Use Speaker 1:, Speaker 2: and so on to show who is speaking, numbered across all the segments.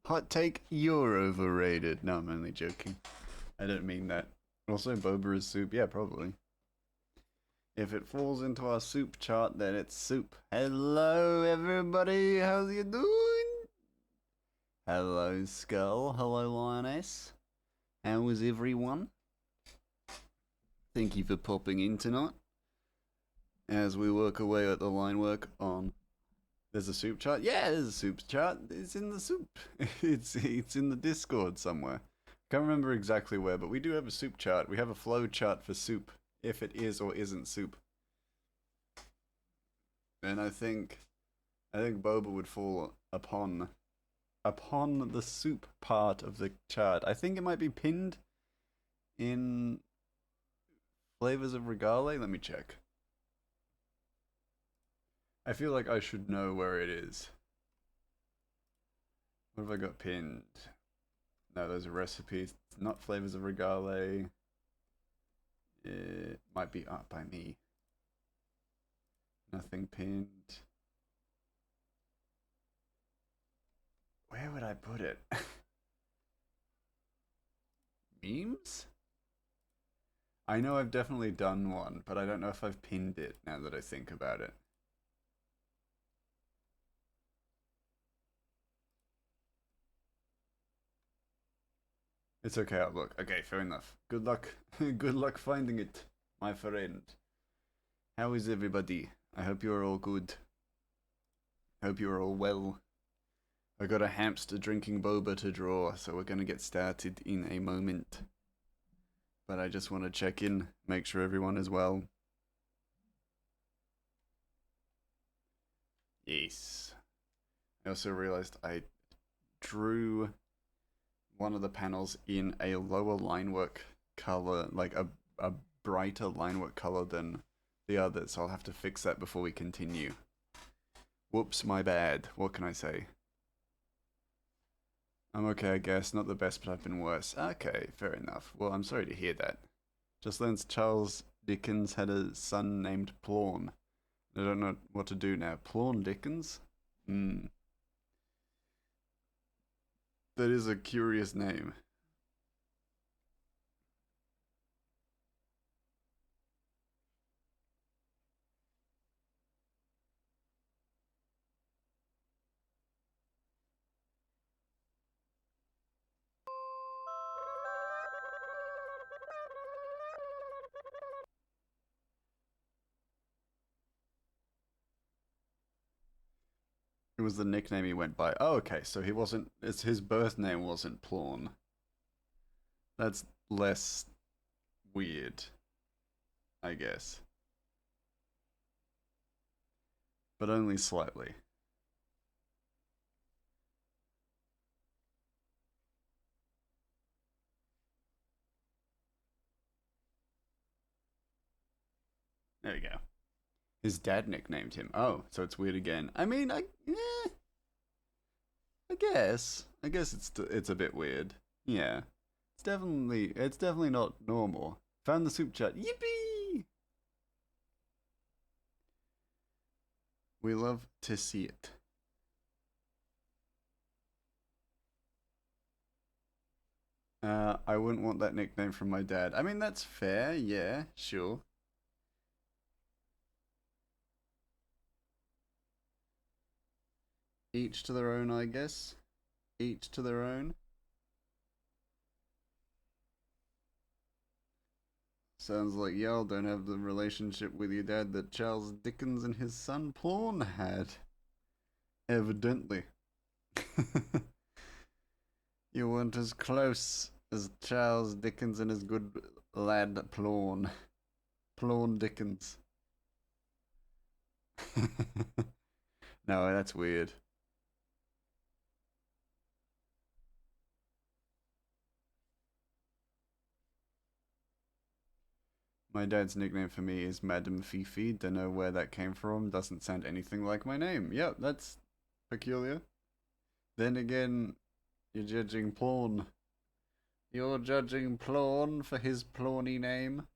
Speaker 1: Hot take, you're overrated. No, I'm only joking. I don't mean that. Also, boba is soup. Yeah, probably. If it falls into our soup chart, then it's soup. Hello, everybody. How's you doing? Hello, Skull. Hello, Lioness. How is everyone? Thank you for popping in tonight. As we work away at the line work on... There's a soup chart? Yeah, there's a soup chart. It's in the soup. It's in the Discord somewhere. Can't remember exactly where, but we do have a soup chart. We have a flow chart for soup, if it is or isn't soup. And I think boba would fall upon the soup part of the chart. I think it might be pinned in Flavors of Regale. Let me check. I feel like I should know where it is. What have I got pinned? No, those are recipes. It's not Flavors of Regale. It might be up by me. Nothing pinned. Where would I put it? Memes? I know I've definitely done one, but I don't know if I've pinned it now that I think about it. It's okay, I'll look. Okay, fair enough. Good luck. Good luck finding it, my friend. How is everybody? I hope you're all good. Hope you're all well. I got a hamster drinking boba to draw, so we're gonna get started in a moment. But I just want to check in, make sure everyone is well. Yes. I also realized I drew one of the panels in a lower linework color, like a brighter linework color than the others, so I'll have to fix that before we continue. Whoops, my bad. What can I say? I'm okay, I guess. Not the best, but I've been worse. Okay, fair enough. Well, I'm sorry to hear that. Just learned Charles Dickens had a son named Plawn. I don't know what to do now. Plawn Dickens? That is a curious name. It was the nickname he went by. Oh, okay, so he wasn't... his birth name wasn't Plawn. That's less weird, I guess. But only slightly. There you go. His dad nicknamed him. Oh, so it's weird again. I mean, I guess. I guess it's a bit weird. Yeah. It's definitely not normal. Found the soup chat. Yippee! We love to see it. I wouldn't want that nickname from my dad. I mean, that's fair. Yeah, sure. Each to their own, I guess. Each to their own. Sounds like y'all don't have the relationship with your dad that Charles Dickens and his son Plawn had. Evidently. You weren't as close as Charles Dickens and his good lad Plawn. Plawn Dickens. No, that's weird. My dad's nickname for me is Madam Fifi. Don't know where that came from. Doesn't sound anything like my name. Yep, that's peculiar. Then again, you're judging Plawn. You're judging Plawn for his Plawny name.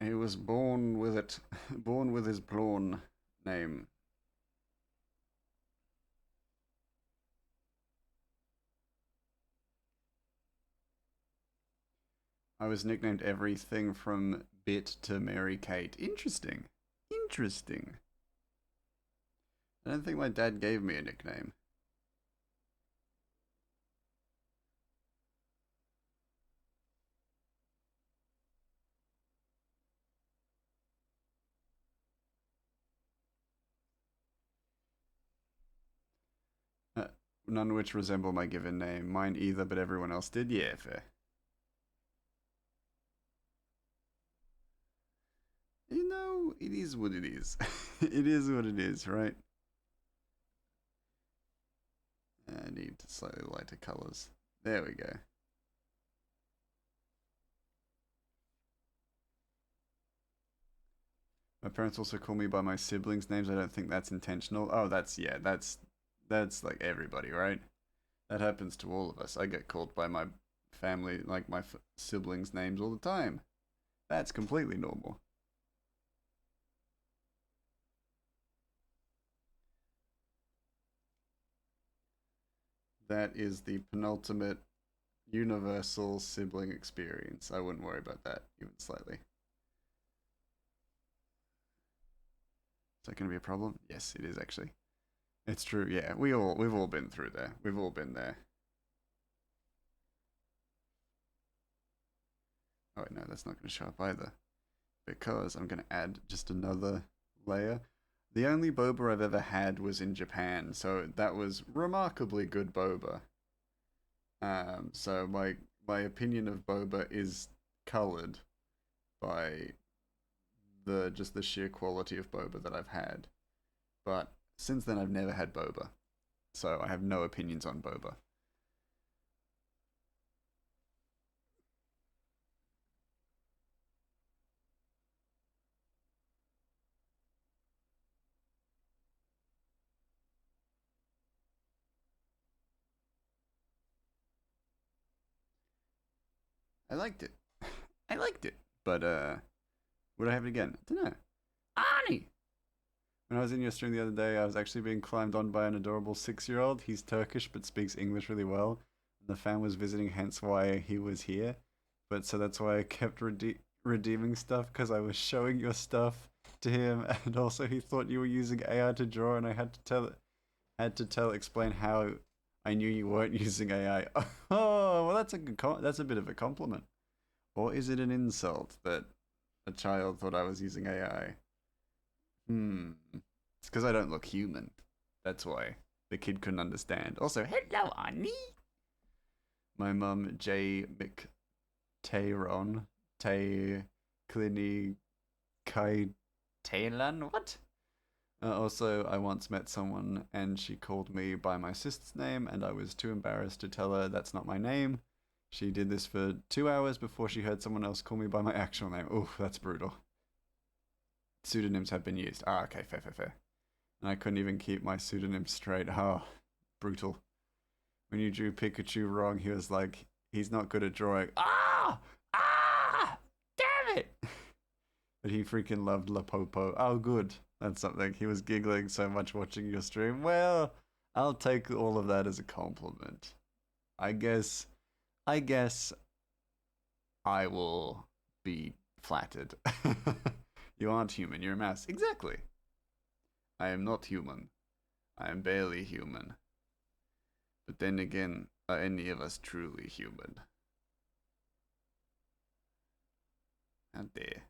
Speaker 1: He was born with it, born with his prawn name. I was nicknamed everything from Bit to Mary Kate. Interesting. Interesting. I don't think my dad gave me a nickname. Uh, None which resemble my given name. Mine either, but everyone else did. Yeah, fair. You know, it is what it is. It is what it is, right? I need slightly lighter colors. There we go. My parents also call me by my siblings' names. I don't think that's intentional. Oh, yeah, that's like everybody, right? That happens to all of us. I get called by my family, like my siblings' names all the time. That's completely normal. That is the penultimate universal sibling experience. I wouldn't worry about that even slightly. Is that going to be a problem? Yes, it is actually. It's true. Yeah, we've all been through there. We've all been there. Oh wait, no, that's not going to show up either because I'm going to add just another layer. The only boba I've ever had was in Japan, so that was remarkably good boba. So my opinion of boba is colored by the just the sheer quality of boba that I've had. But since then, I've never had boba, so I have no opinions on boba. I liked it. I liked it, but would I have it again? I don't know. Arnie. When I was in your stream the other day, I was actually being climbed on by an adorable 6-year-old. He's Turkish but speaks English really well. And the fan was visiting, hence why he was here. But so that's why I kept redeeming stuff because I was showing your stuff to him, and also he thought you were using AI to draw, and I explain how I knew you weren't using AI. Oh, well, that's a bit of a compliment. Or is it an insult that a child thought I was using AI? Hmm. It's because I don't look human. That's why the kid couldn't understand. Also, hello, Annie. My mum, J. McTayron, Tay Clini Kai Taylor. What? Also, I once met someone and she called me by my sister's name, and I was too embarrassed to tell her that's not my name. She did this for 2 hours before she heard someone else call me by my actual name. Ooh, that's brutal. Pseudonyms have been used. Ah, okay, fair, fair, fair. And I couldn't even keep my pseudonym straight. Oh, brutal. When you drew Pikachu wrong, he was like, he's not good at drawing. Ah! Ah! Damn it! But he freaking loved Lapopo. Oh, good. That's something. He was giggling so much watching your stream. Well, I'll take all of that as a compliment. I guess. I guess I will be flattered. You aren't human. You're a mouse. Exactly. I am not human. I am barely human. But then again, are any of us truly human? How dare.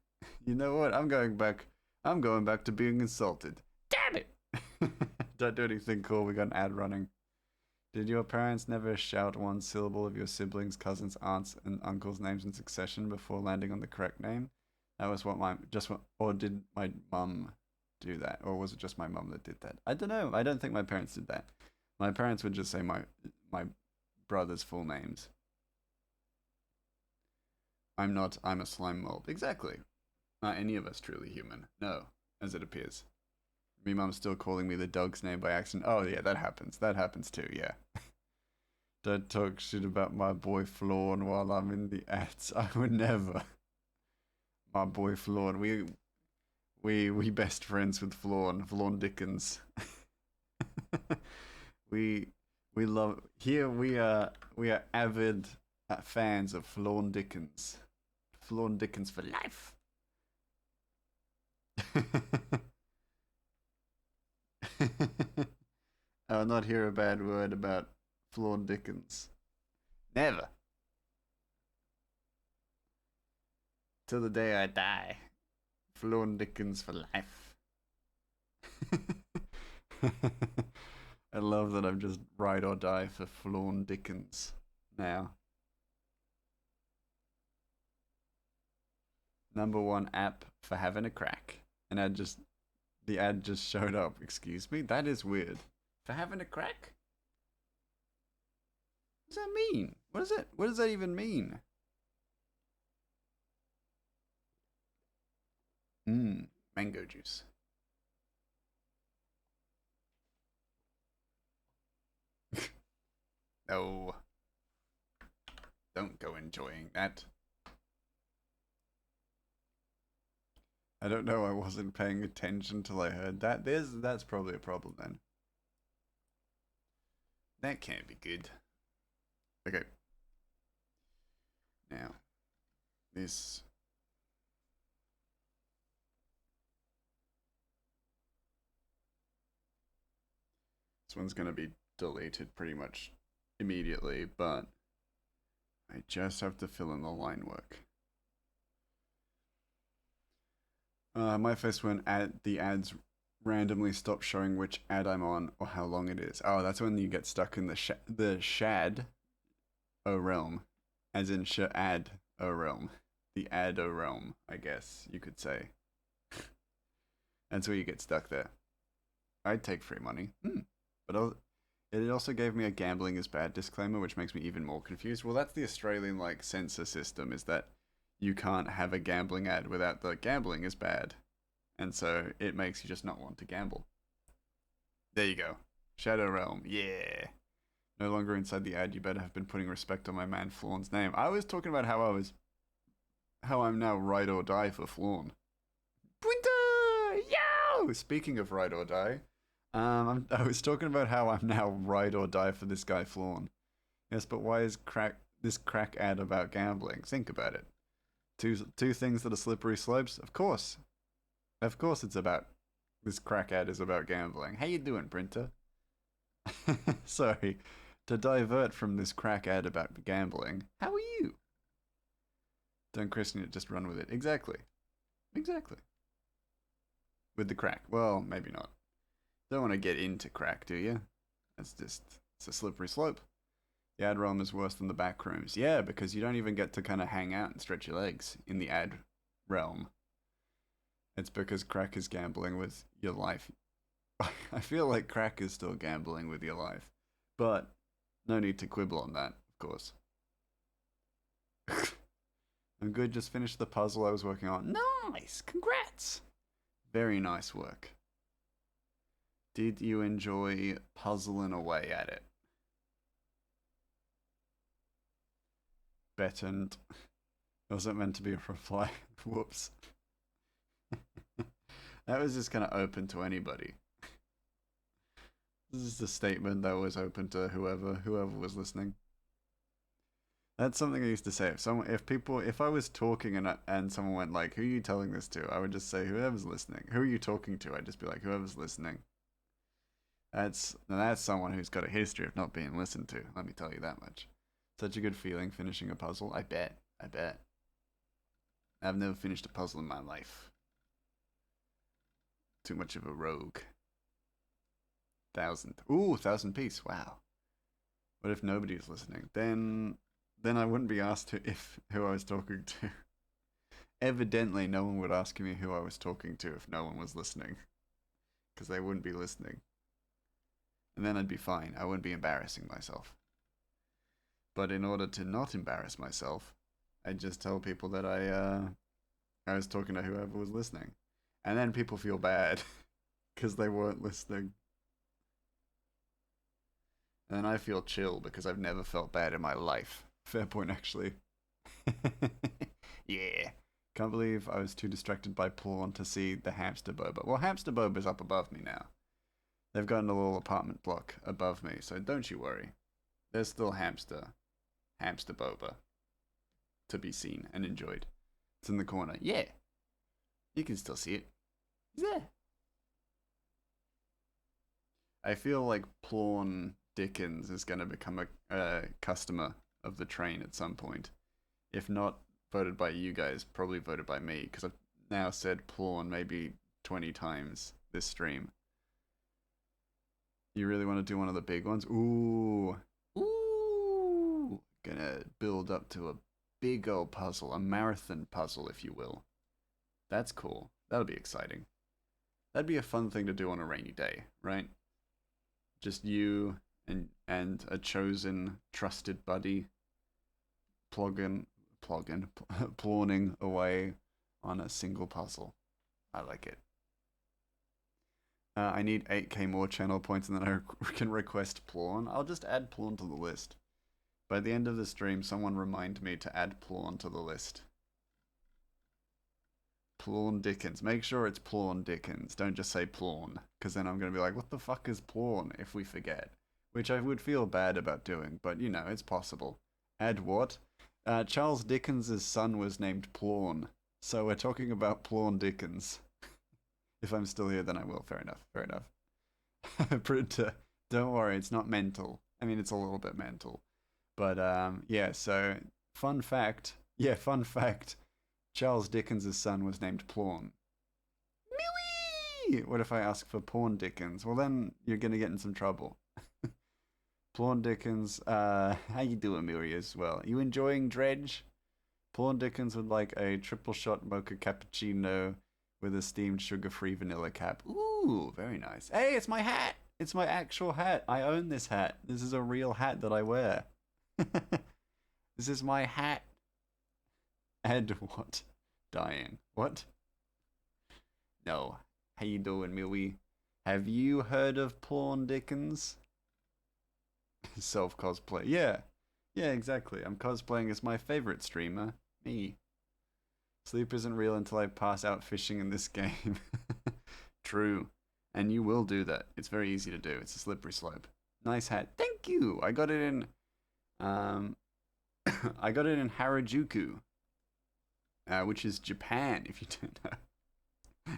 Speaker 1: You know what? I'm going back. I'm going back to being insulted. Damn it! Don't do anything cool. We got an ad running. Did your parents never shout one syllable of your siblings, cousins, aunts, and uncles' names in succession before landing on the correct name? That was what my just what, or did my mum do that, or was it just my mum that did that? I don't know. I don't think my parents did that. My parents would just say my brother's full names. I'm not. I'm a slime mold. Exactly. Not any of us truly human. No, as it appears. My mum's still calling me the dog's name by accident. Oh yeah, that happens. That happens too. Yeah. Don't talk shit about my boy Flawn while I'm in the ads. I would never. My boy Flawn. We best friends with Flawn Dickens. we we love here we are avid fans of Flawn Dickens. Flawn Dickens for life. I will not hear a bad word about Flawn Dickens. Never. Till the day I die. Flawn Dickens for life. I love that I'm just ride or die for Flawn Dickens now. #1 app for having a crack. And the ad just showed up. Excuse me? That is weird. For having a crack? What does that mean? What does that even mean? Mango juice. No. Don't go enjoying that. I don't know, I wasn't paying attention till I heard that. That's probably a problem then. That can't be good. Okay. Now, this one's gonna be deleted pretty much immediately, but I just have to fill in the line work. My face when the ads randomly stop showing which ad I'm on or how long it is. Oh, that's when you get stuck in the shad o realm, as in ad o realm, the ad o realm, I guess you could say. That's where you get stuck there. I'd take free money, but it also gave me a gambling is bad disclaimer, which makes me even more confused. Well, that's the Australian like censor system, is that you can't have a gambling ad without the gambling is bad. And so it makes you just not want to gamble. There you go. Shadow Realm, yeah. No longer inside the ad, you better have been putting respect on my man Flawn's name. I was talking about how I'm now ride or die for Flawn. Winter! Yo! Speaking of ride or die, I was talking about how I'm now ride or die for this guy Flawn. Yes, but why is this crack ad about gambling? Think about it. Two things that are slippery slopes? Of course it's about this crack ad is about gambling. How you doing, Printer? Sorry, to divert from this crack ad about gambling. How are you? Don't christen it, just run with it. Exactly. With the crack. Well, maybe not. Don't want to get into crack, do you? It's a slippery slope. The ad realm is worse than the back rooms. Yeah, because you don't even get to kind of hang out and stretch your legs in the ad realm. It's because crack is gambling with your life. I feel like crack is still gambling with your life. But no need to quibble on that, of course. I'm good, just finished the puzzle I was working on. Nice! Congrats! Very nice work. Did you enjoy puzzling away at it? Bettant. Wasn't meant to be a reply. Whoops. That was just kind of open to anybody. This is a statement that was open to whoever was listening. That's something I used to say. If I was talking and someone went like, "Who are you telling this to?" I would just say, "Whoever's listening." Who are you talking to? I'd just be like, "Whoever's listening." That's someone who's got a history of not being listened to. Let me tell you that much. Such a good feeling finishing a puzzle. I bet. I've never finished a puzzle in my life. Too much of a rogue. 1,000. Ooh, 1,000 piece. Wow. What if nobody's listening? Then I wouldn't be asked who I was talking to. Evidently, no one would ask me who I was talking to if no one was listening, because they wouldn't be listening. And then I'd be fine. I wouldn't be embarrassing myself. But in order to not embarrass myself, I'd just tell people that I was talking to whoever was listening. And then people feel bad because they weren't listening. And then I feel chill because I've never felt bad in my life. Fair point, actually. Yeah. Can't believe I was too distracted by porn to see the hamster boba. Well, hamster boba's up above me now. They've gotten a little apartment block above me, so don't you worry. There's still hamster boba to be seen and enjoyed. It's in the corner. Yeah, you can still see it. Yeah. I feel like Plawn Dickens is going to become a customer of the train at some point. If not voted by you guys, probably voted by me, because I've now said Plawn maybe 20 times this stream. You really want to do one of the big ones? Ooh. Ooh. Gonna build up to a big old puzzle, a marathon puzzle, if you will. That's cool. That'll be exciting. That'd be a fun thing to do on a rainy day, right? Just you and a chosen, trusted buddy plawning away on a single puzzle. I like it. I need 8k more channel points and then I can request Plawn. I'll just add Plawn to the list. By the end of the stream, someone remind me to add Plawn to the list. Plawn Dickens. Make sure it's Plawn Dickens. Don't just say Plawn, because then I'm going to be like, what the fuck is Plawn if we forget? Which I would feel bad about doing, but you know, it's possible. Add what? Charles Dickens' son was named Plawn, so we're talking about Plawn Dickens. If I'm still here, then I will. Fair enough. Fair enough. Printer, don't worry, it's not mental. I mean, it's a little bit mental. But, yeah, so, fun fact. Yeah, fun fact. Charles Dickens' son was named Plawn. Mewie! What if I ask for Pawn Dickens? Well, then you're going to get in some trouble. Plawn Dickens, how you doing, Miri, as well? You enjoying Dredge? Plawn Dickens would like a triple shot mocha cappuccino with a steamed sugar-free vanilla cap. Ooh, very nice. Hey, it's my hat! It's my actual hat. I own this hat. This is a real hat that I wear. This is my hat. And what? Dying. What? No. How you doing, Millie? Have you heard of Plawn Dickens? Self-cosplay. Yeah. Yeah, exactly. I'm cosplaying as my favorite streamer. Me. Sleep isn't real until I pass out fishing in this game. True. And you will do that. It's very easy to do. It's a slippery slope. Nice hat. Thank you! I got it in... I got it in Harajuku. Which is Japan, if you don't know.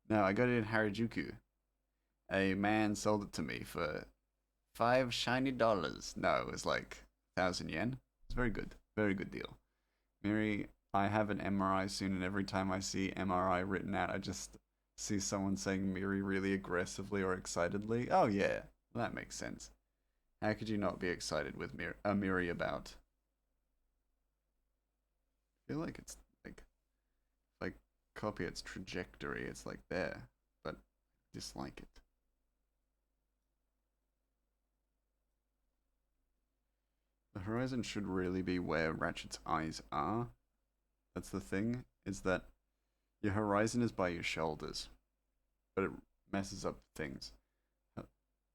Speaker 1: No, I got it in Harajuku. A man sold it to me for $5 shiny. No, it was like 1,000 yen. It's very good. Very good deal. Miri, I have an MRI soon, and every time I see MRI written out, I just see someone saying Miri really aggressively or excitedly. Oh yeah, that makes sense. How could you not be excited with Miri about? I feel like it's like copy its trajectory, it's like there, but I dislike it. The horizon should really be where Ratchet's eyes are. That's the thing, is that your horizon is by your shoulders, but it messes up things.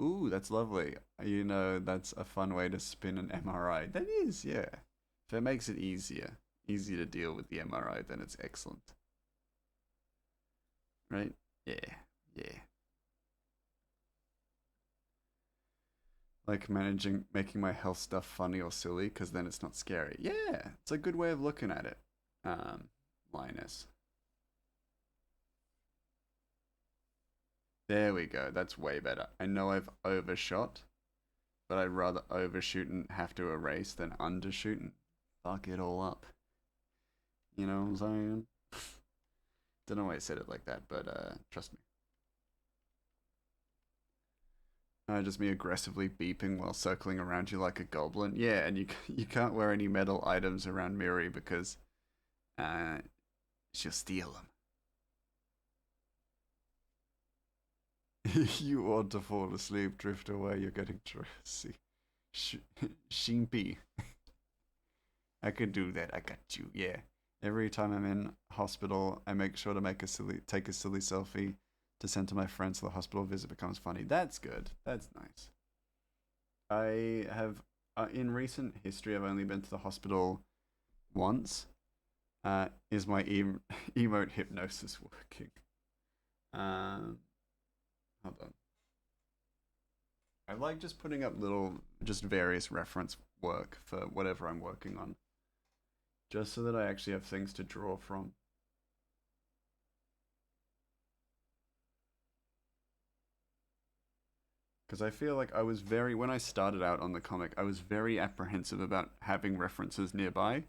Speaker 1: Ooh, that's lovely. You know, that's a fun way to spin an MRI. That is, yeah. If it makes it easier to deal with the MRI, then it's excellent. Right? Yeah, yeah. Like making my health stuff funny or silly, because then it's not scary. Yeah, it's a good way of looking at it. Linus. There we go, that's way better. I know I've overshot, but I'd rather overshoot and have to erase than undershoot and fuck it all up. You know what I'm saying? Don't know why I said it like that, but trust me. Just me aggressively beeping while circling around you like a goblin. Yeah, and you can't wear any metal items around Miri because she'll steal them. You want to fall asleep, drift away, you're getting dressy. Shimpy. I can do that, I got you, yeah. Every time I'm in hospital, I make sure to take a silly selfie to send to my friends so the hospital visit becomes funny. That's good. That's nice. I have, in recent history, I've only been to the hospital once, Is my emote hypnosis working? Um, Hold on. I like just putting up just various reference work for whatever I'm working on, just so that I actually have things to draw from. Because I feel like when I started out on the comic, I was very apprehensive about having references nearby.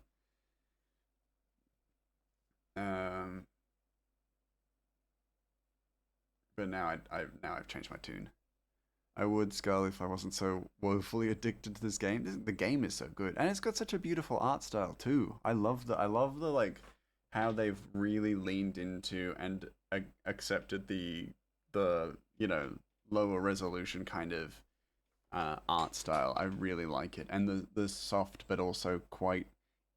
Speaker 1: Um, but now I've changed my tune. I would, Skull, if I wasn't so woefully addicted to this game. The game is so good, and it's got such a beautiful art style too. I love the like how they've really leaned into and accepted the lower resolution kind of art style. I really like it, and the soft but also quite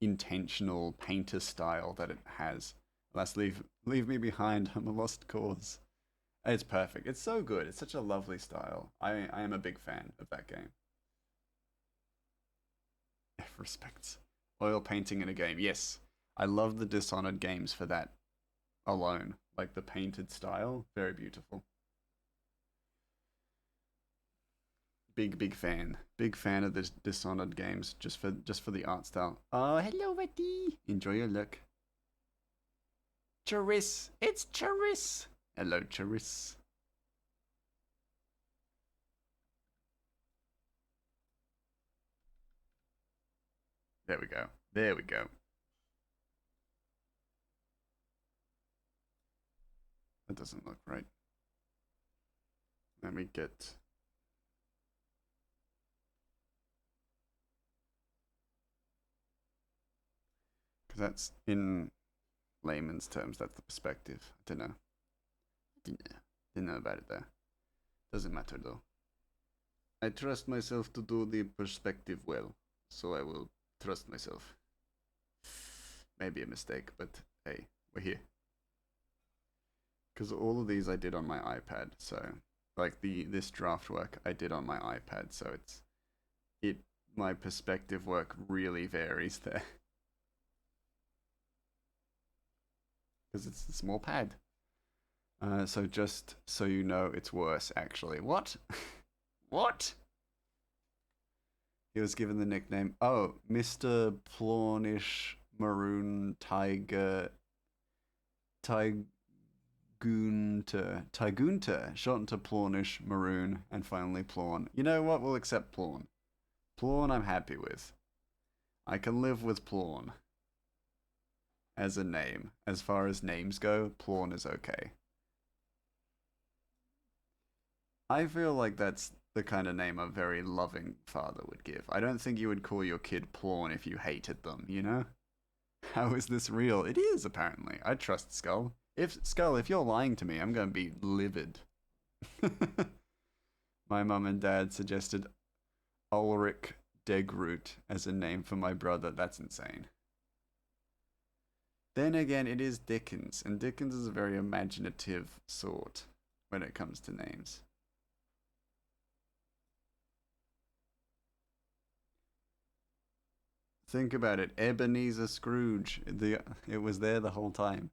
Speaker 1: intentional painter style that it has. Let's leave me behind. I'm a lost cause. It's perfect. It's so good. It's such a lovely style. I am a big fan of that game. Respects. Oil painting in a game. Yes. I love the Dishonored games for that alone. Like the painted style. Very beautiful. Big fan. Big fan of the Dishonored games just for the art style. Oh, hello, Betty. Enjoy your look. Charis. It's Charis. Hello, Charis. There we go. There we go. That doesn't look right. Let me get. Because that's in layman's terms, that's the perspective. I don't know. Didn't know about it there. Doesn't matter though. I trust myself to do the perspective well, so I will trust myself. Maybe a mistake, but hey, we're here. Because all of these I did on my iPad, so like this draft work I did on my iPad, so it my perspective work really varies there because it's a small pad. So just so you know, it's worse actually. What? What? He was given the nickname, oh, Mr. Plawnish Maroon Tiger Tigunter, shortened to Plawnish Maroon, and finally Plawn. You know what? We'll accept Plawn. Plawn I'm happy with. I can live with Plawn as a name. As far as names go, Plawn is okay. I feel like that's the kind of name a very loving father would give. I don't think you would call your kid Plawn if you hated them, you know? How is this real? It is, apparently. I trust Skull. If you're lying to me, I'm going to be livid. My mum and dad suggested Ulrich Degroot as a name for my brother. That's insane. Then again, it is Dickens, and Dickens is a very imaginative sort when it comes to names. Think about it. Ebenezer Scrooge. It was there the whole time.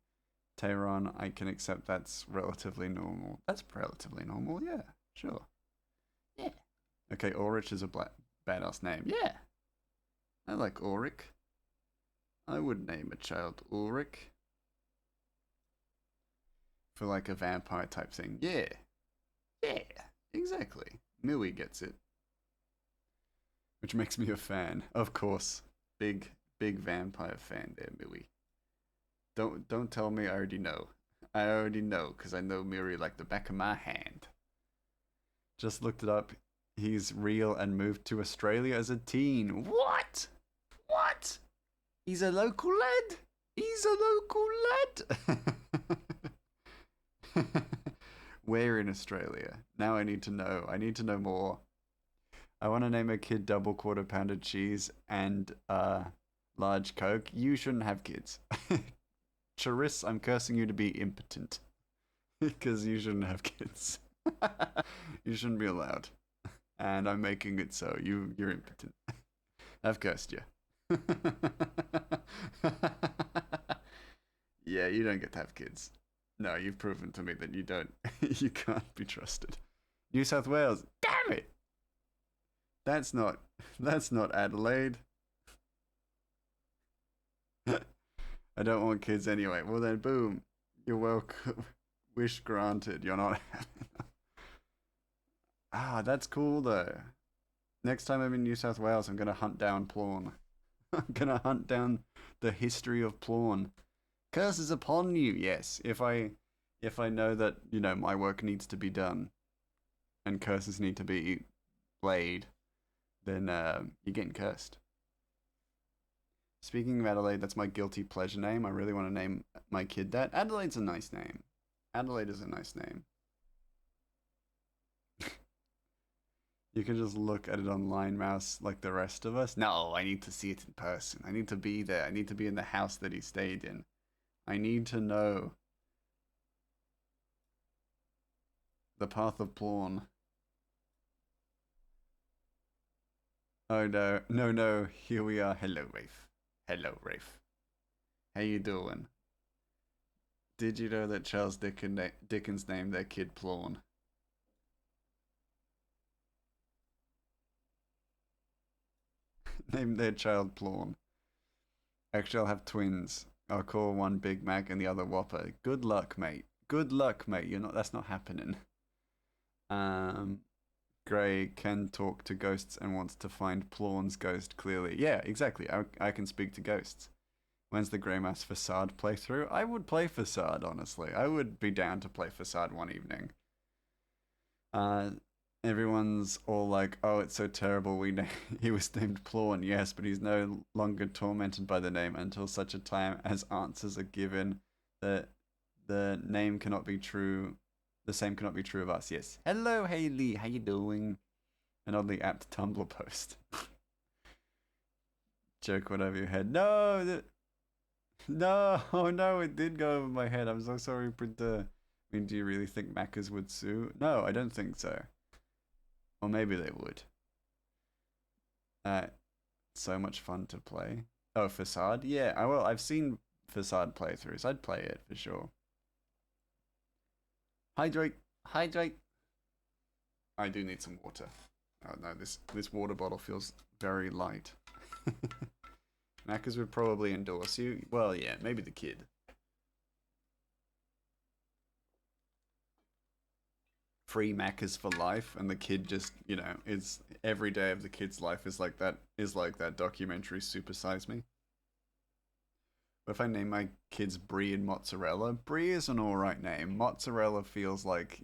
Speaker 1: Tehran, I can accept that's relatively normal. That's relatively normal, yeah. Sure. Yeah. Okay, Ulrich is a badass name. Yeah. I like Ulrich. I would name a child Ulrich. For like a vampire type thing. Yeah. Yeah. Exactly. Millie gets it. Which makes me a fan. Of course. Big vampire fan there, Millie. Don't tell me I already know. I already know because I know Miri like the back of my hand. Just looked it up. He's real and moved to Australia as a teen. What? What? He's a local lad. He's a local lad. Where in Australia? Now I need to know. I need to know more. I want to name a kid double quarter pounder cheese and large Coke. You shouldn't have kids. Charis, I'm cursing you to be impotent. Because you shouldn't have kids. You shouldn't be allowed. And I'm making it so. You're impotent. I've cursed you. Yeah, you don't get to have kids. No, you've proven to me that you don't. You can't be trusted. New South Wales. Damn it! That's not. That's not Adelaide. I don't want kids anyway. Well then, boom. You're welcome. Wish granted. You're not having. Ah, that's cool though. Next time I'm in New South Wales, I'm gonna hunt down Plawn. I'm gonna hunt down the history of Plawn. Curses upon you, yes. If I know that, my work needs to be done and curses need to be played, then you're getting cursed. Speaking of Adelaide, that's my guilty pleasure name. I really want to name my kid that. Adelaide's a nice name. Adelaide is a nice name. You can just look at it online, Mouse, like the rest of us. No, I need to see it in person. I need to be there. I need to be in the house that he stayed in. I need to know the path of Plawn. Oh no, no, here we are. Hello, Rafe. Hello, Rafe. How you doing? Did you know that Charles Dickens named their kid Plawn? Named their child Plawn. Actually, I'll have twins. I'll call one Big Mac and the other Whopper. Good luck, mate. Good luck, mate. That's not happening. Gray can talk to ghosts and wants to find Plawn's ghost clearly. Yeah, exactly. I can speak to ghosts. When's the Grey Mass Facade playthrough? I would play Facade, honestly. I would be down to play Facade one evening. Everyone's all like, oh, it's so terrible he was named Plawn. Yes, but he's no longer tormented by the name until such a time as answers are given that the name cannot be true. The same cannot be true of us. Yes. Hello, Haley. How you doing? An oddly apt Tumblr post. Joke went over your head. No, no, oh no, it did go over my head. I'm so sorry, printer. I mean, do you really think Macca's would sue? No, I don't think so. Or maybe they would. So much fun to play. Oh, Facade? Yeah, I've seen Facade playthroughs. I'd play it for sure. Hydrate. Hydrate. I do need some water. Oh no, this water bottle feels very light. Macca's would probably endorse you. Well, yeah, maybe the kid. Free Macca's for life, and the kid just, is every day of the kid's life is like that documentary Super Size Me. But if I name my kids Brie and Mozzarella, Brie is an alright name. Mozzarella feels like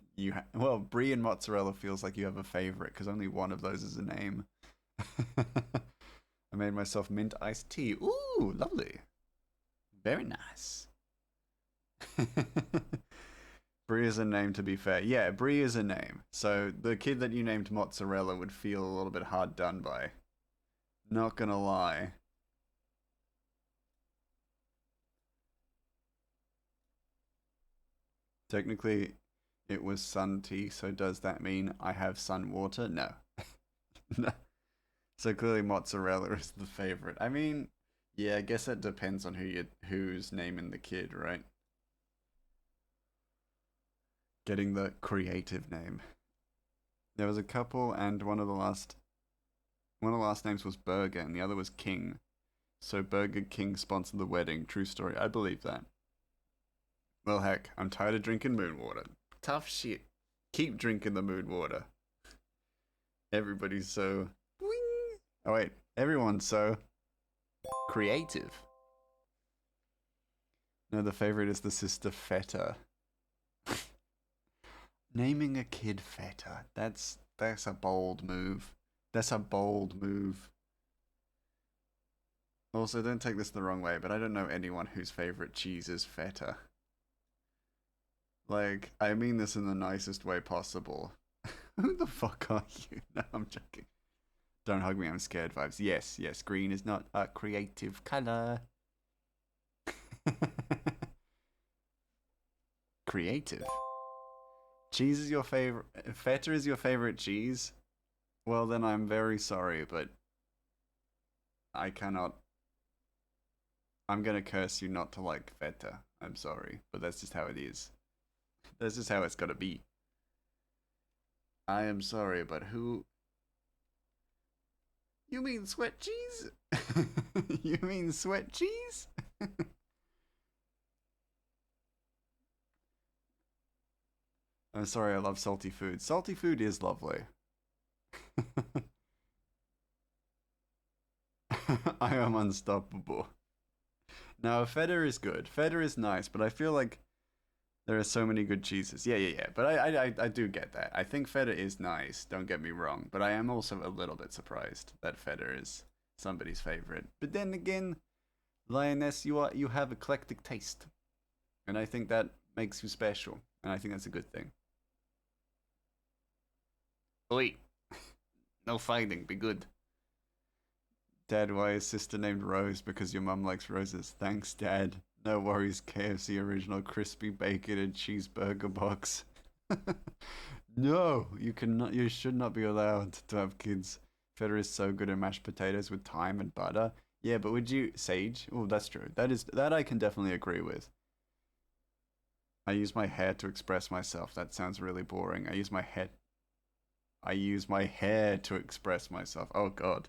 Speaker 1: Brie and Mozzarella feels like you have a favorite because only one of those is a name. I made myself mint iced tea. Ooh, lovely. Very nice. Brie is a name, to be fair. Yeah, Brie is a name. So the kid that you named Mozzarella would feel a little bit hard done by. Not gonna lie. Technically, it was sun tea, so does that mean I have sun water? No. No. So clearly Mozzarella is the favorite. I mean, yeah, I guess that depends on who's naming the kid, right? Getting the creative name. There was a couple, and one of the last names was Burger, and the other was King. So Burger King sponsored the wedding. True story. I believe that. Well, heck, I'm tired of drinking moon water. Tough shit. Keep drinking the moon water. Everybody's so... Wing. Oh wait, everyone's so... creative. No, the favorite is the sister Feta. Naming a kid Feta. That's a bold move. That's a bold move. Also, don't take this the wrong way, but I don't know anyone whose favorite cheese is Feta. Like, I mean this in the nicest way possible. Who the fuck are you? No, I'm joking. Don't hug me, I'm scared vibes. Yes, green is not a creative color. Creative. Cheese is your favorite. Feta is your favorite cheese? Well, then I'm very sorry, but I cannot. I'm gonna curse you not to like Feta. I'm sorry, but that's just how it is. That's just how it's gotta be. I am sorry, but who? You mean sweat cheese? You mean sweat cheese? I'm sorry, I love salty food. Salty food is lovely. I am unstoppable. Now, feta is good. Feta is nice, but I feel like there are so many good cheeses. Yeah. But I do get that. I think feta is nice. Don't get me wrong. But I am also a little bit surprised that feta is somebody's favorite. But then again, Lioness, you have eclectic taste, and I think that makes you special, and I think that's a good thing. Wait, no fighting. Be good. Dad, why is sister named Rose? Because your mum likes roses. Thanks, Dad. No worries, KFC original crispy bacon and cheeseburger box. No, you cannot. You should not be allowed to have kids. Feta is so good at mashed potatoes with thyme and butter. Yeah, but would you sage? Oh, that's true. That I can definitely agree with. I use my hair to express myself. That sounds really boring. I use my head. I use my hair to express myself. Oh God.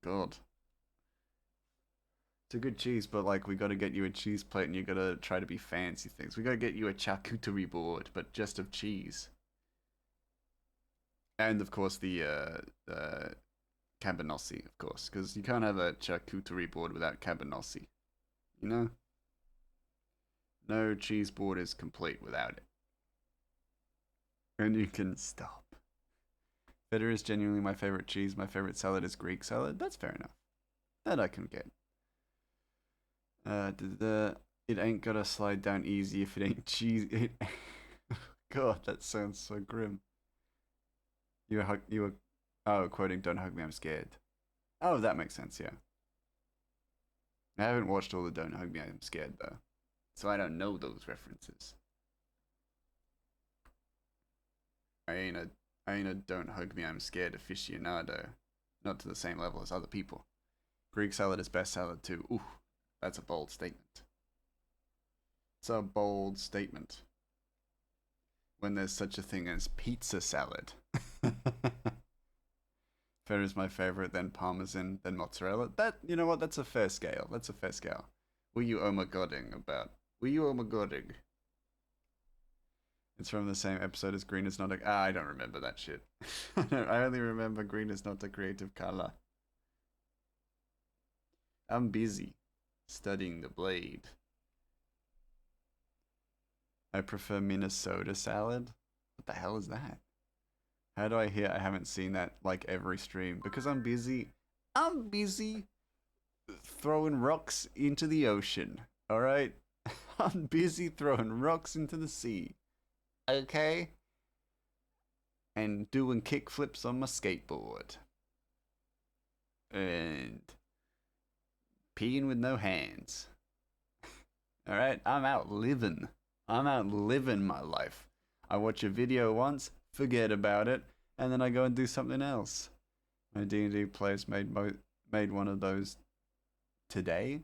Speaker 1: God. It's a good cheese, but like we gotta get you a cheese plate and you gotta try to be fancy things. We gotta get you a charcuterie board, but just of cheese. And of course the cabanossi, of course, because you can't have a charcuterie board without cabanossi. You know, no cheese board is complete without it. And you can stop. Feta is genuinely my favorite cheese. My favorite salad is Greek salad. That's fair enough. That I can get. It ain't gonna slide down easy if it ain't cheese. God, that sounds so grim. You were oh, quoting "Don't hug me, I'm scared." Oh, that makes sense. Yeah, I haven't watched all the "Don't hug me, I'm scared" though, so I don't know those references. I ain't a I ain't a "Don't hug me, I'm scared" aficionado, not to the same level as other people. Greek salad is best salad too. Ooh, that's a bold statement. It's a bold statement when there's such a thing as pizza salad. Feta is my favorite, then parmesan, then mozzarella. That, you know what? That's a fair scale. That's a fair scale. Were you oh my godding about? Were you oh my godding? It's from the same episode as Green is not a. I don't remember that shit. I only remember Green is not a creative color. I'm busy studying the blade. I prefer Minnesota salad. What the hell is that? How do I hear I haven't seen that like every stream? Because I'm busy. I'm busy throwing rocks into the ocean. Alright? I'm busy throwing rocks into the sea. Okay? And doing kickflips on my skateboard. And peeing with no hands. Alright? I'm out living. I'm out living my life. I watch a video once, forget about it, and then I go and do something else. My D&D players made one of those today.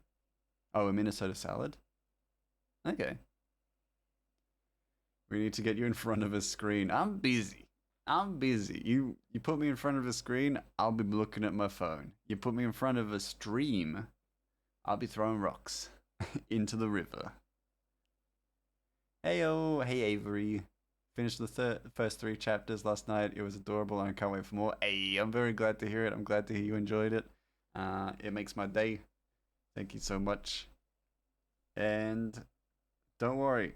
Speaker 1: Oh, a Minnesota salad? Okay. We need to get you in front of a screen. I'm busy. I'm busy. You put me in front of a screen, I'll be looking at my phone. You put me in front of a stream, I'll be throwing rocks into the river. Heyo, hey Avery. Finished the first 3 chapters last night. It was adorable and I can't wait for more. Hey, I'm very glad to hear it. I'm glad to hear you enjoyed it. It makes my day. Thank you so much. And don't worry,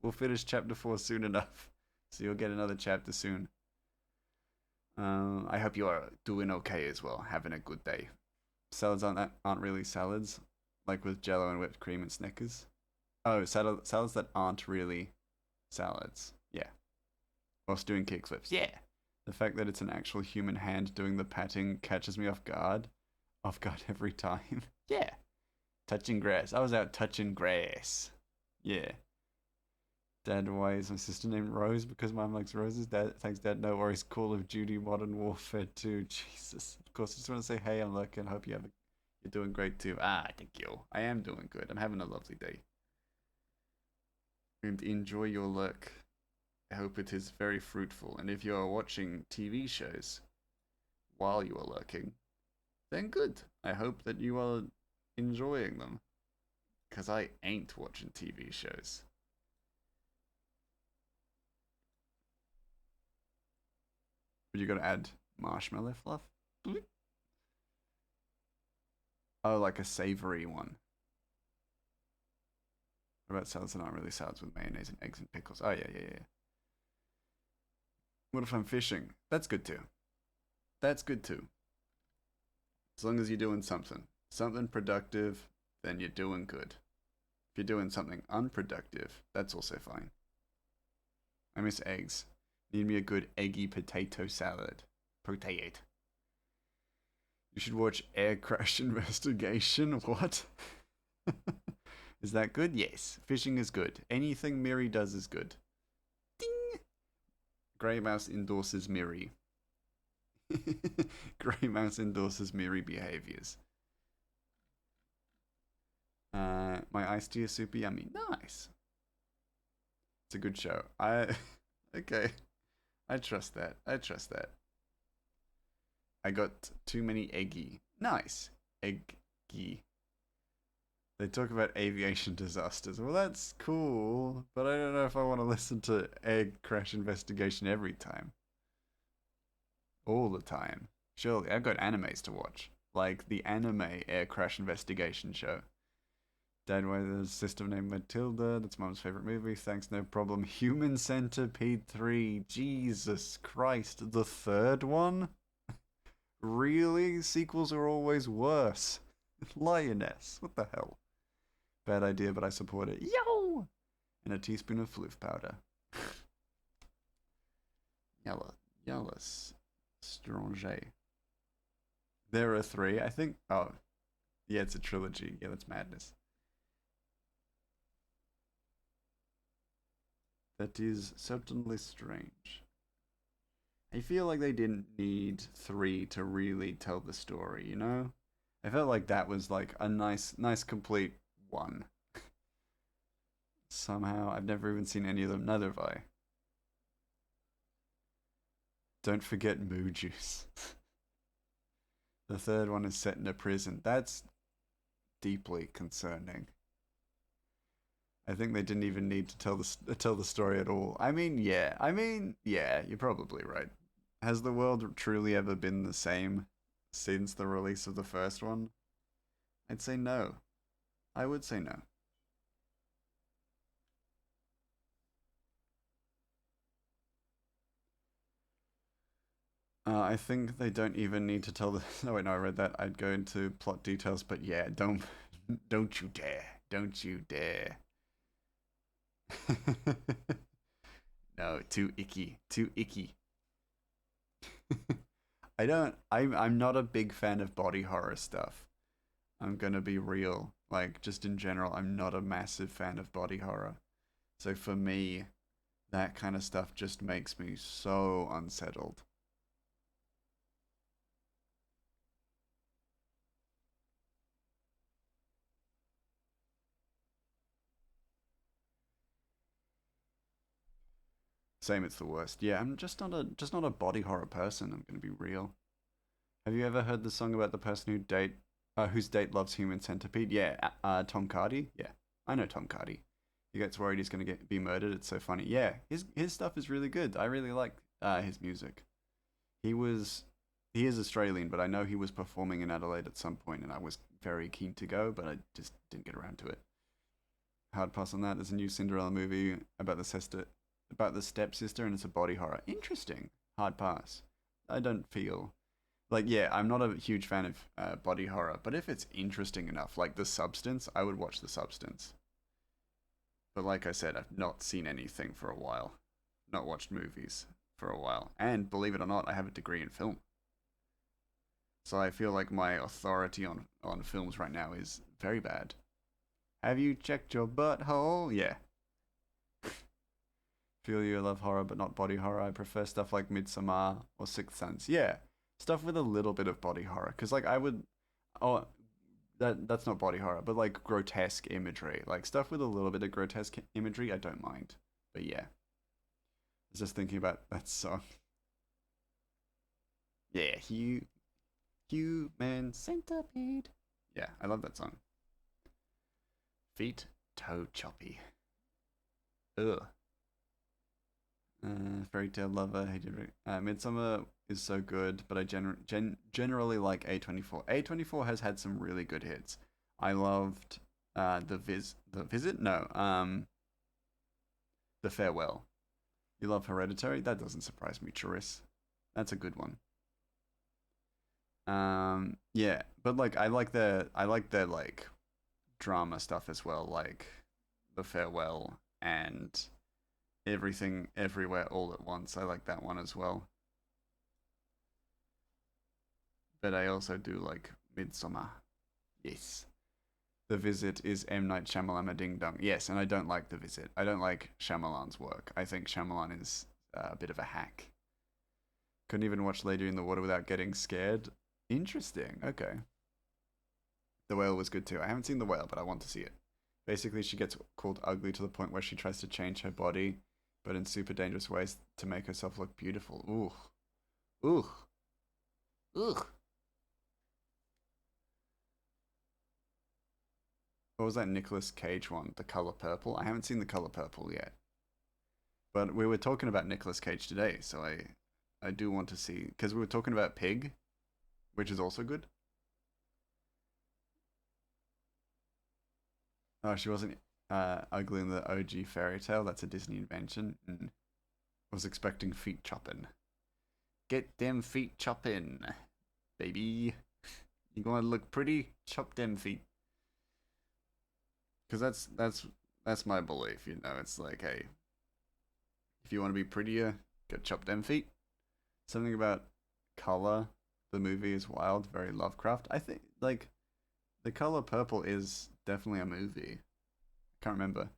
Speaker 1: we'll finish chapter 4 soon enough. So you'll get another chapter soon. I hope you are doing okay as well, having a good day. Salads aren't really salads, like with Jello and whipped cream and Snickers. Oh, salads that aren't really salads. Yeah. Whilst doing kickflips. Yeah. The fact that it's an actual human hand doing the patting catches me off guard. Off guard every time. Yeah. Touching grass. I was out touching grass. Yeah. Dad, why is my sister named Rose? Because mom likes roses. Dad, thanks, Dad. No worries. Call of Duty Modern Warfare 2. Jesus. Of course, I just want to say, hey, I'm Lurk and hope you have You're doing great too. Ah, thank you. I am doing good. I'm having a lovely day. And enjoy your lurk. I hope it is very fruitful. And if you are watching TV shows while you are lurking, then good. I hope that you are enjoying them. Because I ain't watching TV shows. But you gotta add marshmallow fluff? Oh, like a savory one. What about salads that aren't really salads with mayonnaise and eggs and pickles? Oh, yeah. What if I'm fishing? That's good too. That's good too. As long as you're doing something. Something productive, then you're doing good. If you're doing something unproductive, that's also fine. I miss eggs. Need me a good eggy potato salad. Potato. You should watch Air Crash Investigation. What? Is that good? Yes. Fishing is good. Anything Miri does is good. Ding! Grey Mouse endorses Miri. Grey Mouse endorses Miri behaviors. My iced tea is super yummy. Nice. It's a good show. Okay. I trust that. I trust that. I got too many eggy. Nice. Eggy. They talk about aviation disasters. Well, that's cool, but I don't know if I want to listen to Egg Crash Investigation every time. All the time. Surely, I've got animes to watch. Like the anime Air Crash Investigation show. Dad, why there's a sister named Matilda. That's Mom's favorite movie. Thanks, no problem. Human Centipede 3. Jesus Christ. The third one? Really? Sequels are always worse. Lioness. What the hell? Bad idea, but I support it. Yo! And a teaspoon of floof powder. Yellow. Stranger. There are three, I think. Oh, yeah, it's a trilogy. Yeah, that's madness. That is certainly strange. I feel like they didn't need three to really tell the story, you know? I felt like that was like a nice complete one. Somehow, I've never even seen any of them, neither have I. Don't forget Moo Juice. The third one is set in a prison. That's deeply concerning. I think they didn't even need to tell the story at all. Yeah, you're probably right. Has the world truly ever been the same since the release of the first one? I'd say no. I would say no. I think they don't even need to tell the. Oh wait, no, I read that. I'd go into plot details, but yeah, don't you dare, don't you dare. No, too icky, too icky. I don't. I'm not a big fan of body horror stuff. I'm gonna be real. Like just in general, I'm not a massive fan of body horror. So for me, that kind of stuff just makes me so unsettled. Same, it's the worst. Yeah, I'm just not a body horror person. I'm gonna be real. Have you ever heard the song about the person whose date loves Human Centipede? Yeah, Tom Cardy. Yeah, I know Tom Cardy. He gets worried he's gonna be murdered. It's so funny. Yeah, his stuff is really good. I really like his music. He was he is Australian, but I know he was performing in Adelaide at some point, and I was very keen to go, but I just didn't get around to it. Hard pass on that. There's a new Cinderella movie about the stepsister, and it's a body horror. Interesting. Hard pass. I don't feel like yeah, I'm not a huge fan of body horror, but if it's interesting enough, like The Substance, I would watch The Substance. But like I said, I've not seen anything for a while, not watched movies for a while, and believe it or not, I have a degree in film. So I feel like my authority on films right now is very bad. Have you checked your butthole? Yeah. Feel you love horror, but not body horror. I prefer stuff like Midsommar or Sixth Sense. Yeah, stuff with a little bit of body horror. Because like I would, oh, that's not body horror, but like grotesque imagery, like stuff with a little bit of grotesque imagery, I don't mind. But yeah, I was just thinking about that song. Yeah, human centipede. Yeah, I love that song. Feet toe choppy. Ugh. Fairy Tale Lover, hated Midsummer is so good, but I generally like A24. A24 has had some really good hits. I loved the Visit? No, The Farewell. You love Hereditary? That doesn't surprise me, Charisse. That's a good one. Yeah, but like I like their like drama stuff as well, like The Farewell and Everything Everywhere All at Once. I like that one as well. But I also do like Midsummer. Yes. The Visit is M. Night Shyamalan Ding Dong. Yes, and I don't like The Visit. I don't like Shyamalan's work. I think Shyamalan is a bit of a hack. Couldn't even watch Lady in the Water without getting scared. Interesting. Okay. The Whale was good too. I haven't seen The Whale, but I want to see it. Basically, she gets called ugly to the point where she tries to change her body, but in super dangerous ways to make herself look beautiful. Ooh. Ooh. Ooh. What was that Nicolas Cage one? The Color Purple? I haven't seen The Color Purple yet. But we were talking about Nicolas Cage today, so I do want to see because we were talking about Pig, which is also good. Oh, she wasn't ugly in the OG fairy tale. That's a Disney invention. Was expecting feet chopping. Get them feet chopping, baby. You gonna look pretty? Chop them feet. Because that's my belief. You know, it's like, hey, if you want to be prettier, get chop them feet. Something about color. The movie is wild, very Lovecraft. I think like the color purple is definitely a movie. I can't remember.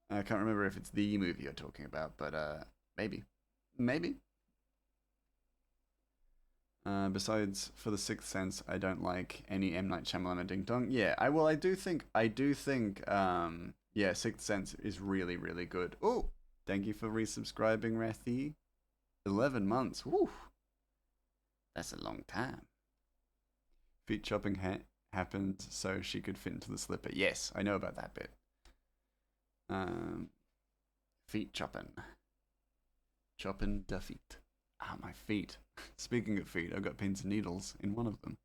Speaker 1: I can't remember if it's the movie you're talking about, but maybe, maybe. Besides, for the Sixth Sense, I don't like any M Night Shyamalan or Ding Dong. Yeah, I do think, yeah, Sixth Sense is really, really good. Oh, thank you for resubscribing, Rathi. 11 months. Woo, that's a long time. Feet chopping happened so she could fit into the slipper. Yes, I know about that bit. Um, feet chopping the feet. Ah, my feet. Speaking of feet, I've got pins and needles in one of them.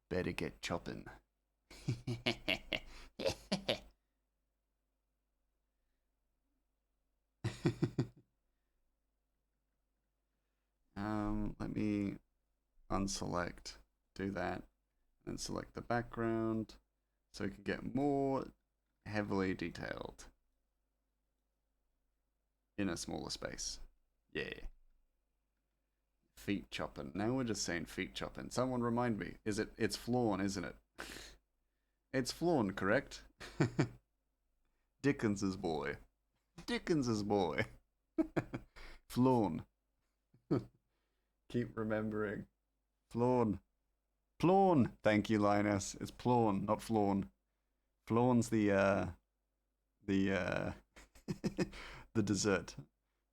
Speaker 1: Better get chopping. Let me unselect, do that, and select the background so we can get more heavily detailed in a smaller space. Yeah. Feet chopping. Now we're just saying feet chopping. Someone remind me. It's Flawn, isn't it? It's Flawn, correct? Dickens's boy. Dickens's boy. Flawn. Keep remembering. Flawn. Flawn. Thank you, Linus. It's Flawn, not Flawn. Flawn's the the dessert.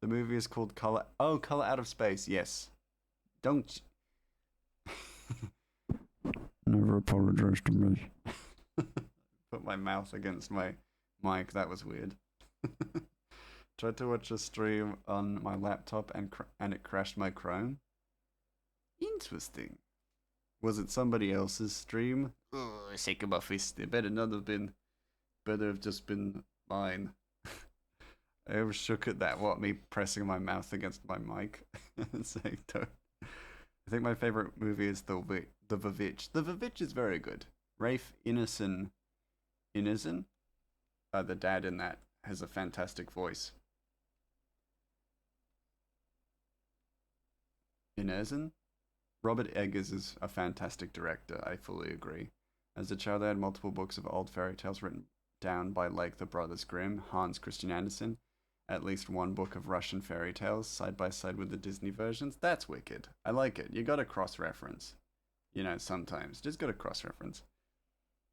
Speaker 1: The movie is called Color. Oh, Color Out of Space. Yes. Don't. Never apologize to me. Put my mouth against my mic. That was weird. Tried to watch a stream on my laptop and it crashed my Chrome. Interesting. Was it somebody else's stream? Oh, shake my fist. It better not have been. Better have just been mine. I was shook at that. What, me pressing my mouth against my mic? Saying don't. I think my favorite movie is the Vavitch. The Vavitch is very good. Rafe Ineson, the dad in that, has a fantastic voice. Ineson? Robert Eggers is a fantastic director, I fully agree. As a child, I had multiple books of old fairy tales written down by like the Brothers Grimm, Hans Christian Andersen, at least one book of Russian fairy tales side by side with the Disney versions. That's wicked. I like it. You gotta cross reference. You know, sometimes. Just gotta cross reference.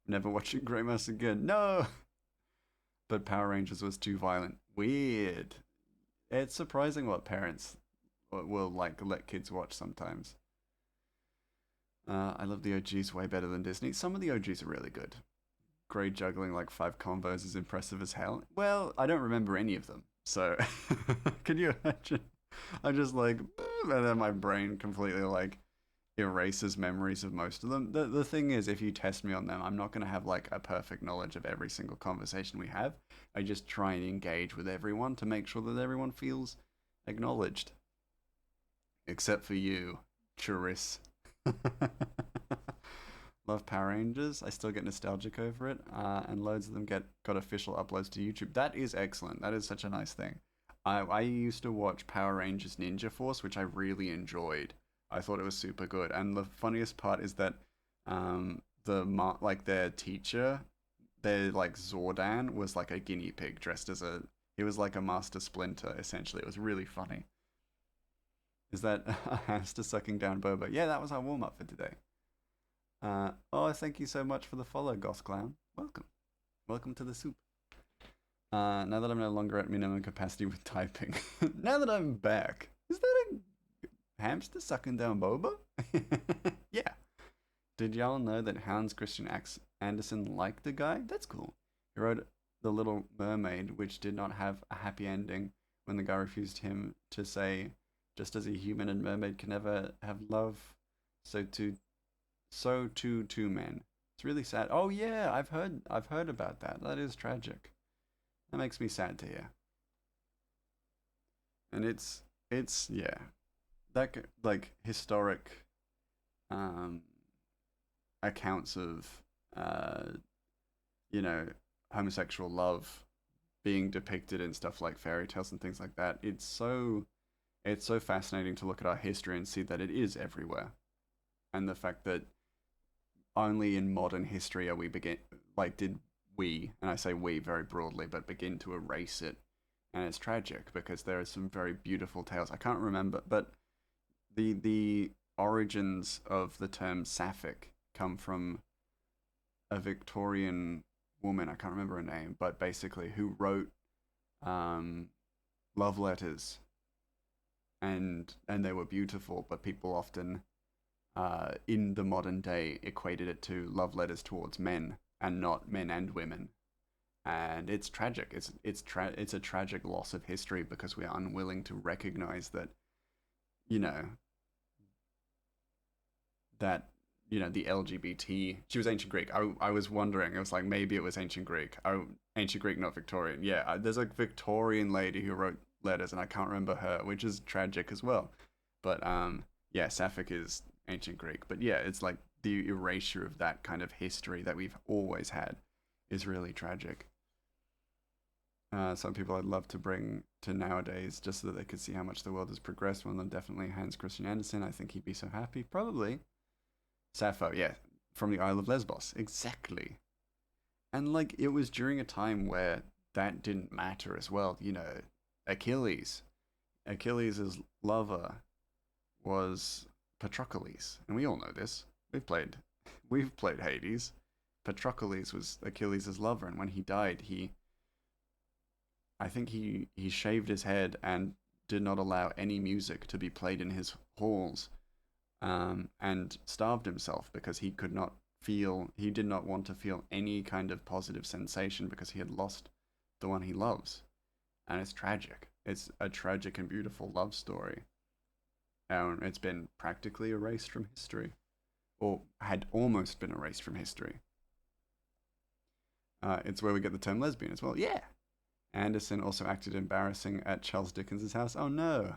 Speaker 1: Never watching Grey Mouse again. No! But Power Rangers was too violent. Weird. It's surprising what parents will like let kids watch sometimes. I love the OGs way better than Disney. Some of the OGs are really good. Grey juggling like 5 combos is impressive as hell. Well, I don't remember any of them. So, can you imagine? I'm just like, and then my brain completely like erases memories of most of them. The thing is, if you test me on them, I'm not going to have like a perfect knowledge of every single conversation we have. I just try and engage with everyone to make sure that everyone feels acknowledged. Except for you, Churis. Love Power Rangers. I still get nostalgic over it, and loads of them got official uploads to YouTube. That is excellent. That is such a nice thing. I used to watch Power Rangers Ninja Force, which I really enjoyed. I thought it was super good. And the funniest part is that like their teacher, their like Zordan was like a guinea pig dressed as a he was like a Master Splinter essentially. It was really funny. Is that a hamster sucking down Boba? Yeah, that was our warm up for today. Oh, thank you so much for the follow, Goth Clown. Welcome. Welcome to the soup. Now that I'm no longer at minimum capacity with typing. Now that I'm back. Is that a hamster sucking down Boba? Yeah. Did y'all know that Hans Christian Andersen liked the guy? That's cool. He wrote The Little Mermaid, which did not have a happy ending when the guy refused him to say, just as a human and mermaid can never have love, so too two men. It's really sad. Oh yeah, I've heard about that. That is tragic. That makes me sad to hear. And it's yeah, that like historic um accounts of uh you know homosexual love being depicted in stuff like fairy tales and things like that. It's so fascinating to look at our history and see that it is everywhere, and the fact that only in modern history are we begin like did we, and I say we very broadly, but begin to erase it. And it's tragic because there are some very beautiful tales. I can't remember, but the origins of the term sapphic come from a Victorian woman. I can't remember her name, but basically who wrote um, love letters, and they were beautiful, but people often in the modern day equated it to love letters towards men and not men and women. And it's tragic. It's a tragic loss of history because we are unwilling to recognize that you know that the LGBT. She was ancient Greek. I was wondering. It was like maybe it was ancient Greek. Oh, ancient Greek, not Victorian. Yeah, there's a Victorian lady who wrote letters, and I can't remember her, which is tragic as well. But yeah, Sapphic is ancient Greek. But yeah, it's like the erasure of that kind of history that we've always had is really tragic. Some people I'd love to bring to nowadays just so that they could see how much the world has progressed. One of them definitely Hans Christian Andersen. I think he'd be so happy. Probably Sappho, yeah, from the Isle of Lesbos. Exactly. And like it was during a time where that didn't matter as well. Achilles. Achilles' lover was Patroclus, and we all know this. We've played Hades. Patroclus was Achilles' lover, and when he died, I think he shaved his head and did not allow any music to be played in his halls, and starved himself because he did not want to feel any kind of positive sensation because he had lost the one he loves. And it's tragic. It's a tragic and beautiful love story. And it's been practically erased from history, or had almost been erased from history. It's where we get the term lesbian as well. Yeah. Anderson also acted embarrassing at Charles Dickens's house. Oh no.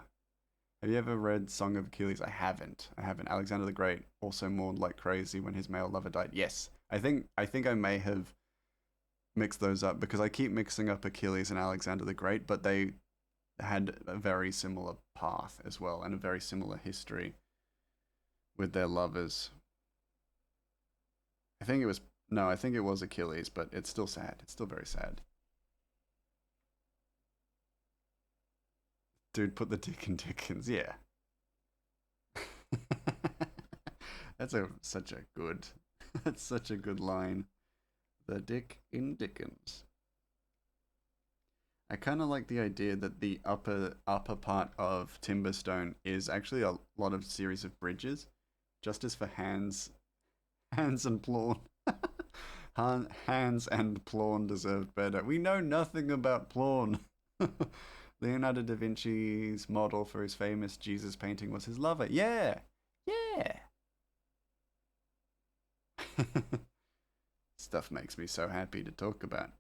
Speaker 1: Have you ever read Song of Achilles? I haven't. I haven't. Alexander the Great also mourned like crazy when his male lover died. Yes. I think I may have mixed those up because I keep mixing up Achilles and Alexander the Great, but they had a very similar path as well and a very similar history with their lovers. I think it was no, I think it was Achilles, but it's still sad. It's still very sad. Dude, put the dick in Dickens. Yeah. That's a such a good that's such a good line. The Dick in Dickens. I kind of like the idea that the upper part of Timberstone is actually a lot of series of bridges. Justice for Hands and Plawn. Hands and Plawn deserved better. We know nothing about Plawn. Leonardo da Vinci's model for his famous Jesus painting was his lover. Yeah, yeah. Stuff makes me so happy to talk about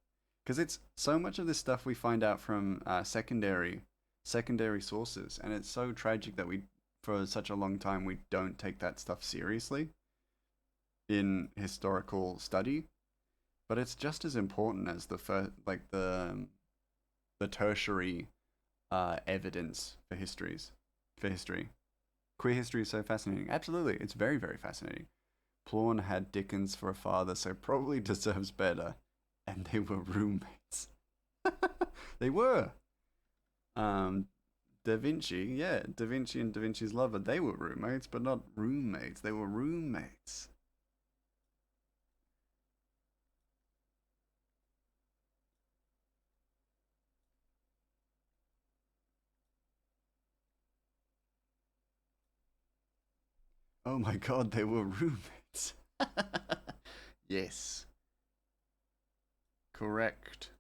Speaker 1: because it's so much of this stuff we find out from secondary sources, and it's so tragic that we, for such a long time, we don't take that stuff seriously in historical study. But it's just as important as the first, like the tertiary evidence for history. Queer history is so fascinating. Absolutely, it's very very fascinating. Plawn had Dickens for a father, so probably deserves better. And they were roommates. They were. Da Vinci, yeah, Da Vinci and Da Vinci's lover, they were roommates, but not roommates. They were roommates. Oh my god, they were roommates. Yes, correct.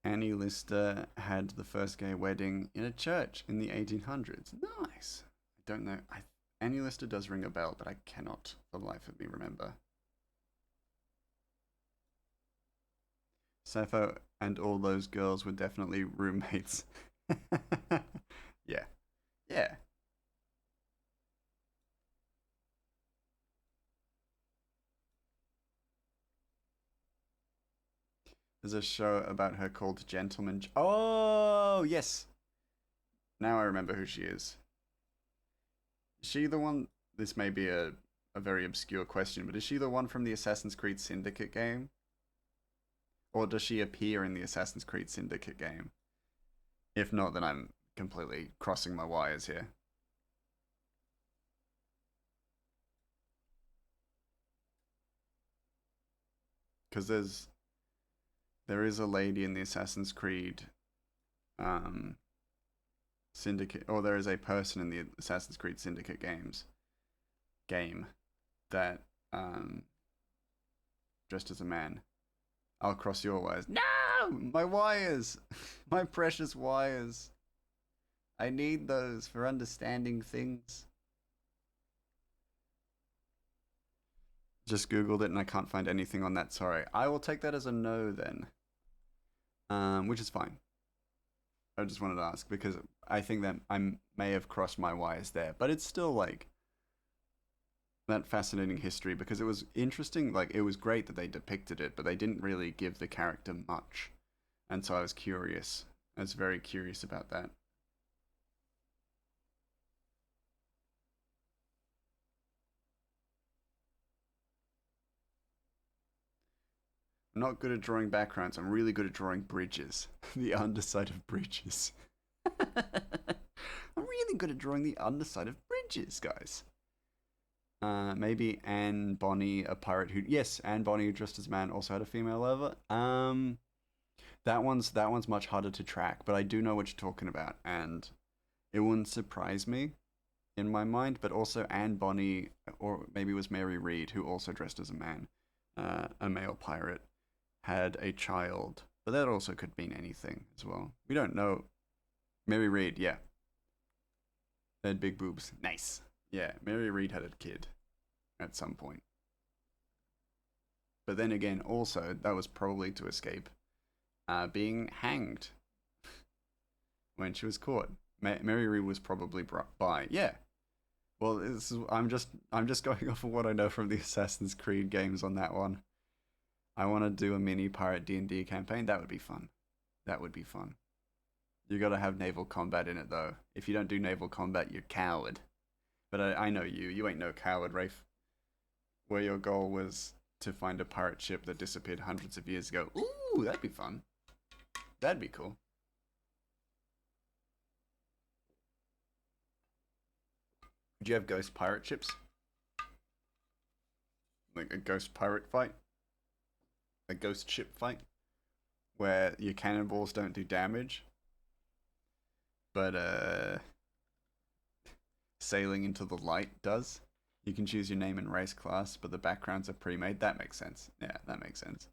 Speaker 1: Annie Lister had the first gay wedding in a church in the 1800s. Nice. I don't know. Annie Lister does ring a bell, but I cannot for the life of me remember. Sappho and all those girls were definitely roommates. Yeah. Yeah. There's a show about her called Gentleman. Oh, yes. Now I remember who she is. Is she the one? This may be a very obscure question, but is she the one from the Assassin's Creed Syndicate game? Or does she appear in the Assassin's Creed Syndicate game? If not, then I'm completely crossing my wires here. Because there is a lady in the Assassin's Creed um, Syndicate, or there is a person in the Assassin's Creed Syndicate game that dressed as a man. I'll cross your wires. No, my wires, my precious wires. I need those for understanding things. Just googled it and I can't find anything on that. Sorry. I will take that as a no then. Which is fine. I just wanted to ask because I think that I may have crossed my wires there, but it's still like that fascinating history because it was interesting. Like it was great that they depicted it, but they didn't really give the character much, and so I was curious. I was very curious about that. I'm not good at drawing backgrounds. I'm really good at drawing bridges, the underside of bridges. I'm really good at drawing the underside of bridges, guys. Maybe Anne Bonny, a pirate who, yes, Anne Bonny, dressed as man, also had a female lover. That one's much harder to track, but I do know what you're talking about, and it wouldn't surprise me in my mind. But also Anne Bonny, or maybe it was Mary Read, who also dressed as a man, a male pirate, had a child, but that also could mean anything as well. We don't know. Mary Read, yeah, they had big boobs. Nice. Yeah, Mary Read had a kid at some point. But then again, also, that was probably to escape being hanged when she was caught. Mary Read was probably by. Yeah. Well, I'm just going off of what I know from the Assassin's Creed games on that one. I want to do a mini pirate D&D campaign. That would be fun. That would be fun. You got to have naval combat in it though. If you don't do naval combat, you're coward. But I know you. You ain't no coward, Rafe. Where your goal was to find a pirate ship that disappeared hundreds of years ago. Ooh, that'd be fun. That'd be cool. Do you have ghost pirate ships? like a ghost pirate fight, a ghost ship fight, where your cannonballs don't do damage, but sailing into the light does. You can choose your name and race class, but the backgrounds are pre-made. That makes sense. Yeah, that makes sense.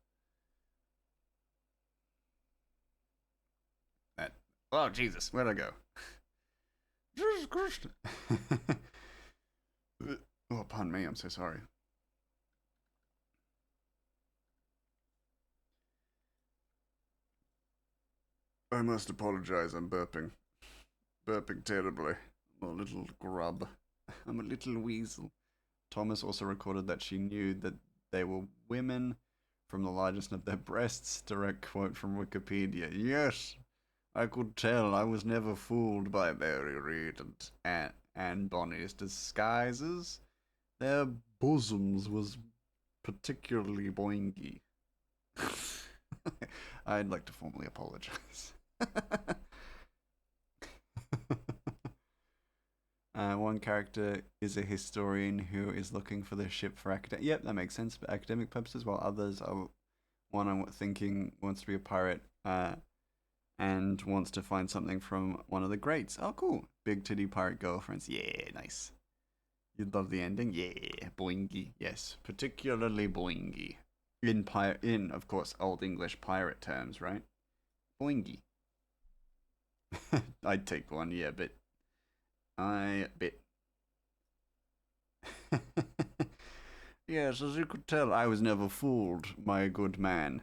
Speaker 1: That. Oh Jesus, where'd I go? Jesus Christ. Oh, pardon me. I'm so sorry. I must apologize. I'm burping. Burping terribly. I'm a little grub. I'm a little weasel. Thomas also recorded that she knew that they were women from the largest of their breasts. Direct quote from Wikipedia. Yes, I could tell. I was never fooled by Mary Read and Anne Bonny's disguises. Their bosoms was particularly boingy. I'd like to formally apologize. One character is a historian who is looking for the ship for academic. Yep, that makes sense for academic purposes. While others are one I'm thinking wants to be a pirate, and wants to find something from one of the greats. Oh, cool! Big titty pirate girlfriends. Yeah, nice. You'd love the ending. Yeah, boingy. Yes, particularly boingy. In of course Old English pirate terms, right? Boingy. I'd take one. Yeah, but I bit. Yes, as you could tell, I was never fooled, my good man.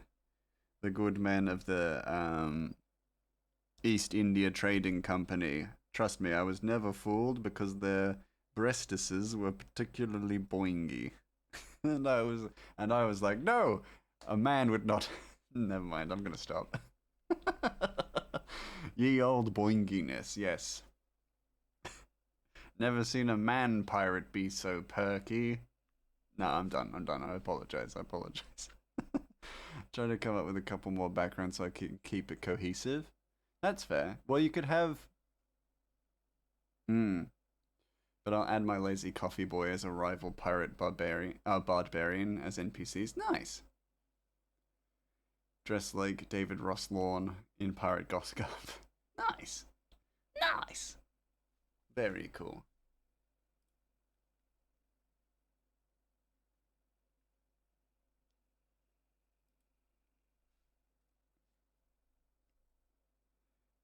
Speaker 1: The good man of the East India Trading Company. Trust me, I was never fooled because their breastises were particularly boingy. and I was like, no, a man would not. Never mind, I'm gonna stop. Ye old boinginess, yes. Never seen a man pirate be so perky. No, I'm done. I apologize. Try to come up with a couple more backgrounds so I can keep it cohesive. That's fair. Well, you could have. But I'll add my lazy coffee boy as a rival pirate barbarian as NPCs. Nice. Dress like David Ross Lawn in Pirate Gossip. Nice. Nice. Very cool.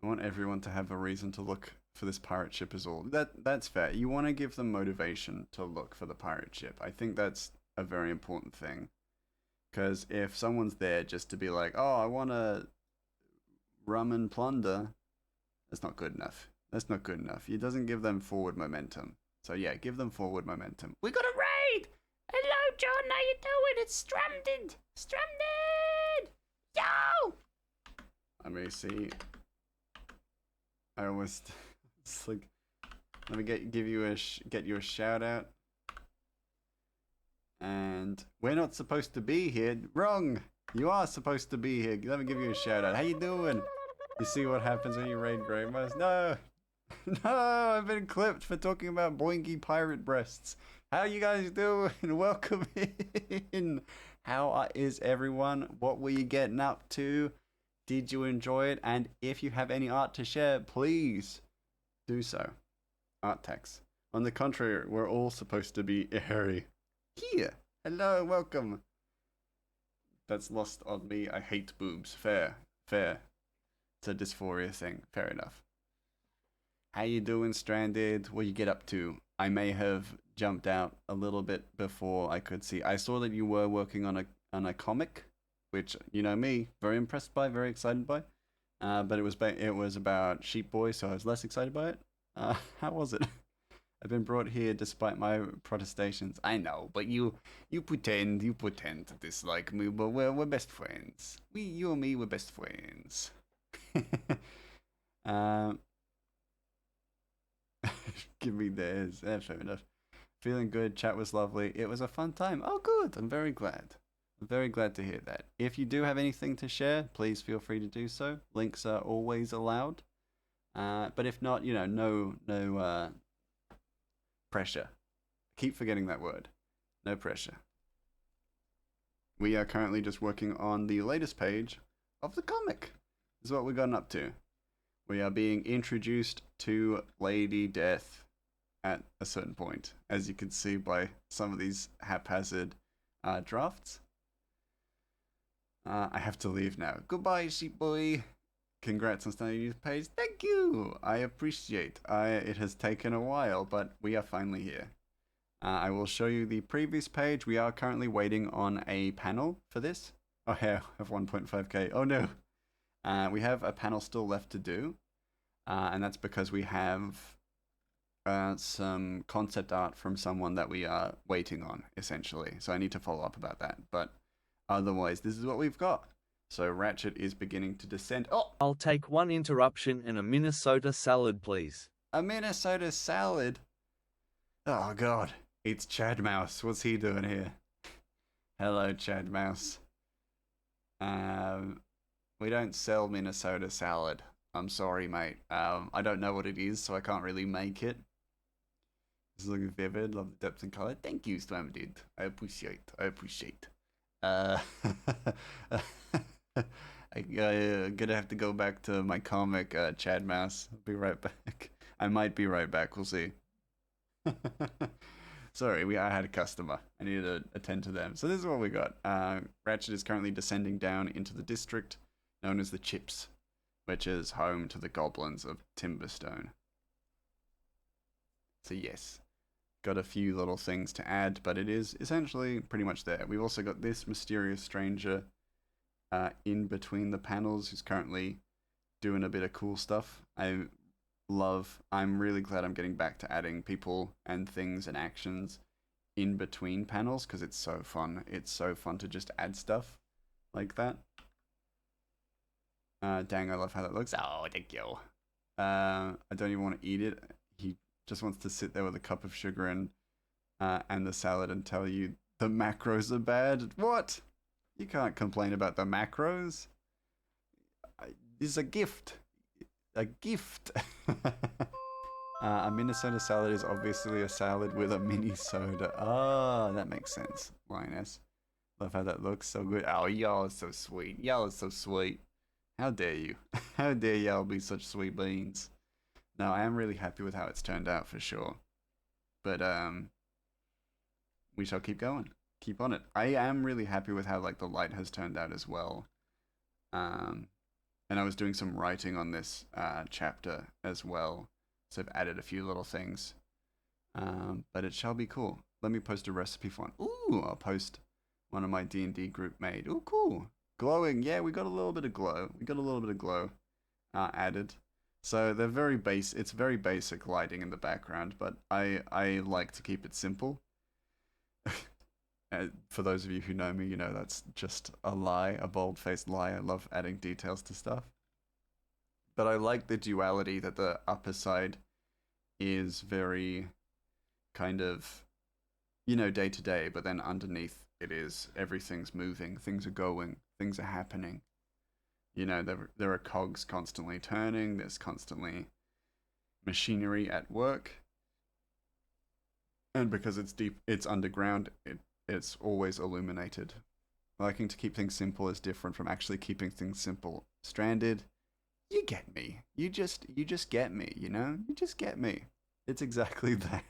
Speaker 1: I want everyone to have a reason to look for this pirate ship is all. That's fair. You want to give them motivation to look for the pirate ship. I think that's a very important thing. Because if someone's there just to be like, oh, I want to rum and plunder, that's not good enough. That's not good enough. It doesn't give them forward momentum. So yeah, give them forward momentum. We got a raid! Hello, John. How you doing? It's Stranded. Stranded. Yo! Let me see. I almost. It's like. Let me get you a shout out. And we're not supposed to be here. Wrong. You are supposed to be here. Let me give you a shout out. How you doing? You see what happens when you raid Greymas? No. No, I've been clipped for talking about boinky pirate breasts. How you guys doing? Welcome in. How is everyone? What were you getting up to? Did you enjoy it? And if you have any art to share, please do so. Art text. On the contrary, we're all supposed to be airy. Here. Hello, welcome. That's lost on me. I hate boobs. Fair. It's a dysphoria thing. Fair enough. How you doing, Stranded? What you get up to? I may have jumped out a little bit before I could see. I saw that you were working on a comic, which you know me, very impressed by, very excited by. But it was about Sheep Boy, so I was less excited by it. How was it? I've been brought here despite my protestations. I know, but you pretend to dislike me, but we're best friends. You and me, we're best friends. Give me theirs. Fair enough. Feeling good. Chat was lovely. It was a fun time. Oh, good. I'm very glad. I'm very glad to hear that. If you do have anything to share, please feel free to do so. Links are always allowed. But if not, no pressure. Keep forgetting that word. No pressure. we are currently just working on the latest page of the comic. This is what we've gotten up to. We are being introduced to Lady Death at a certain point, as you can see by some of these haphazard drafts. I have to leave now. Goodbye, sheep boy. Congrats on starting a new page. Thank you. I appreciate. It has taken a while, but we are finally here. I will show you the previous page. We are currently waiting on a panel for this. Oh, yeah, I have 1.5k. Oh no. We have a panel still left to do, and that's because we have some concept art from someone that we are waiting on, essentially. So I need to follow up about that. But otherwise, this is what we've got. So Ratchet is beginning to descend. Oh!
Speaker 2: I'll take one interruption and a Minnesota salad, please.
Speaker 1: A Minnesota salad? Oh, God. It's Chad Mouse. What's he doing here? Hello, Chad Mouse. We don't sell Minnesota salad. I'm sorry, mate. I don't know what it is, so I can't really make it. It's looking vivid. Love the depth and color. Thank you, Swam Dude. I appreciate. I'm gonna have to go back to my comic, Chad Mouse. I'll be right back. I might be right back. We'll see. Sorry, I had a customer. I needed to attend to them. So this is what we got. Ratchet is currently descending down into the district known as the Chips, which is home to the goblins of Timberstone. So yes, got a few little things to add, but it is essentially pretty much there. We've also got this mysterious stranger in between the panels who's currently doing a bit of cool stuff. I'm really glad I'm getting back to adding people and things and actions in between panels because it's so fun. It's so fun to just add stuff like that. Dang, I love how that looks. Oh, thank you. I don't even want to eat it. He just wants to sit there with a cup of sugar and the salad and tell you the macros are bad. What? You can't complain about the macros. It's a gift. A gift. A Minnesota salad is obviously a salad with a mini soda. Ah, that makes sense. Lioness. Love how that looks so good. Oh, y'all are so sweet. Y'all are so sweet. How dare you? How dare y'all be such sweet beans? No, I am really happy with how it's turned out for sure. But we shall keep going. Keep on it. I am really happy with how like the light has turned out as well. And I was doing some writing on this chapter as well, so I've added a few little things. But it shall be cool. Let me post a recipe for one. Ooh, I'll post one of my D&D group made. Ooh, cool. Glowing. Yeah, we got a little bit of glow. Added. So they're very base. It's very basic lighting in the background, but I like to keep it simple. For those of you who know me, you know that's just a lie, a bold-faced lie. I love adding details to stuff. But I like the duality that the upper side is very kind of, you know, day to day, but then underneath it is everything's moving, things are going, things are happening. You know, there are cogs constantly turning, there's constantly machinery at work. And because it's deep, it's underground, it's always illuminated. Liking to keep things simple is different from actually keeping things simple. Stranded, you get me. You just get me, you know? You just get me. It's exactly that.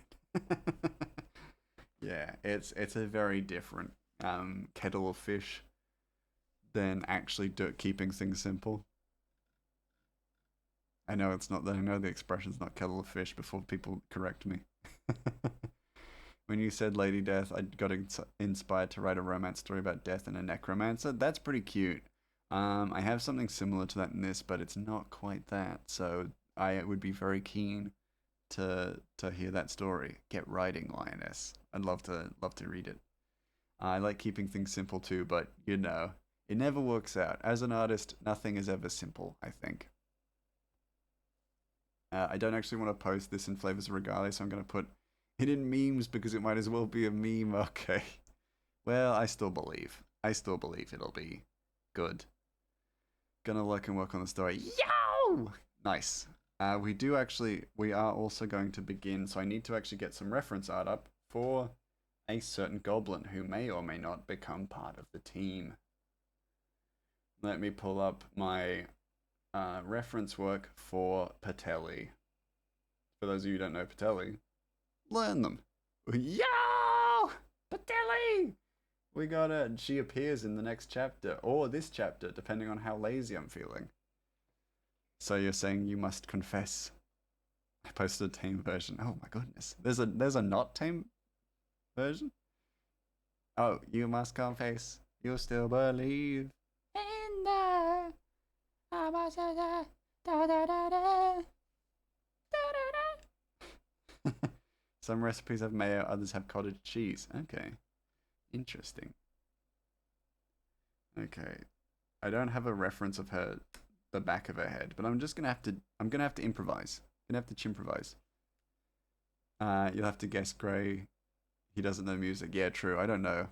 Speaker 1: Yeah, it's a very different kettle of fish than actually keeping things simple. I know the expression's not kettle of fish before people correct me. When you said Lady Death, I got inspired to write a romance story about death and a necromancer. That's pretty cute. I have something similar to that in this, but it's not quite that. So I would be very keen to hear that story. Get writing, Lioness. I'd love to read it. I like keeping things simple too, but you know, it never works out. As an artist, nothing is ever simple, I think. I don't actually want to post this in Flavors of Regalia, so I'm going to put it in memes because it might as well be a meme. Okay. Well, I still believe it'll be good. Gonna look and work on the story. Yo! Nice. We are also going to begin, so I need to actually get some reference art up for a certain goblin who may or may not become part of the team. Let me pull up my reference work for Patelli. For those of you who don't know Patelli, learn them. Yo! Patelli! We got her. She appears in the next chapter, or this chapter, depending on how lazy I'm feeling. So you're saying you must confess. I posted a tame version. Oh my goodness. There's a not tame version? Oh, you must confess. You still believe. And some recipes have mayo, others have cottage cheese. Okay. Interesting. Okay. I don't have a reference of her, the back of her head, but I'm gonna have to improvise. I'm gonna have to chimprovise. You'll have to guess Gray. He doesn't know music. Yeah, true. I don't know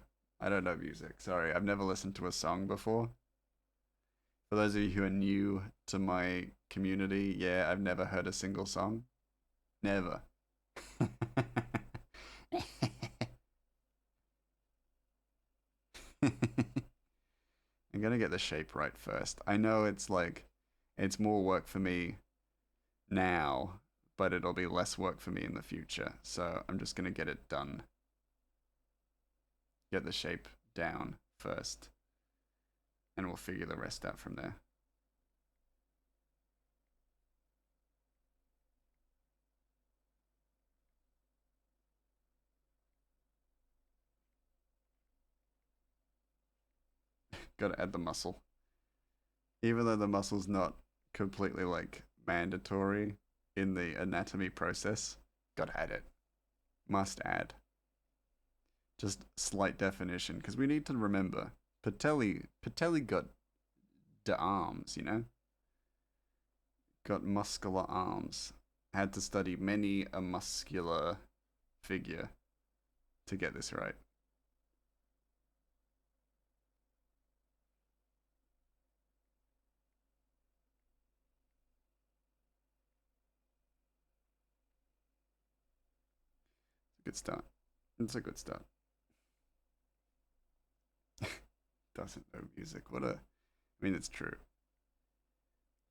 Speaker 1: music. Sorry, I've never listened to a song before. For those of you who are new to my community, yeah, I've never heard a single song. Never. I'm gonna get the shape right first. I know it's more work for me now, but it'll be less work for me in the future. So I'm just gonna get it done. Get the shape down first, and we'll figure the rest out from there. Gotta add the muscle. Even though the muscle's not completely mandatory in the anatomy process, gotta add it. Must add. Just slight definition, because we need to remember Patelli got the arms, you know? Got muscular arms. Had to study many a muscular figure to get this right. Good start. It's a good start. Doesn't know music. I mean, it's true.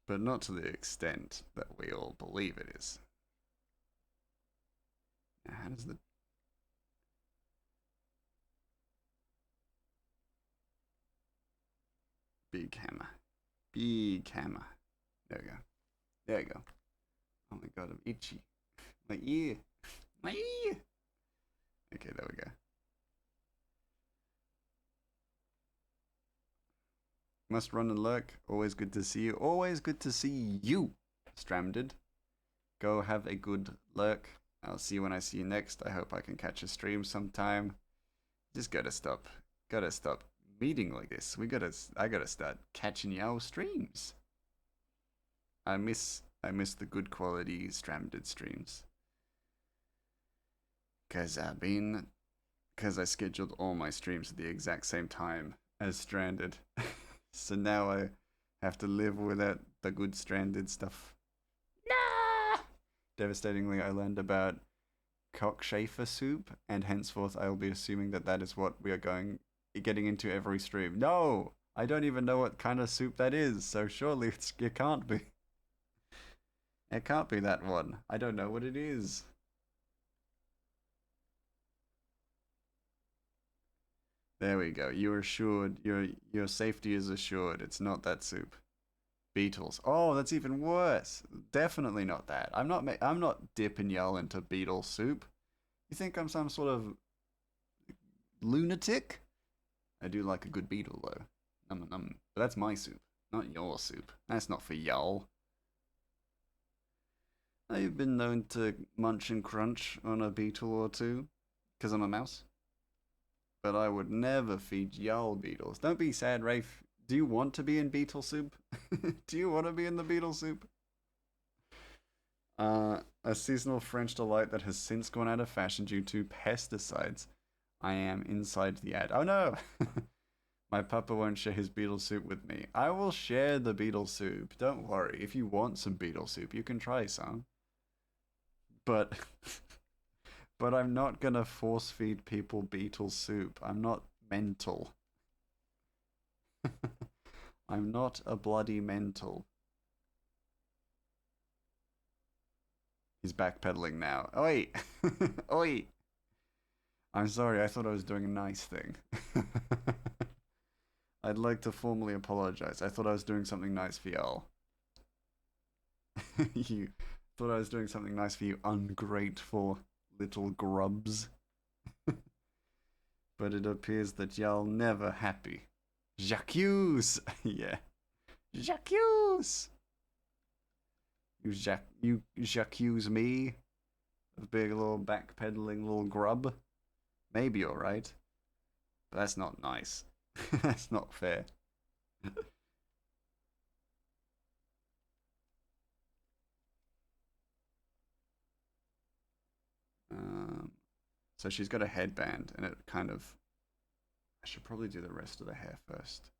Speaker 1: But not to the extent that we all believe it is. Now, how does the... Big hammer. Big hammer. There we go. There we go. Oh my god, I'm itchy. My ear. My ear! Okay, there we go. Must run and lurk. Always good to see you. Always good to see you, Stranded. Go have a good lurk. I'll see you when I see you next. I hope I can catch a stream sometime. Just gotta stop meeting like this. I gotta start catching y'all streams. I miss the good quality Stranded streams. Cause I scheduled all my streams at the exact same time as Stranded. So now I have to live without the good Stranded stuff. Nah! Devastatingly, I learned about cockchafer soup, and henceforth I will be assuming that is what we are getting into every stream. No! I don't even know what kind of soup that is, so surely it can't be. It can't be that one. I don't know what it is. There we go. You're assured. Your safety is assured. It's not that soup. Beetles. Oh, that's even worse. Definitely not that. I'm not dipping y'all into beetle soup. You think I'm some sort of lunatic? I do like a good beetle though. But that's my soup, not your soup. That's not for y'all. I've been known to munch and crunch on a beetle or two, because I'm a mouse. But I would never feed y'all beetles. Don't be sad, Rafe. Do you want to be in beetle soup? Do you want to be in the beetle soup? A seasonal French delight that has since gone out of fashion due to pesticides. I am inside the ad. Oh no! My papa won't share his beetle soup with me. I will share the beetle soup. Don't worry. If you want some beetle soup, you can try some. But But I'm not gonna force feed people beetle soup. I'm not mental. I'm not a bloody mental. He's backpedaling now. Oi! Oi! I'm sorry, I thought I was doing a nice thing. I'd like to formally apologize. I thought I was doing something nice for y'all. You thought I was doing something nice for you ungrateful little grubs. But it appears that y'all never happy. J'accuse! Yeah. J'accuse! You j'accuse me of being a little backpedaling little grub? Maybe you're right. But that's not nice. That's not fair. Um, so she's got a headband, and it kind of. I should probably do the rest of the hair first.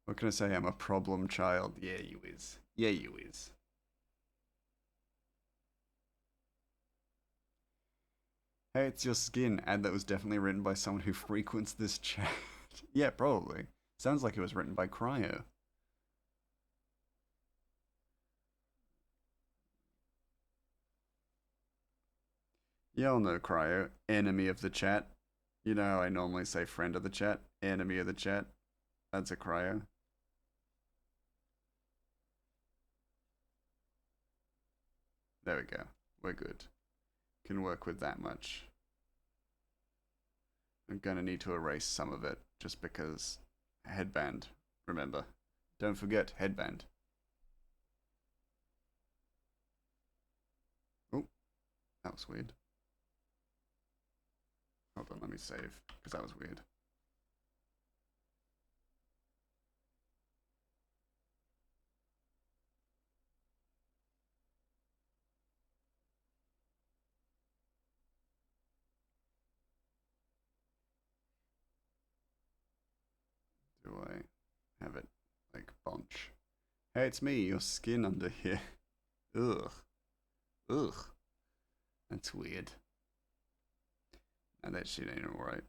Speaker 1: What can I say? I'm a problem child. Yeah, you is. Yeah, you is. Hey, it's your skin. Ad that was definitely written by someone who frequents this chat. Yeah, probably. Sounds like it was written by Cryo. Y'all know Cryo, enemy of the chat. You know how I normally say friend of the chat, enemy of the chat. That's a Cryo. There we go. We're good. Can work with that much. I'm gonna need to erase some of it just because headband. Remember, don't forget headband. Oh, that was weird. Hold on, let me save because that was weird. Do I have it like bunch? Hey, it's me, your skin under here. Ugh. Ugh. That's weird. And that shit ain't alright.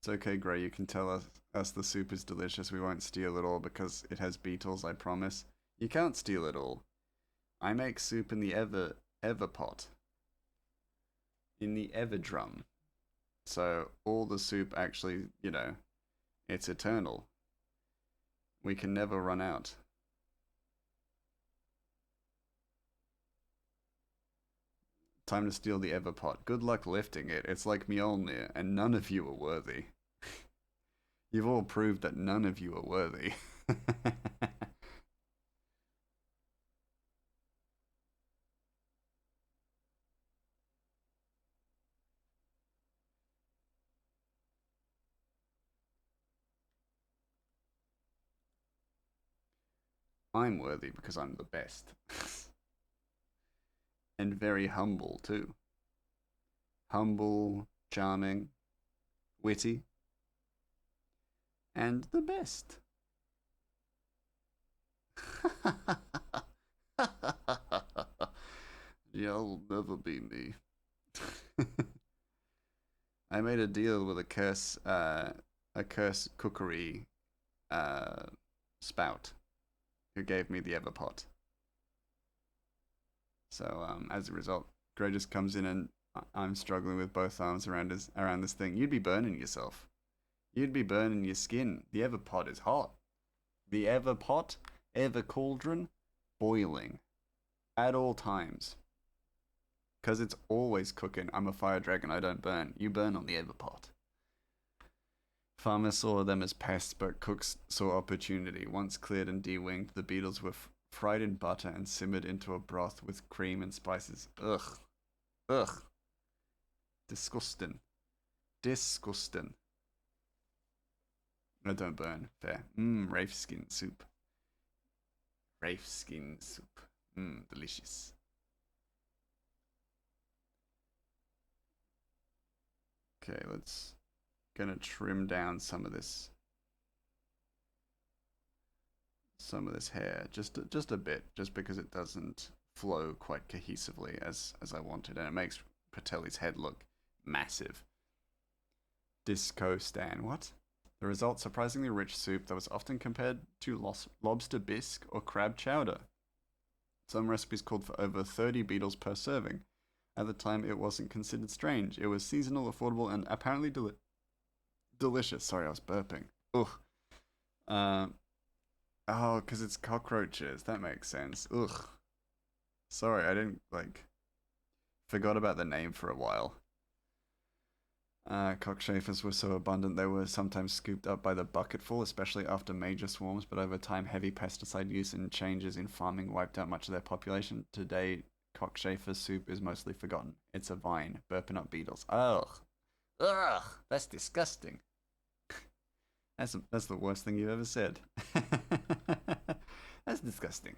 Speaker 1: It's okay, Gray, you can tell us the soup is delicious. We won't steal it all because it has beetles, I promise. You can't steal it all. I make soup in the ever pot. In the ever drum. So all the soup actually, you know, it's eternal. We can never run out. Time to steal the Everpot. Good luck lifting it. It's like Mjolnir, and none of you are worthy. You've all proved that none of you are worthy. I'm worthy because I'm the best. And very humble, too. Humble, charming, witty, and the best. You'll never be me. I made a deal with a curse cookery spout who gave me the Everpot. So as a result, Gray just comes in and I'm struggling with both arms around this thing. You'd be burning yourself. You'd be burning your skin. The Everpot is hot. The Everpot, Ever Cauldron, boiling at all times. Because it's always cooking. I'm a fire dragon, I don't burn. You burn on the Everpot. Farmers saw them as pests, but cooks saw opportunity. Once cleared and de-winged, the beetles were fried in butter and simmered into a broth with cream and spices. Ugh. Ugh. Disgusting. Disgusting. No, don't burn. Fair. Rafe skin soup. Rafe skin soup. Delicious. Okay, let's gonna trim down some of this some of this hair, just a bit, just because it doesn't flow quite cohesively as I wanted, and it makes Patelli's head look massive. Disco Stan, what? The result, surprisingly rich soup that was often compared to lobster bisque or crab chowder. Some recipes called for over 30 beetles per serving. At the time, it wasn't considered strange. It was seasonal, affordable, and apparently delicious. Sorry, I was burping. Ugh. Oh, because it's cockroaches. That makes sense. Ugh. Sorry, I didn't, forgot about the name for a while. Cockchafers were so abundant they were sometimes scooped up by the bucketful, especially after major swarms, but over time heavy pesticide use and changes in farming wiped out much of their population. Today, cockchafer soup is mostly forgotten. It's a vine, burping up beetles. Ugh. Ugh, that's disgusting. That's the worst thing you've ever said. That's disgusting.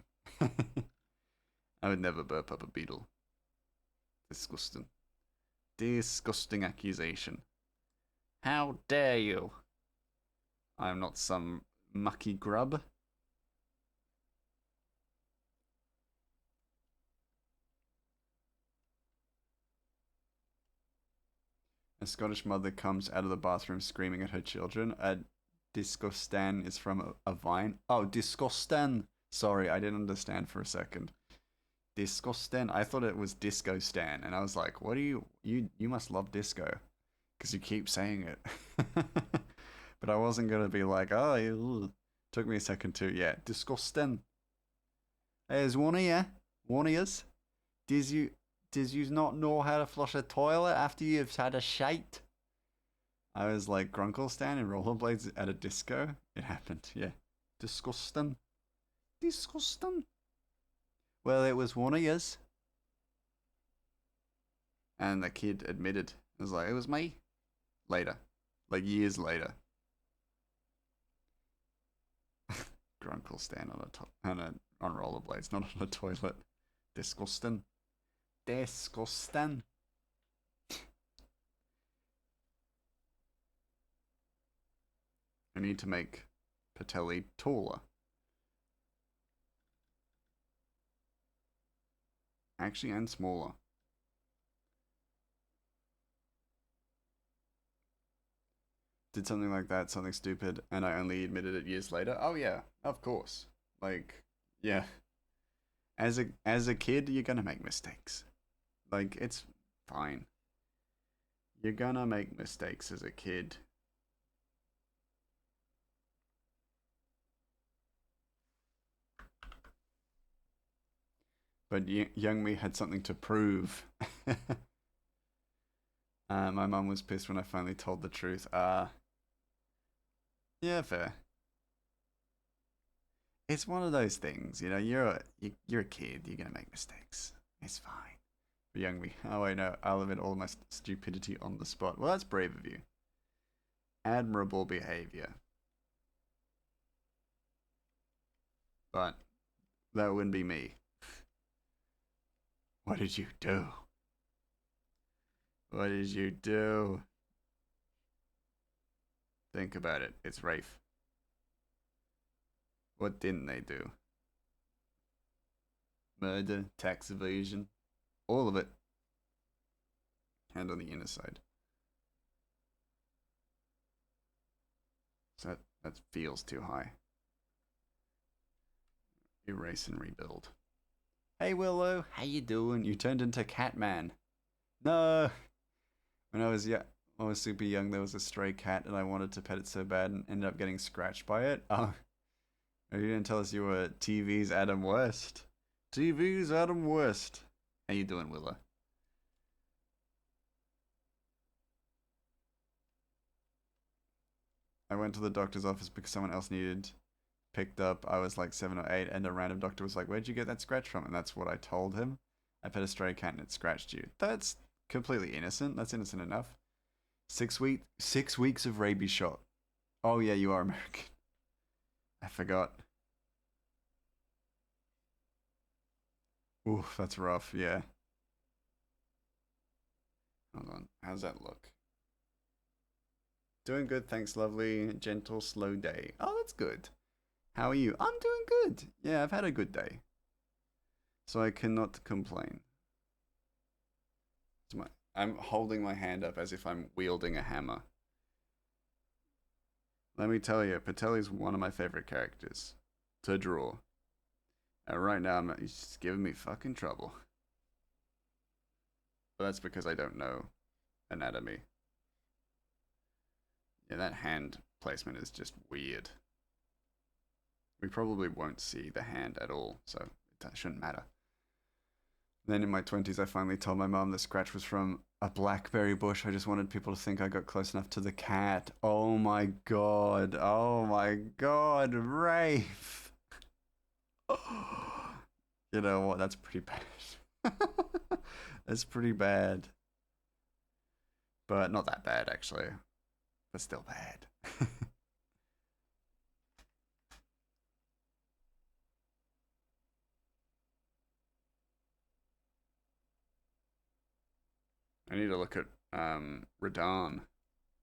Speaker 1: I would never burp up a beetle. Disgusting. Disgusting accusation. How dare you? I am not some mucky grub. A Scottish mother comes out of the bathroom screaming at her children. A disgustan is from a vine. Oh, disgustan. Sorry, I didn't understand for a second. Disco Stan? I thought it was Disco Stan, and I was like, what do you must love disco, because you keep saying it. But I wasn't gonna be like, oh, ew. Took me a second too. Yeah, Disco Stan. Hey, is one of yous? Does you not know how to flush a toilet after you've had a shite? I was like, Grunkle Stan and rollerblades at a disco. It happened, yeah. Disgusting. Disgusting. Well, it was one of yous. And the kid admitted. It was like, it was me. Later. Like years later. Grunkle stand on rollerblades, not on a toilet. Disgusting. Disgusting. I need to make Patelli taller. Actually, and smaller. Did something like that, something stupid, and I only admitted it years later. Oh yeah, of course. Like, yeah. As a kid, you're gonna make mistakes. Like, it's fine. You're gonna make mistakes as a kid. But young me had something to prove. My mum was pissed when I finally told the truth. Yeah, fair. It's one of those things, you know. You're a kid. You're gonna make mistakes. It's fine. But young me, oh wait, no, I'll admit all my stupidity on the spot. Well, that's brave of you. Admirable behavior. But that wouldn't be me. What did you do? What did you do? Think about it. It's Rafe. What didn't they do? Murder, tax evasion, all of it. Hand on the inner side. So that feels too high. Erase and rebuild. Hey Willow, how you doing? You turned into Catman. No. When I was super young, there was a stray cat, and I wanted to pet it so bad, and ended up getting scratched by it. Oh, you didn't tell us you were TV's Adam West. TV's Adam West. How you doing, Willow? I went to the doctor's office because someone else needed picked up. I was like 7 or 8, and a random doctor was like, "Where'd you get that scratch from?" And that's what I told him. I pet a stray cat and it scratched you. That's completely innocent. That's innocent enough. 6 weeks of rabies shot. Oh yeah, you are American. I forgot. Oof, that's rough. Yeah. Hold on. How's that look? Doing good, thanks, lovely. Gentle, slow day. Oh, that's good. How are you? I'm doing good. Yeah, I've had a good day. So I cannot complain. I'm holding my hand up as if I'm wielding a hammer. Let me tell you, Patelli's one of my favorite characters to draw. And right now, he's just giving me fucking trouble. But that's because I don't know anatomy. Yeah, that hand placement is just weird. We probably won't see the hand at all, so it shouldn't matter. Then in my 20s, I finally told my mom the scratch was from a blackberry bush. I just wanted people to think I got close enough to the cat. Oh my god. Oh my god, Rafe. You know what? That's pretty bad. That's pretty bad. But not that bad, actually. But still bad. I need to look at Radon.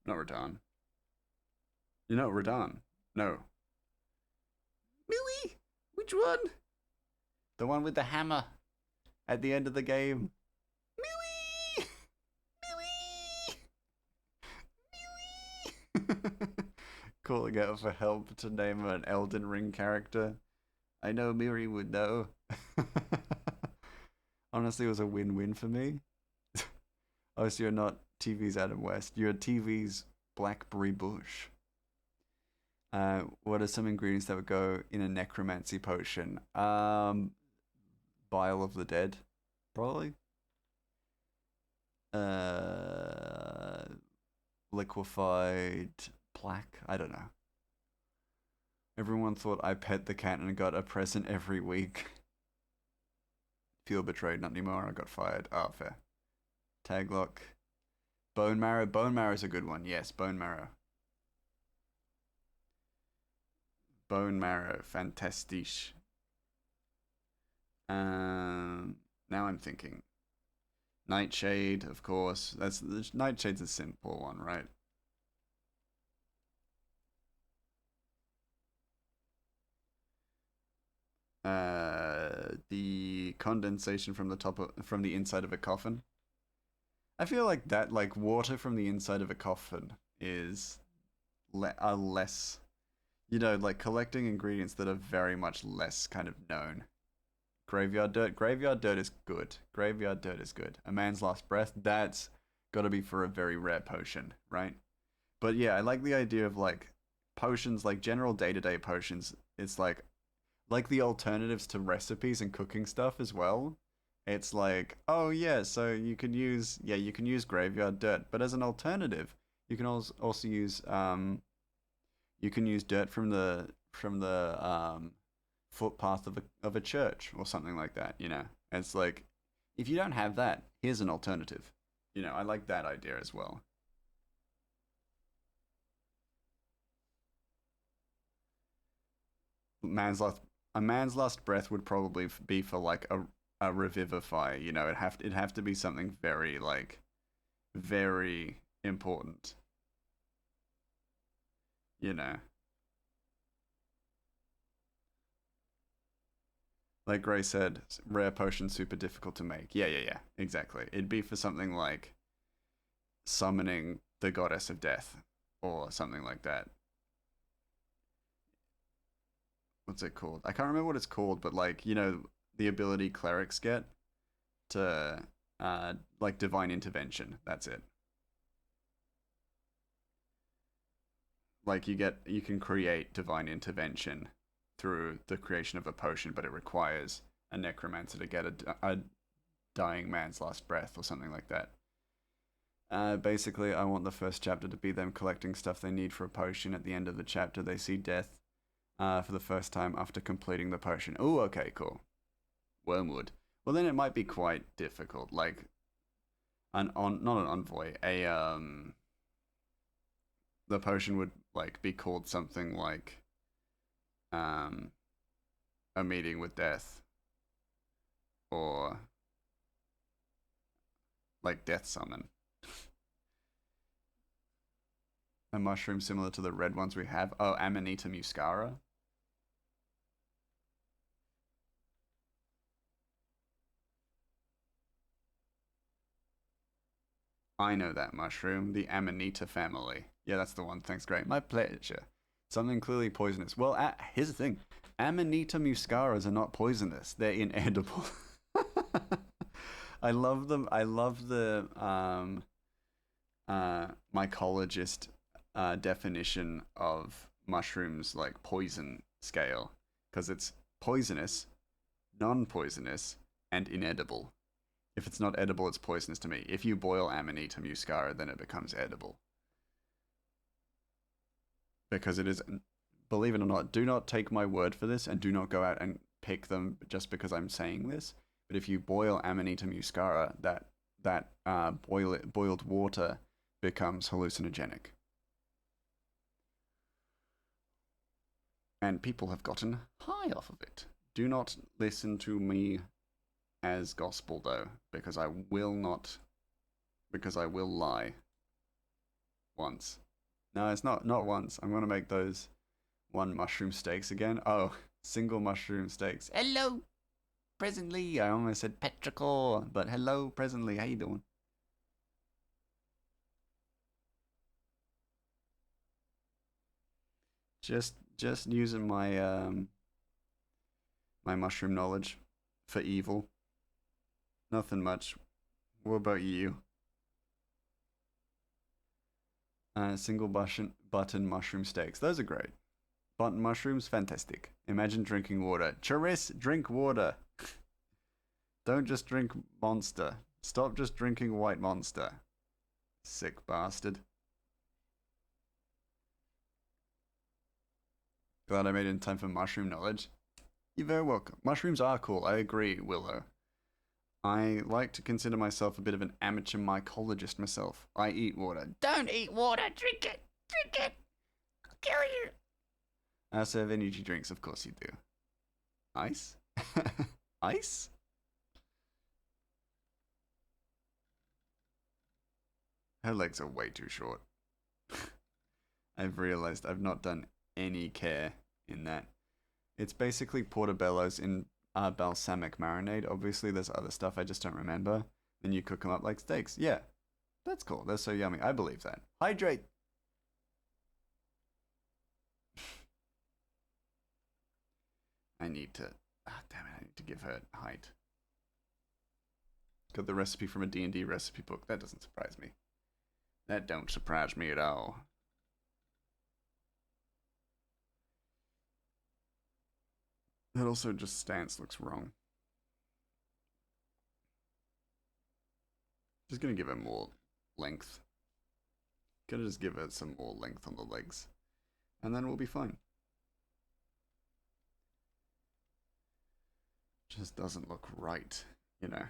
Speaker 1: Not Radon. You know Radon. No. Millie? Which one? The one with the hammer at the end of the game. Millie! Millie! Calling out for help to name an Elden Ring character. I know Miri would know. Honestly, it was a win-win for me. Oh, so you're not TV's Adam West. You're TV's Blackberry Bush. What are some ingredients that would go in a necromancy potion? Bile of the Dead, probably. Uh, Liquefied plaque. I don't know. Everyone thought I pet the cat and got a present every week. Feel betrayed, not anymore. I got fired. Oh, fair. Taglock. Bone marrow. Bone marrow is a good one. Yes, bone marrow. Bone marrow. Fantastic. Now I'm thinking. Nightshade, of course. Nightshade's a simple one, right? The condensation from from the inside of a coffin. I feel like that, like water from the inside of a coffin, is less, like collecting ingredients that are very much less kind of known. Graveyard dirt. Graveyard dirt is good. Graveyard dirt is good. A man's last breath. That's got to be for a very rare potion, right? But yeah, I like the idea of like potions, like general day-to-day potions. It's like the alternatives to recipes and cooking stuff as well. It's like, oh yeah, so you can use graveyard dirt, but as an alternative, you can also use you can use dirt from the footpath of a church or something like that. It's like, if you don't have that, here's an alternative. I like that idea as well. Man's last a man's last breath would probably be for like a revivify. It'd have to be something very like very important. You know, like Gray said, rare potion super difficult to make. Yeah, yeah, yeah, exactly. It'd be for something like summoning the goddess of death or something like that. What's it called? I can't remember what it's called, but like the ability clerics get to like divine intervention. That's it. Like you can create divine intervention through the creation of a potion, but it requires a necromancer to get a dying man's last breath or something like that. Basically, I want the first chapter to be them collecting stuff they need for a potion. At the end of the chapter, they see death for the first time after completing the potion. Oh, okay, cool. Wormwood. Well, then it might be quite difficult. Like not an envoy, the potion would like be called something like um a meeting with death or like death summon. A mushroom similar to the red ones we have. Oh, Amanita muscara. I know that mushroom, the Amanita family. Yeah, that's the one. Thanks, great. My pleasure. Something clearly poisonous. Well, here's the thing. Amanita muscaras are not poisonous. They're inedible. I love them. I love the mycologist definition of mushrooms like poison scale, because it's poisonous, non-poisonous, and inedible. If it's not edible, it's poisonous to me. If you boil Amanita muscara, then it becomes edible. Because it is, believe it or not, do not take my word for this and do not go out and pick them just because I'm saying this. But if you boil Amanita muscara, that boiled water becomes hallucinogenic. And people have gotten high off of it. Do not listen to me as gospel though, because I will lie once. No, it's not once. I'm gonna make those one mushroom steaks again. Oh, single mushroom steaks. Hello, presently. I almost said petrichor, but hello, presently. How you doing? Just using my my mushroom knowledge for evil. Nothing much. What about you? Single button mushroom steaks. Those are great. Button mushrooms, fantastic. Imagine drinking water. Charis, drink water. Don't just drink Monster. Stop just drinking White Monster. Sick bastard. Glad I made it in time for mushroom knowledge. You're very welcome. Mushrooms are cool. I agree, Willow. I like to consider myself a bit of an amateur mycologist myself. I eat water. Don't eat water! Drink it! Drink it! I'll kill you! I serve energy drinks, of course you do. Ice? Ice? Her legs are way too short. I've realized I've not done any care in that. It's basically portobello's in balsamic marinade. Obviously, there's other stuff I just don't remember. Then you cook them up like steaks. Yeah, that's cool. They're so yummy. I believe that. Hydrate. I need to. Damn it! I need to give her height. Got the recipe from a D&D recipe book. That doesn't surprise me. That don't surprise me at all. That also just stance looks wrong. Just gonna give her more length. Gonna just give her some more length on the legs. And then we'll be fine. Just doesn't look right, you know.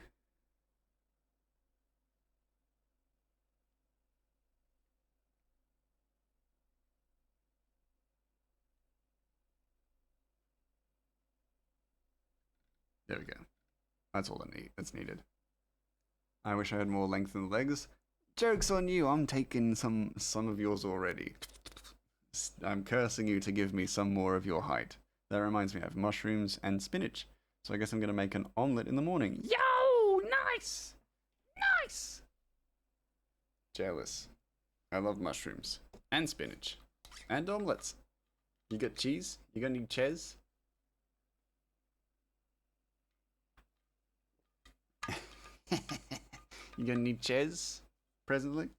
Speaker 1: There we go. That's all that's needed. I wish I had more length in the legs. Joke's on you, I'm taking some of yours already. I'm cursing you to give me some more of your height. That reminds me, I have mushrooms and spinach. So I guess I'm gonna make an omelette in the morning. Yo! Nice! Nice! Jealous. I love mushrooms. And spinach. And omelettes. You got cheese? You got any cheese? You gonna need Ches presently?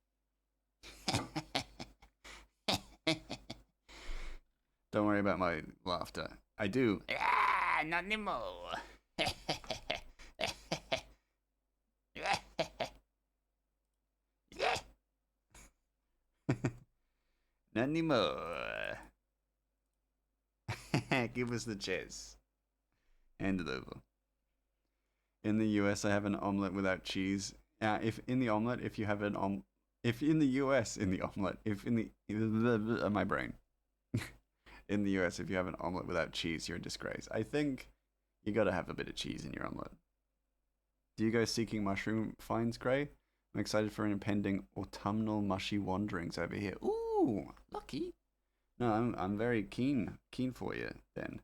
Speaker 1: Don't worry about my laughter. I do. Ah, not anymore. Not anymore. Give us the Ches. Hand it over. In the US, I have an omelette without cheese. If in the omelette, if you have an if in the US, in the omelette, if in the my brain, in the US, if you have an omelette without cheese, you're a disgrace. I think you gotta have a bit of cheese in your omelette. Do you go seeking mushroom finds, Gray? I'm excited for an impending autumnal mushy wanderings over here. Ooh, lucky. No, I'm very keen for you then.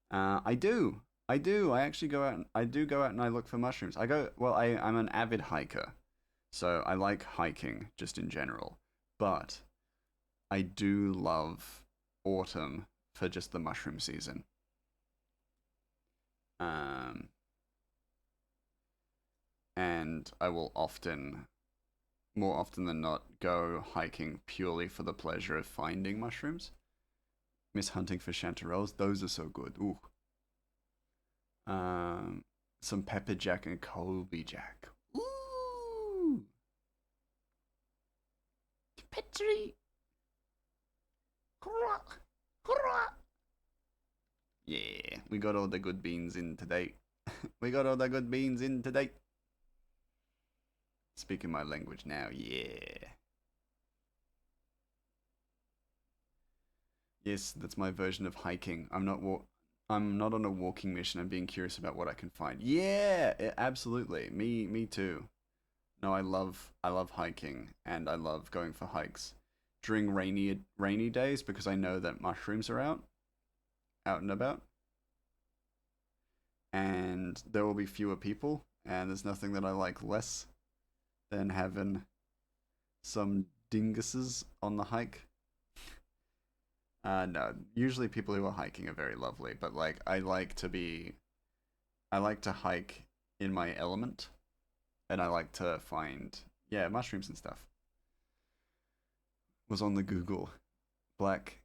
Speaker 1: I do. I actually go out. I do go out and I look for mushrooms. I'm an avid hiker, So I like hiking just in general, but I do love autumn for just the mushroom season. Um, and I will often, more often than not, go hiking purely for the pleasure of finding mushrooms. Miss hunting for chanterelles; those are so good. Ooh. Um, some pepper jack and Colby jack. Ooh, Petri. Yeah, we got all the good beans in today. We got all the good beans in today. Speaking my language now, yeah. Yes, that's my version of hiking. I'm not on a walking mission. I'm being curious about what I can find. Yeah, absolutely. Me too. No, I love hiking and I love going for hikes during rainy days because I know that mushrooms are out and about, and there will be fewer people, and there's nothing that I like less than having some dinguses on the hike. No, usually people who are hiking are very lovely, but like I like to hike in my element, and I like to find yeah mushrooms and stuff. Was on the Google black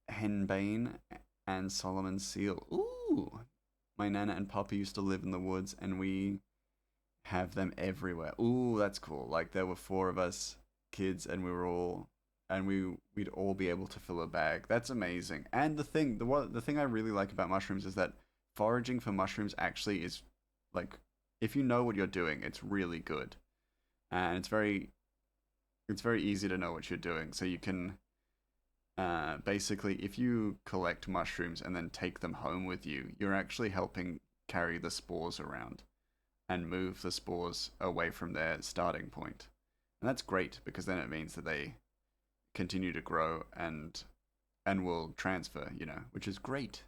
Speaker 1: henbane and Solomon seal. Ooh, my nana and papa used to live in the woods, and we have them everywhere. Ooh, that's cool. Like there were four of us kids, and we'd all be able to fill a bag. That's amazing. And the thing I really like about mushrooms is that foraging for mushrooms actually is like if you know what you're doing, it's really good. And it's very easy to know what you're doing. So you can basically if you collect mushrooms and then take them home with you, you're actually helping carry the spores around and move the spores away from their starting point. And that's great because then it means that they continue to grow and will transfer, you know, which is great.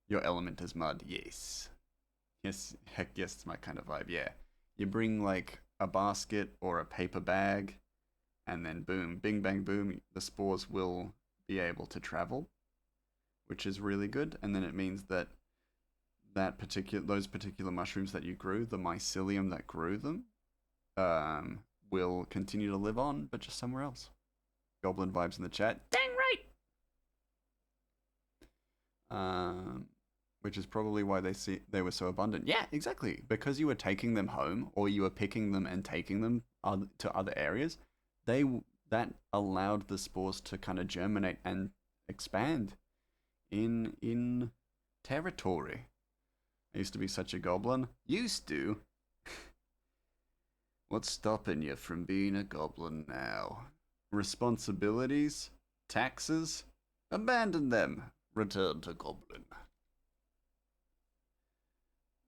Speaker 1: Your element is mud, yes. Yes, heck yes, it's my kind of vibe, yeah. You bring like a basket or a paper bag, and then boom, bing bang boom, the spores will be able to travel, which is really good. And then it means that those particular mushrooms that you grew, the mycelium that grew them, um, will continue to live on, but just somewhere else. Goblin vibes in the chat. Dang right. Which is probably why they were so abundant. Yeah, exactly. Because you were taking them home, or you were picking them and taking them to other areas. They that allowed the spores to kind of germinate and expand in territory. I used to be such a goblin. Used to. What's stopping you from being a goblin now? Responsibilities? Taxes? Abandon them. Return to goblin.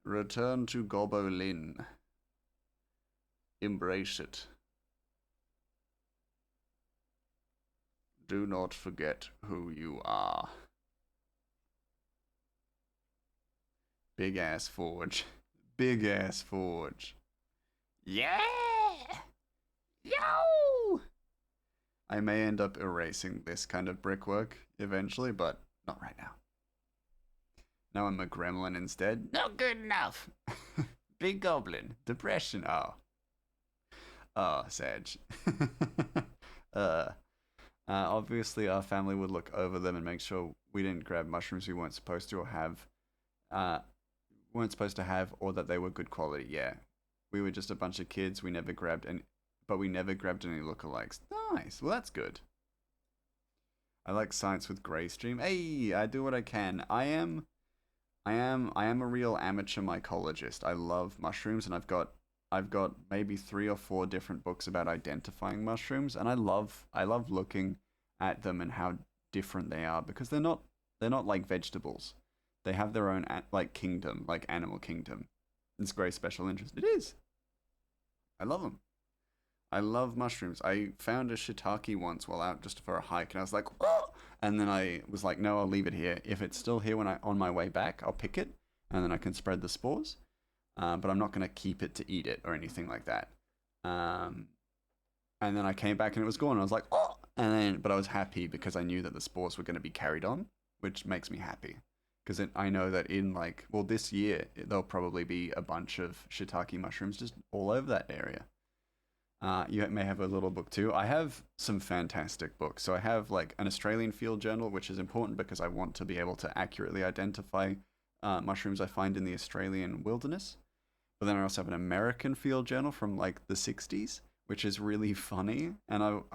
Speaker 1: Return to Gobolin. Embrace it. Do not forget who you are. Big ass forge. Big ass forge. Yeah! Yo! I may end up erasing this kind of brickwork eventually, but not right now. Now I'm a gremlin instead. Not good enough. Big goblin. Depression. Oh. Oh, Sag. Obviously, our family would look over them and make sure we didn't grab mushrooms we weren't supposed to or have, or that they were good quality. Yeah, we were just a bunch of kids. We never grabbed any, but we never grabbed any lookalikes. Nice. Well, that's good. I like science with gray stream. Hey, I do what I can. I am a real amateur mycologist. I love mushrooms, and I've got maybe 3 or 4 different books about identifying mushrooms, and I love looking at them and how different they are because they're not like vegetables. They have their own like kingdom, like animal kingdom. It's great special interest. It is. I love them. I love mushrooms. I found a shiitake once while out just for a hike, and I was like, oh! And then I was like, no, I'll leave it here. If it's still here when I on my way back, I'll pick it, and then I can spread the spores. But I'm not going to keep it to eat it or anything like that. Um, and then I came back and it was gone. And I was like, oh, but I was happy because I knew that the spores were going to be carried on, which makes me happy. Because I know that in like, well, this year there'll probably be a bunch of shiitake mushrooms just all over that area. You may have a little book too. I have some fantastic books. So I have like an Australian field journal, which is important because I want to be able to accurately identify mushrooms I find in the Australian wilderness. But then I also have an American field journal from like the 60s, which is really funny. And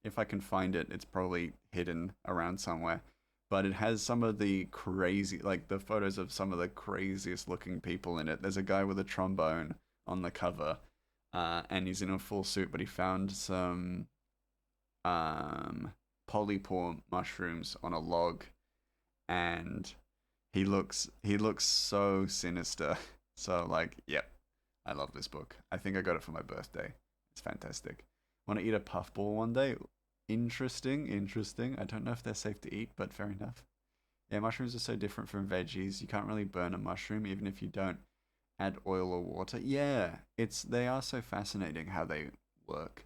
Speaker 1: if I can find it, it's probably hidden around somewhere. But it has some of the crazy, like the photos of some of the craziest looking people in it. There's a guy with a trombone on the cover, and he's in a full suit, but he found some polypore mushrooms on a log, and he looks so sinister. So like, yep, I love this book. I think I got it for my birthday. It's fantastic. Want to eat a puffball one day? Interesting, interesting. I don't know if they're safe to eat, but fair enough. Yeah, mushrooms are so different from veggies. You can't really burn a mushroom even if you don't add oil or water. Yeah, they are so fascinating how they work.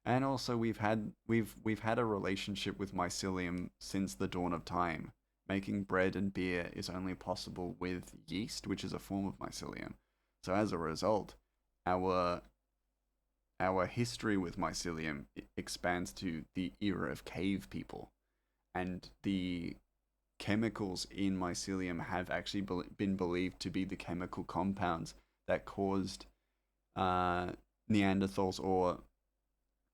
Speaker 1: And also we've had a relationship with mycelium since the dawn of time. Making bread and beer is only possible with yeast, which is a form of mycelium. So as a result, our our history with mycelium expands to the era of cave people, and the chemicals in mycelium have actually been believed to be the chemical compounds that caused uh, Neanderthals or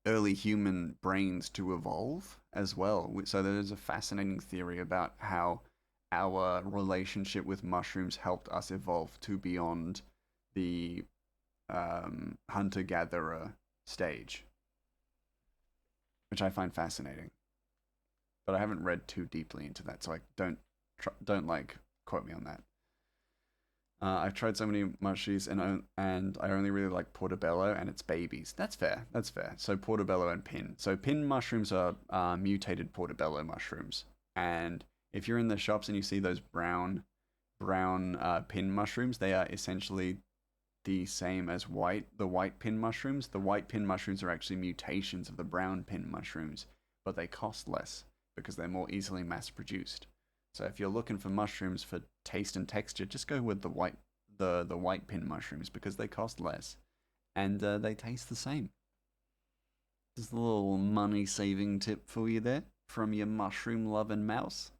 Speaker 1: early human brains to evolve as well. So there's a fascinating theory about how our relationship with mushrooms helped us evolve to beyond the hunter gatherer stage, which I find fascinating. But I haven't read too deeply into that, so I don't like quote me on that. I've tried so many mushies, and I only really like portobello and its babies. That's fair. That's fair. So portobello and pin. So pin mushrooms are mutated portobello mushrooms, and if you're in the shops and you see those brown pin mushrooms, they are essentially the same as the white pin mushrooms. The white pin mushrooms are actually mutations of the brown pin mushrooms, but they cost less because they're more easily mass produced. So if you're looking for mushrooms for taste and texture, just go with the white pin mushrooms because they cost less and they taste the same. Just a little money saving tip for you there from your mushroom loving mouse.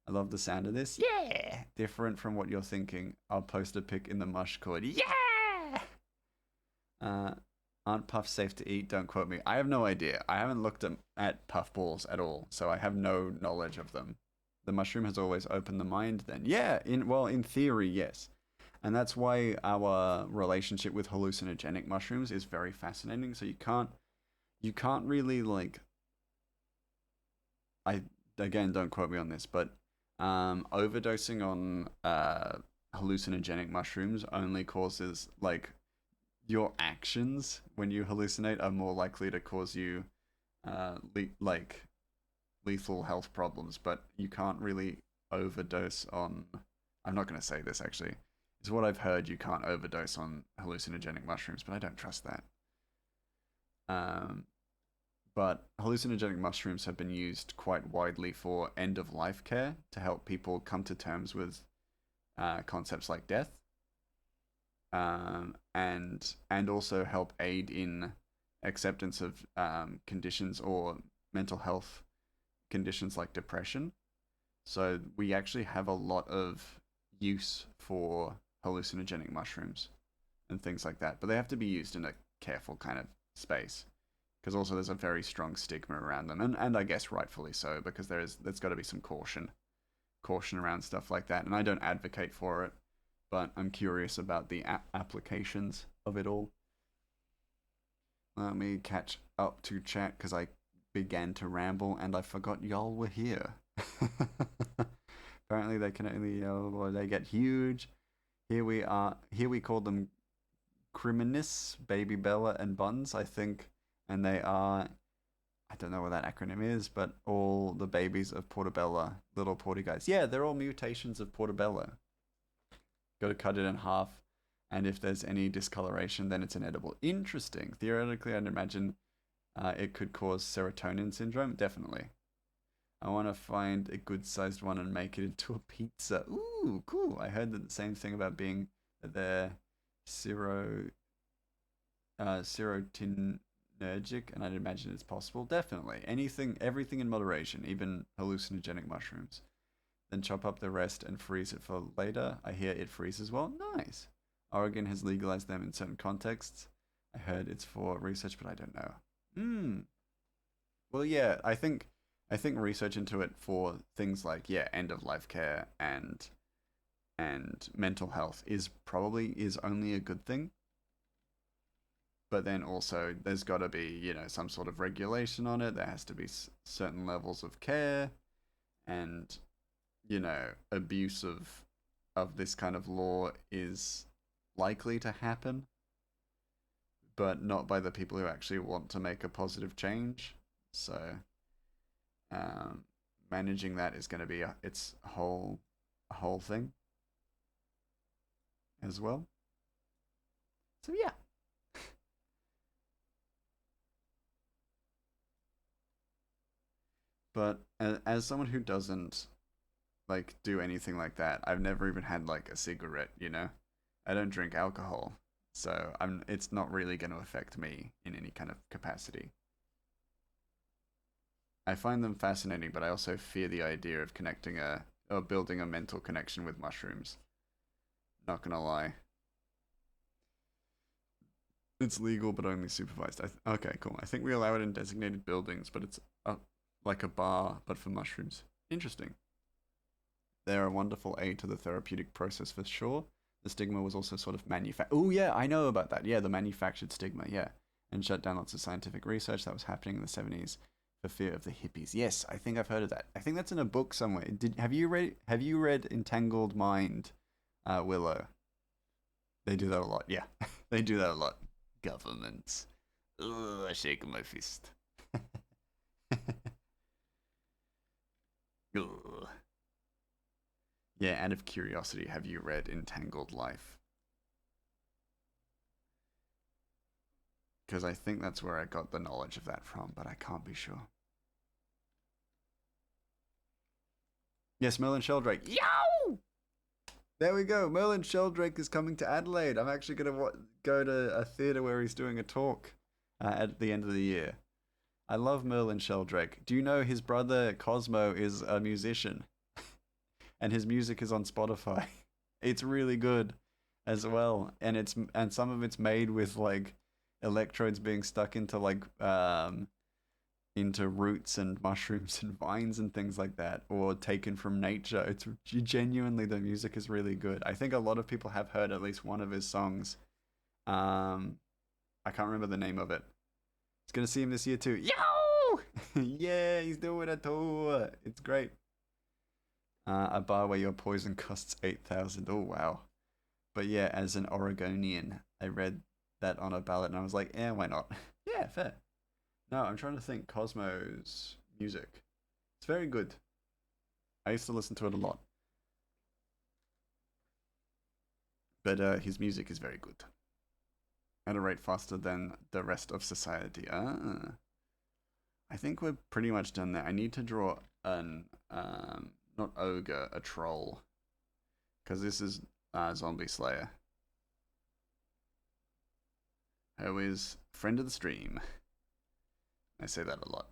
Speaker 1: I love the sound of this. Yeah, different from what you're thinking. I'll post a pic in the mush cord. Yeah. Uh, aren't puffs safe to eat? Don't quote me. I have no idea. I haven't looked at puff balls at all, so I have no knowledge of them. The mushroom has always opened the mind then. Yeah, in theory, yes. And that's why our relationship with hallucinogenic mushrooms is very fascinating. So you can't really like I again don't quote me on this, but overdosing on hallucinogenic mushrooms only causes like your actions when you hallucinate are more likely to cause you like lethal health problems, but you can't really overdose on. I'm not going to say this actually. It's what I've heard. You can't overdose on hallucinogenic mushrooms, but I don't trust that. Um, but hallucinogenic mushrooms have been used quite widely for end of life care to help people come to terms with concepts like death, and also help aid in acceptance of conditions or mental health conditions like depression. So we actually have a lot of use for hallucinogenic mushrooms and things like that, but they have to be used in a careful kind of space because also there's a very strong stigma around them, and I guess rightfully so because there's got to be some caution around stuff like that, and I don't advocate for it, but I'm curious about the applications of it all. Let me catch up to chat because I began to ramble and I forgot y'all were here. Apparently they can only yell or they get huge. Here we are. Here we call them Criminis, Baby Bella, and Buns, I think. And they are, I don't know what that acronym is, but all the babies of Portobello, little porty guys. Yeah, they're all mutations of Portobello. Got to cut it in half And if there's any discoloration, then it's inedible. Interesting. Theoretically, I'd imagine it could cause serotonin syndrome. Definitely. I want to find a good sized one and make it into a pizza. Ooh, cool. I heard that the same thing about being that they're sero, serotonergic, and I'd imagine it's possible. Definitely. Anything, everything in moderation, even hallucinogenic mushrooms. Then chop up the rest and freeze it for later. I hear it freezes well. Nice. Oregon has legalized them in certain contexts. I heard it's for research, but I don't know. Hmm. Well, yeah, I think research into it for things like end of life care and mental health is only a good thing. But then also there's got to be some sort of regulation on it. There has to be certain levels of care and abuse of this kind of law is likely to happen, but not by the people who actually want to make a positive change. So um, managing that is going to be its a whole thing as well. So yeah, but as someone who doesn't like do anything like that, I've never even had like a cigarette. I don't drink alcohol, so it's not really going to affect me in any kind of capacity. I find them fascinating, but I also fear the idea of connecting or building a mental connection with mushrooms. Not gonna lie. It's legal, but only supervised. Okay, cool. I think we allow it in designated buildings, but it's like a bar, but for mushrooms. Interesting. They're a wonderful aid to the therapeutic process for sure. The stigma was also sort of manufactured. Oh, yeah, I know about that. Yeah, the manufactured stigma, yeah. And shut down lots of scientific research that was happening in the 70s for fear of the hippies. Yes, I think I've heard of that. I think that's in a book somewhere. Have you read Entangled Mind, Willow? They do that a lot. Yeah, they do that a lot. Governments. Ugh, shaking my fist. Ugh. Yeah, out of curiosity, have you read Entangled Life? Because I think that's where I got the knowledge of that from, but I can't be sure. Yes, Merlin Sheldrake. Yow! There we go. Merlin Sheldrake is coming to Adelaide. I'm actually going to go to a theatre where he's doing a talk at the end of the year. I love Merlin Sheldrake. Do you know his brother Cosmo is a musician and his music is on Spotify? It's really good as well, and some of it's made with like electrodes being stuck into like into roots and mushrooms and vines and things like that, or taken from nature. It's genuinely, the music is really good. I think a lot of people have heard at least one of his songs. Um, I can't remember the name of it. It's gonna see him this year too. Yo! Yeah, he's doing a tour. It's great. A bar where your poison costs 8,000. Oh wow. But yeah, as an Oregonian, I read that on a ballot and I was like, yeah, why not? Yeah, fair. No, I'm trying to think Cosmo's music. It's very good. I used to listen to it a lot. But his music is very good. At a rate faster than the rest of society. I think we're pretty much done there. I need to draw an, not ogre, a troll. Because this is Zombie Slayer, who is friend of the stream. I say that a lot.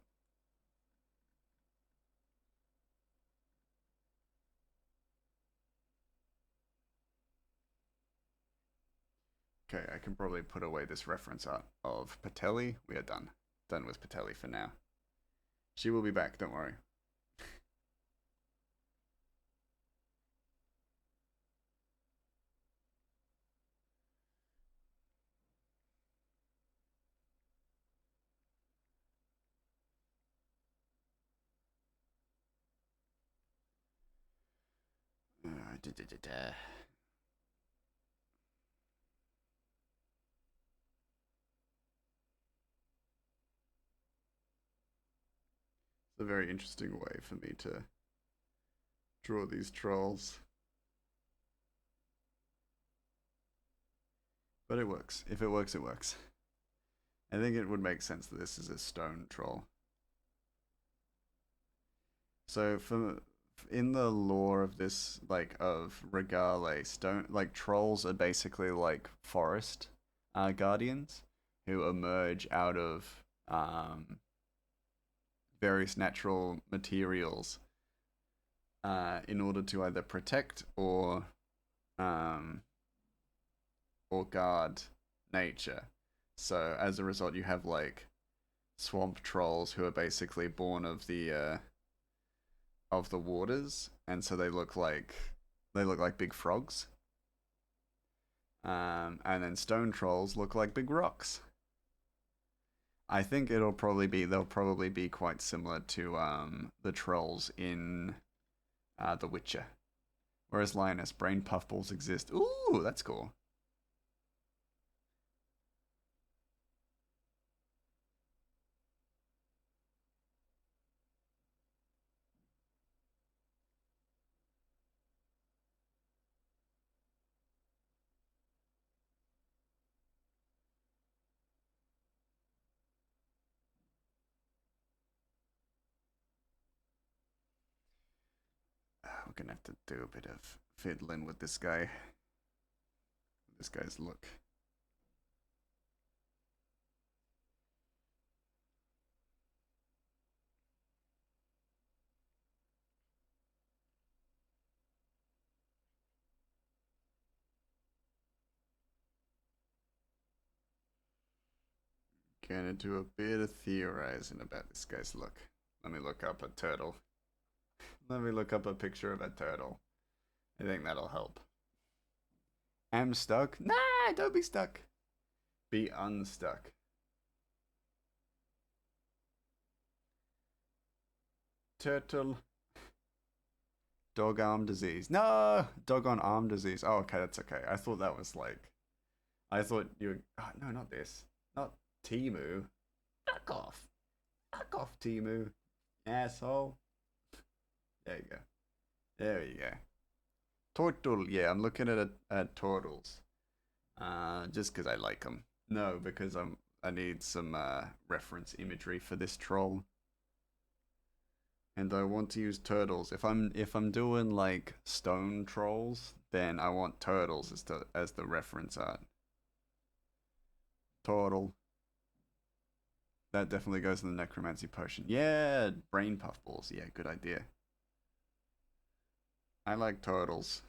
Speaker 1: Okay, I can probably put away this reference art of Patelli. We are done. Done with Patelli for now. She will be back, don't worry. It's a very interesting way for me to draw these trolls. But it works. If it works, it works. I think it would make sense that this is a stone troll. So in the lore of this, like of Regale, stone like trolls are basically like forest guardians who emerge out of various natural materials in order to either protect um, or guard nature. So as a result, you have like swamp trolls who are basically born of the waters, and so they look like big frogs. And then stone trolls look like big rocks. I think they'll probably be quite similar to the trolls in The Witcher. Whereas Linus, brain puffballs exist. Ooh, that's cool. We're gonna have to do a bit of fiddling with this guy. This guy's look. Gonna do a bit of theorizing about this guy's look. Let me look up a turtle. Let me look up a picture of a turtle. I think that'll help. Am stuck? Nah, don't be stuck. Be unstuck. Turtle. Dog arm disease. No! Dog on arm disease. Oh, okay, that's okay. I thought that was like. I thought you were. Oh, no, not this. Not Timu. Fuck off. Fuck off, Timu. Asshole. There you go. There you go. Turtle. Yeah, I'm looking at turtles. Just because I like them. No, because I need some reference imagery for this troll. And I want to use turtles. If I'm doing like stone trolls, then I want turtles as the reference art. Turtle. That definitely goes in the necromancy potion. Yeah, brain puffballs. Yeah, good idea. I like turtles.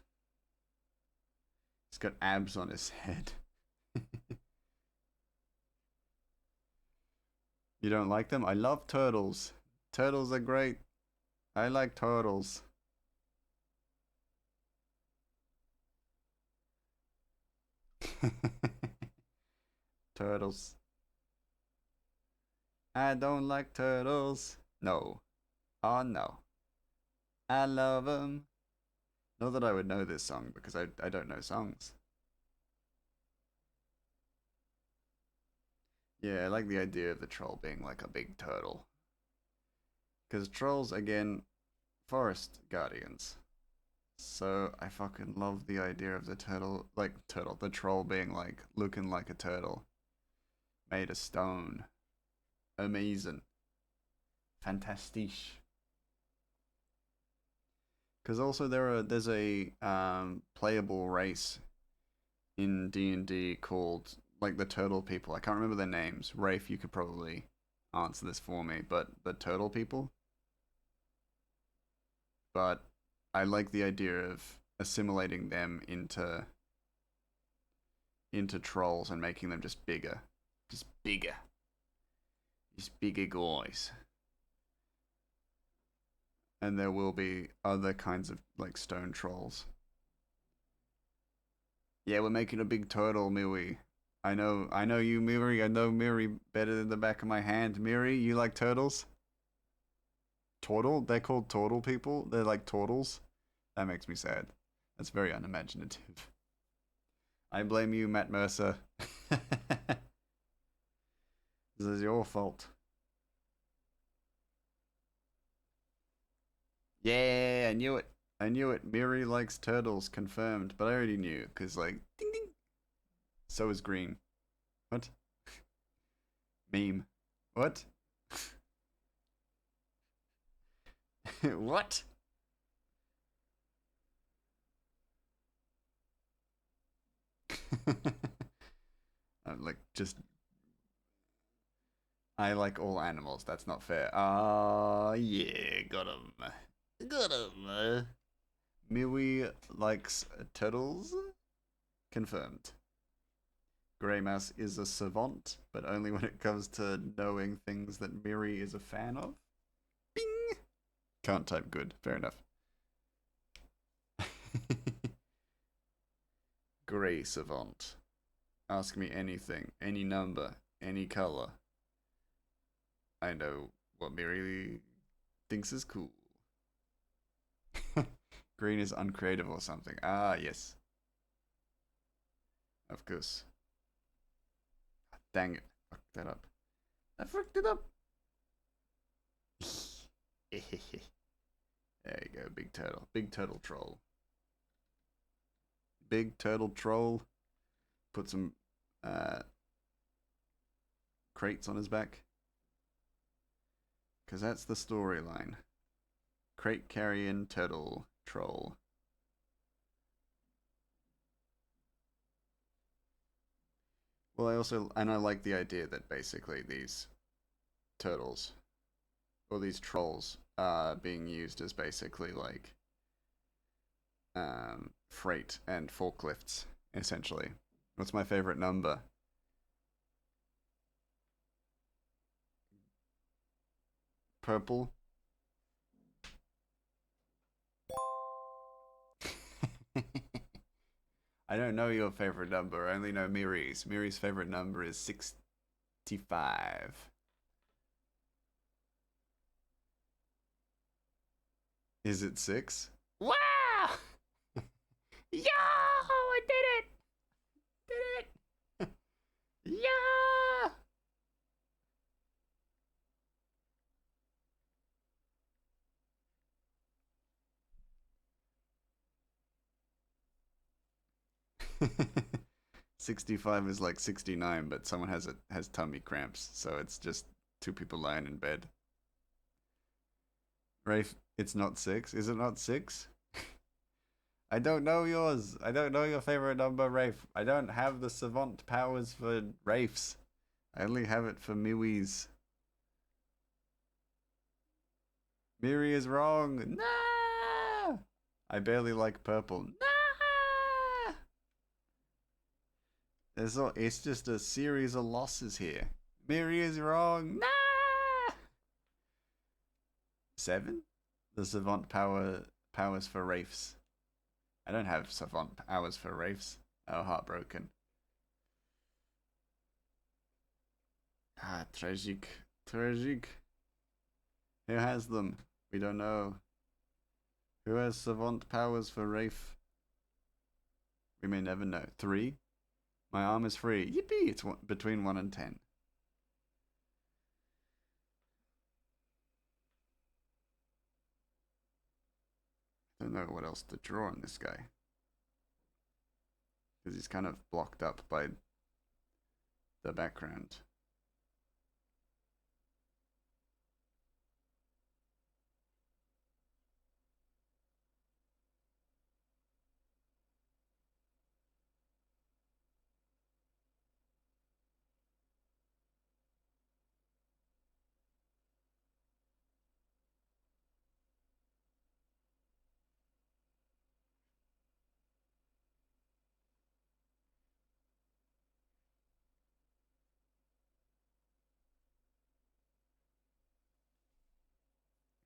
Speaker 1: He's got abs on his head. You don't like them? I love turtles. Turtles are great. I like turtles. Turtles. I don't like turtles. No. Oh no. I love them. Not that I would know this song because I don't know songs. Yeah, I like the idea of the troll being like a big turtle. Because trolls, again, forest guardians. So I fucking love the idea of the the troll being like looking like a turtle, made of stone. Amazing, fantastisch. Because also there's a playable race in D&D called like the turtle people. I can't remember their names. Rafe, you could probably answer this for me, but the turtle people. But I like the idea of assimilating them into trolls and making them just bigger. Just bigger. Just bigger guys. And there will be other kinds of like stone trolls. Yeah, we're making a big turtle, Miri. I know you, Miri. I know Miri better than the back of my hand. Miri, you like turtles? Turtle? They're called turtle people? They're like turtles? That makes me sad. That's very unimaginative. I blame you, Matt Mercer. This is your fault. Yeah, I knew it. I knew it. Miri likes turtles, confirmed. But I already knew, because, like, ding ding. So is green. What? Meme. What? What? Like, just. I like all animals. That's not fair. Yeah, got him. Got him. Miwi likes turtles? Confirmed. Grey Mouse is a savant, but only when it comes to knowing things that Miri is a fan of. Bing! Can't type good. Fair enough. Grey savant. Ask me anything, any number, any color. I know what Miri thinks is cool. Green is uncreative or something. Ah, yes. Of course. Dang it. Fucked that up. I fucked it up. There you go, big turtle. Big turtle troll. Big turtle troll. Put some crates on his back. Because that's the storyline. Crate carrying turtle troll. Well, I like the idea that basically these turtles, or these trolls, are being used as basically like freight and forklifts, essentially. What's my favorite number? Purple. I don't know your favorite number. I only know Miri's. Miri's favorite number is 65. Is it 6? Wow! Yo! I did it! Did it! Yeah! 65 is like 69, but someone has tummy cramps, so it's just two people lying in bed. Rafe, it's not 6. Is it not 6? I don't know yours. I don't know your favorite number, Rafe. I don't have the savant powers for Rafe's. I only have it for Miwi's. Miri is wrong. Nah! I barely like purple. Nah! It's just a series of losses here. Miri is wrong. Nah! 7? The savant powers for Rafe's. I don't have savant powers for Rafe's. Oh, heartbroken. Ah, tragic. Tragic. Who has them? We don't know. Who has savant powers for Rafe? We may never know. 3? My arm is free. Yippee! It's between 1 and 10. I don't know what else to draw on this guy. Because he's kind of blocked up by the background.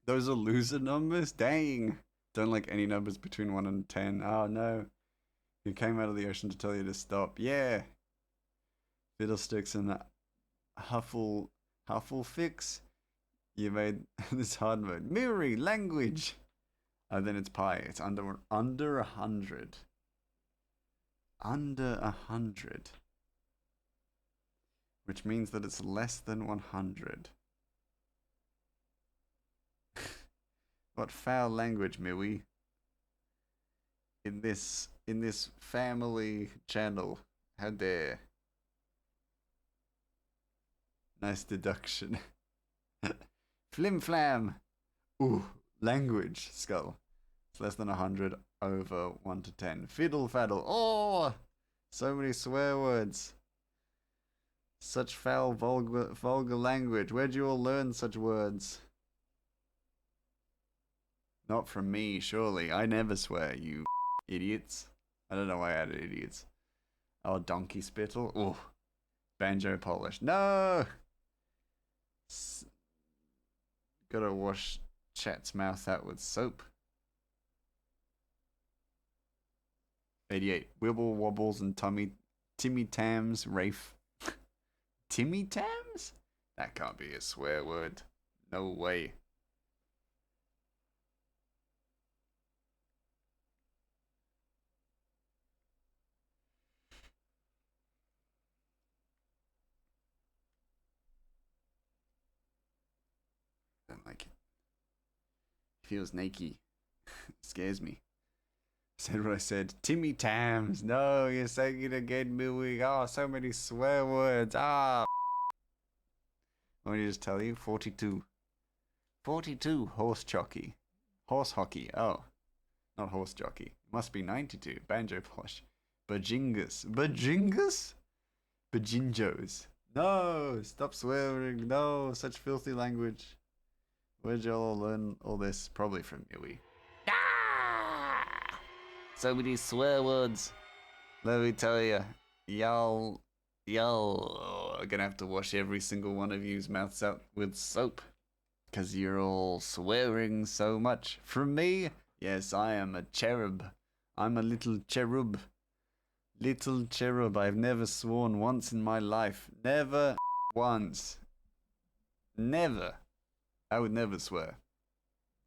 Speaker 1: Those are loser numbers? Dang! Don't like any numbers between 1 and 10. Oh no. Who came out of the ocean to tell you to stop? Yeah! Fiddlesticks and Huffle fix. You made this hard mode. Miri, language! Then it's pi. It's under 100. Under 100. Which means that it's less than 100. What foul language, Miwi? In this family channel, How dare. Nice deduction. Flim flam. Ooh, language skull. It's less than 100 over 1 to 10. Fiddle faddle. Oh! So many swear words. Such foul, vulgar language. Where'd you all learn such words? Not from me, surely. I never swear, you idiots. I don't know why I added idiots. Oh, donkey spittle. Oh, banjo polish. No! Gotta wash chat's mouth out with soap. 88. Wibble wobbles and Timmy Tams, Rafe. Timmy Tams? That can't be a swear word. No way. Don't like it. Feels naked. Scares me. Said what I said. Timmy Tams. No, you're saying it again, Milwig. Oh, so many swear words. Ah. Let me just tell you. 42. 42. Horse jockey. Horse hockey. Oh. Not horse jockey. Must be 92. Banjo polish. Bajingus. Bajingus? Bajinjos. No. Stop swearing. No. Such filthy language. Where'd y'all learn all this? Probably from Yui. Ah! So many swear words. Let me tell you, y'all are gonna have to wash every single one of you's mouths out with soap. Cause you're all swearing so much. From me, yes, I am a cherub. I'm a little cherub. Little cherub. I've never sworn once in my life. Never once. Never. I would never swear.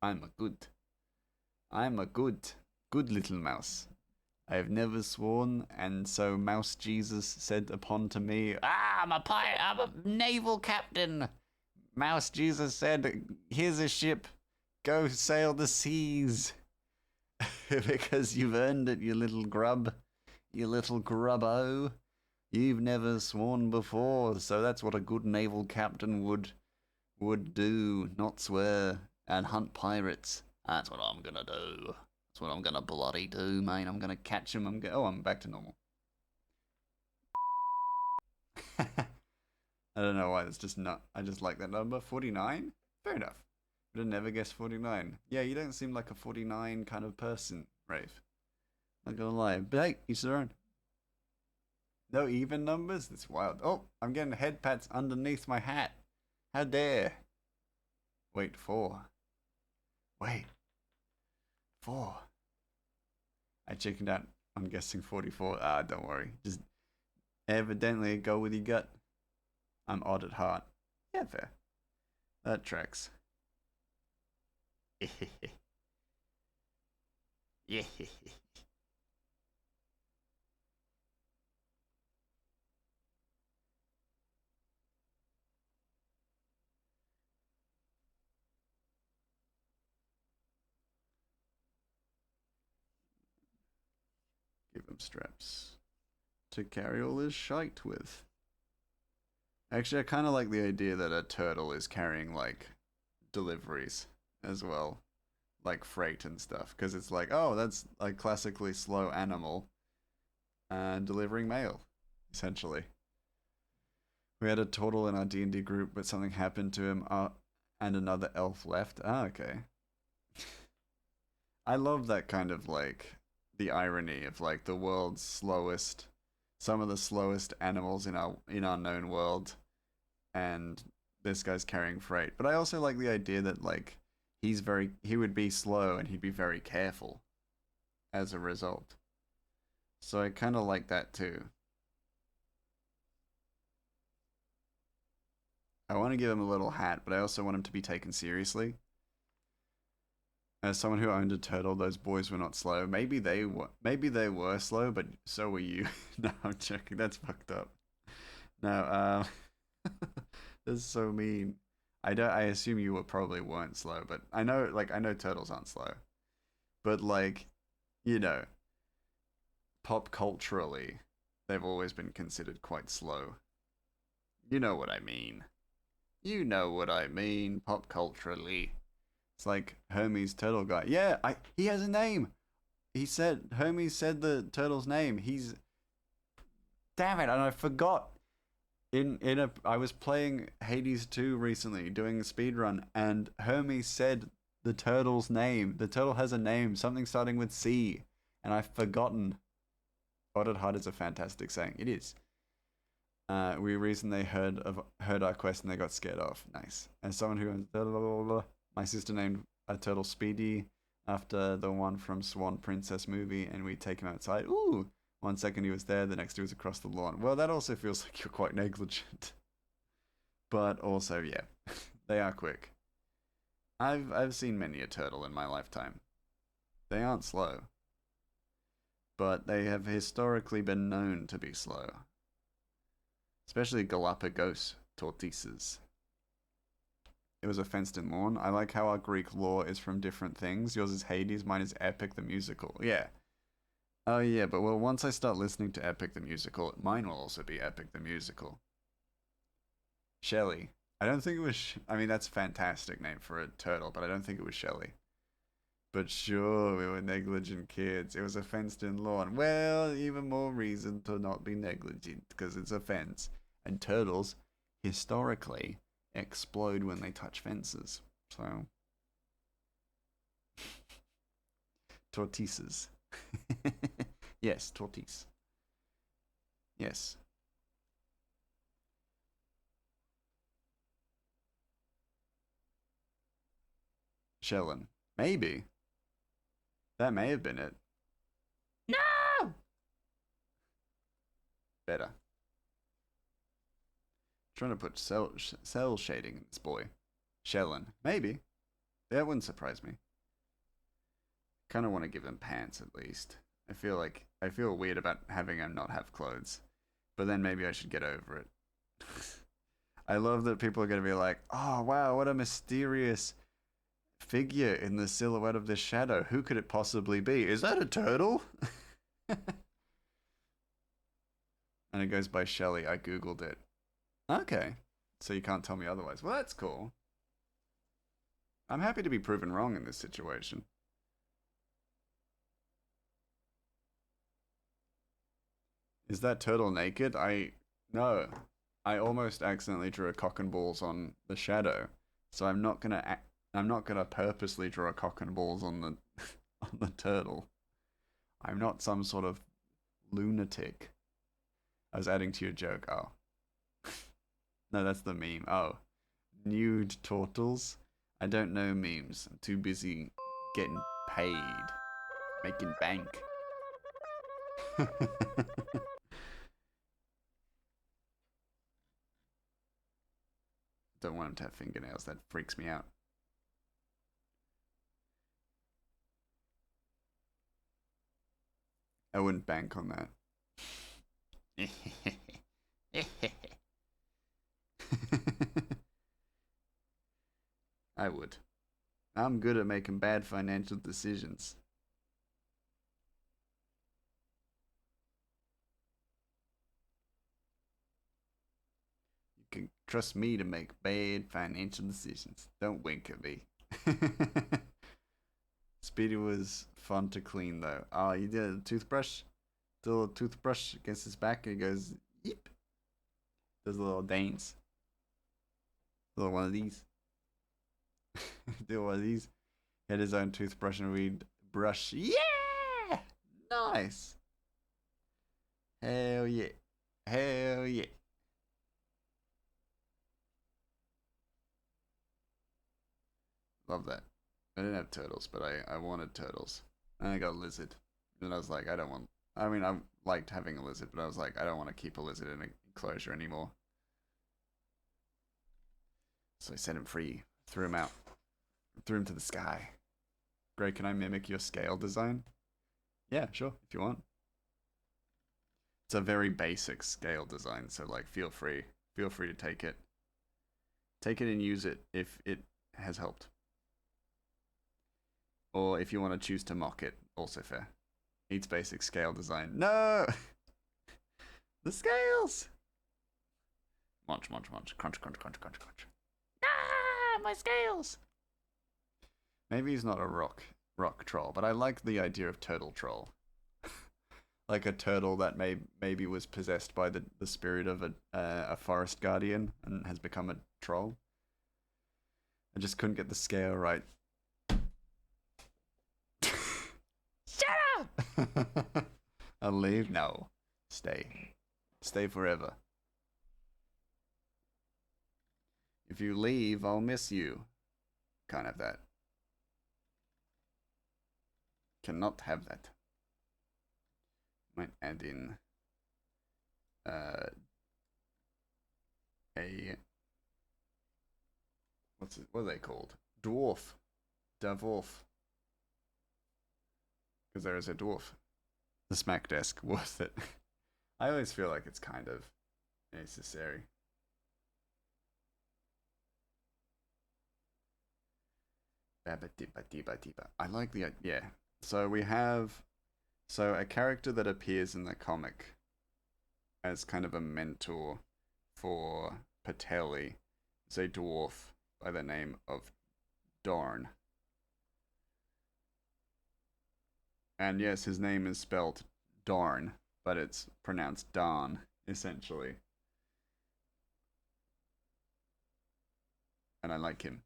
Speaker 1: I'm a good little mouse. I have never sworn, and so Mouse Jesus said upon to me, I'm a naval captain. Mouse Jesus said, here's a ship, go sail the seas. Because you've earned it, you little grub. You little grubbo. You've never sworn before, so that's what a good naval captain would do, not swear and hunt pirates. That's what I'm gonna do. That's what I'm gonna bloody do, mate. I'm gonna catch him. I'm back to normal. I don't know why. That's just not. I just like that number. 49. Fair enough. Would have never guessed 49. Yeah, you don't seem like a 49 kind of person, Rafe. Not gonna lie. But hey, each their own. No even numbers? That's wild. Oh, I'm getting head pats underneath my hat. How dare. Wait, 4. Wait. 4. I chickened out. I'm guessing 44. Ah, don't worry. Just evidently go with your gut. I'm odd at heart. Yeah, fair. That tracks. Yeah. Give him straps to carry all his shite with. Actually, I kind of like the idea that a turtle is carrying, like, deliveries as well. Like freight and stuff. Because it's like, oh, that's a classically slow animal delivering mail, essentially. We had a turtle in our D&D group, but something happened to him and another elf left. Ah, okay. I love that kind of, like, the irony of, like, the world's slowest, some of the slowest animals in our known world, and this guy's carrying freight. But I also like the idea that, like, he would be slow and he'd be very careful as a result. So I kind of like that too. I want to give him a little hat, but I also want him to be taken seriously. As someone who owned a turtle, those boys were not slow. Maybe they were slow, but so were you. No, I'm joking. That's fucked up. No, that's so mean. I assume you probably weren't slow, but I know turtles aren't slow. But like, you know, pop culturally, they've always been considered quite slow. You know what I mean. You know what I mean, pop culturally. It's like Hermes Turtle Guy. Yeah, he has a name. Hermes said the turtle's name. Damn it, and I forgot. I was playing Hades 2 recently, doing a speed run, and Hermes said the turtle's name. The turtle has a name, something starting with C, and I've forgotten. Ordered Heart is a fantastic saying. It is. We recently heard our quest and they got scared off. Nice. As someone who my sister named a turtle Speedy after the one from Swan Princess movie, and we take him outside. Ooh, 1 second he was there, the next he was across the lawn. Well, that also feels like you're quite negligent. But also, yeah, they are quick. I've seen many a turtle in my lifetime. They aren't slow, but they have historically been known to be slow. Especially Galapagos tortoises. It was a fenced-in lawn. I like how our Greek lore is from different things. Yours is Hades, mine is Epic the Musical. Yeah. Oh yeah, but well, once I start listening to Epic the Musical, mine will also be Epic the Musical. Shelley. I don't think it was... I mean, that's a fantastic name for a turtle, but I don't think it was Shelley. But sure, we were negligent kids. It was a fenced-in lawn. Well, even more reason to not be negligent, because it's a fence. And turtles, historically, explode when they touch fences. So... tortoises. Yes, tortoise. Yes. Shellin. Maybe. That may have been it. No! Better. Trying to put cell shading in this boy. Shellin. Maybe. That wouldn't surprise me. Kind of want to give him pants at least. I feel weird about having him not have clothes. But then maybe I should get over it. I love that people are going to be like, oh wow, what a mysterious figure in the silhouette of this shadow. Who could it possibly be? Is that a turtle? And it goes by Shelley. I googled it. Okay. So you can't tell me otherwise. Well, that's cool. I'm happy to be proven wrong in this situation. Is that turtle naked? No. I almost accidentally drew a cock and balls on the shadow. So I'm not gonna purposely draw a cock and balls on the on the turtle. I'm not some sort of lunatic. I was adding to your joke. Oh. No, that's the meme. Oh. Nude turtles? I don't know memes. I'm too busy getting paid. Making bank. Don't want him to have fingernails. That freaks me out. I wouldn't bank on that. I would. I'm good at making bad financial decisions. You can trust me to make bad financial decisions. Don't wink at me. Speedy was fun to clean though. Oh, you did a toothbrush? Did a little toothbrush against his back and he goes, yep. Does a little dance. A little one of these. Do one of these. He had his own toothbrush and we'd brush. Yeah! Nice. Hell yeah. Hell yeah. Love that. I didn't have turtles, but I wanted turtles. And I got a lizard. And I was like, I mean, I liked having a lizard, but I was like, I don't want to keep a lizard in an enclosure anymore. So I set him free. Threw him out. Threw him to the sky. Greg, can I mimic your scale design? Yeah, sure, if you want. It's a very basic scale design, so like feel free. Feel free to take it. Take it and use it if it has helped. Or if you want to choose to mock it, also fair. Needs basic scale design. No! The scales! Munch, munch, munch. Crunch, crunch, crunch, crunch, crunch. Ah, my scales! Maybe he's not a rock troll, but I like the idea of turtle troll. Like a turtle that maybe was possessed by the spirit of a forest guardian and has become a troll. I just couldn't get the scale right. Shut up! I'll leave? No. Stay. Stay forever. If you leave, I'll miss you. Can't have that. Cannot have that. Might add in a what are they called? Dwarf. Dwarf. Because there is a dwarf. The smack desk, worth it. I always feel like it's kind of necessary. I like the yeah. So we have a character that appears in the comic as kind of a mentor for Patelli. It's a dwarf by the name of Darn. And yes, his name is spelled Darn, but it's pronounced Darn, essentially. And I like him.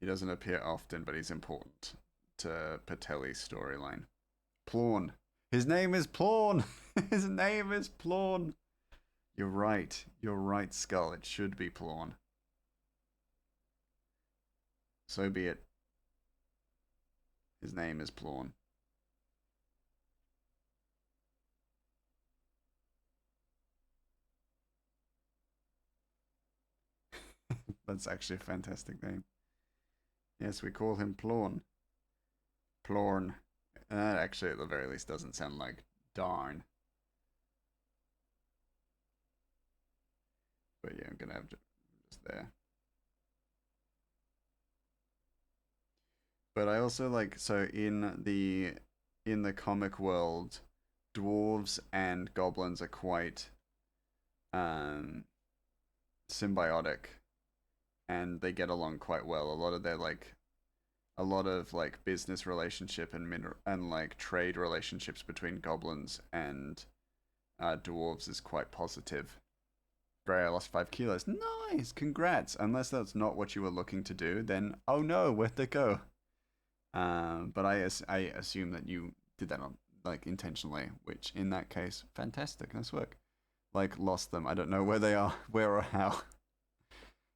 Speaker 1: He doesn't appear often, but he's important to Patelli's storyline. Plawn. His name is Plawn! His name is Plawn! You're right, Skull. It should be Plawn. So be it. His name is Plawn. That's actually a fantastic name. Yes, we call him Plawn. Plorn. That actually, at the very least, doesn't sound like darn. But yeah, I'm gonna have to just there. But I also like, so in the comic world, dwarves and goblins are quite symbiotic, and they get along quite well. A lot of business relationship and like trade relationships between goblins and dwarves is quite positive. Gray, I lost 5 kilos. Nice, congrats. Unless that's not what you were looking to do, then oh no, where'd they go? But I assume that you did that on like intentionally, which in that case, fantastic, nice work. Like lost them. I don't know where they are, where or how.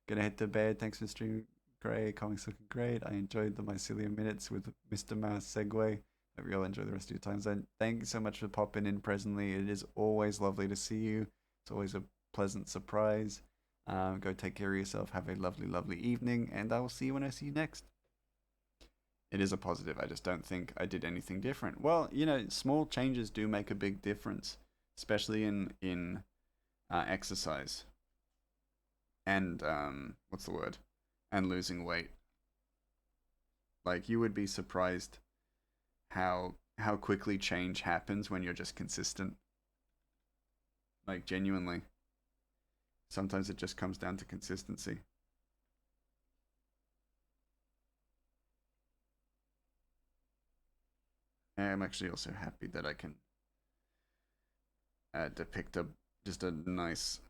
Speaker 1: Gonna head to bed. Thanks for streaming, Gray. Comics looking great. I enjoyed the mycelium minutes with Mr. Mouse segue. Hope you all enjoy the rest of your time zone. Thank you so much for popping in presently. It is always lovely to see you. It's always a pleasant surprise. Go take care of yourself. Have a lovely, lovely evening, and I will see you when I see you next. It is a positive. I just don't think I did anything different. Well, small changes do make a big difference, especially in exercise and what's the word? And losing weight. Like you would be surprised how quickly change happens when you're just consistent. Like genuinely. Sometimes it just comes down to consistency. I'm actually also happy that I can depict just a nice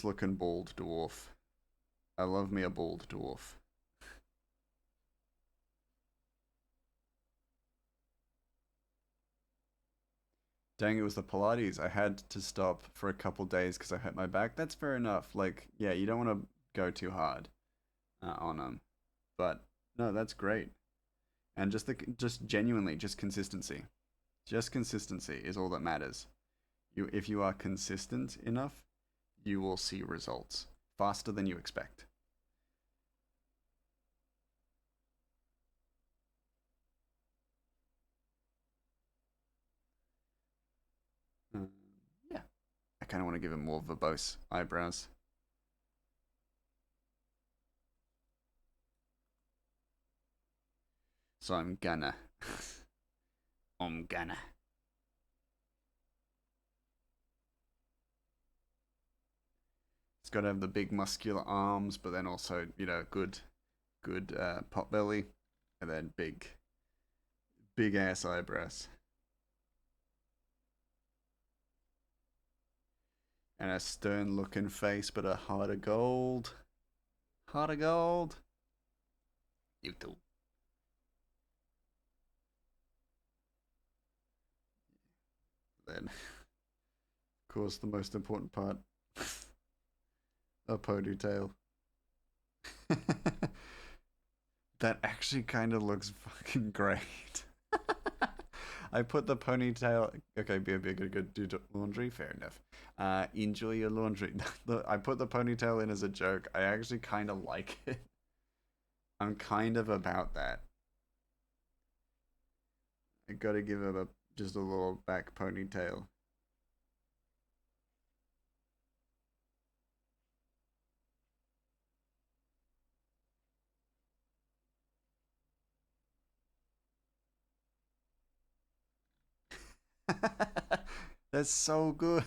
Speaker 1: looking bald dwarf. I love me a bald dwarf. Dang, it was the Pilates. I had to stop for a couple days because I hurt my back. That's fair enough. Like, yeah, you don't want to go too hard on them. But no, that's great. And just genuinely, just consistency. Just consistency is all that matters. If you are consistent enough, you will see results faster than you expect. Yeah, I kind of want to give him more verbose eyebrows. So I'm gonna. I'm gonna. It's got to have the big muscular arms, but then also, you know, good pot belly, and then big ass eyebrows, and a stern looking face, but a heart of gold. Heart of gold. You too. Then, of course, the most important part, a ponytail. That actually kind of looks fucking great. I put the ponytail. Okay, be a good do laundry. Fair enough. Enjoy your laundry. I put the ponytail in as a joke. I actually kind of like it. I'm kind of about that. I gotta give him just a little back ponytail. That's so good.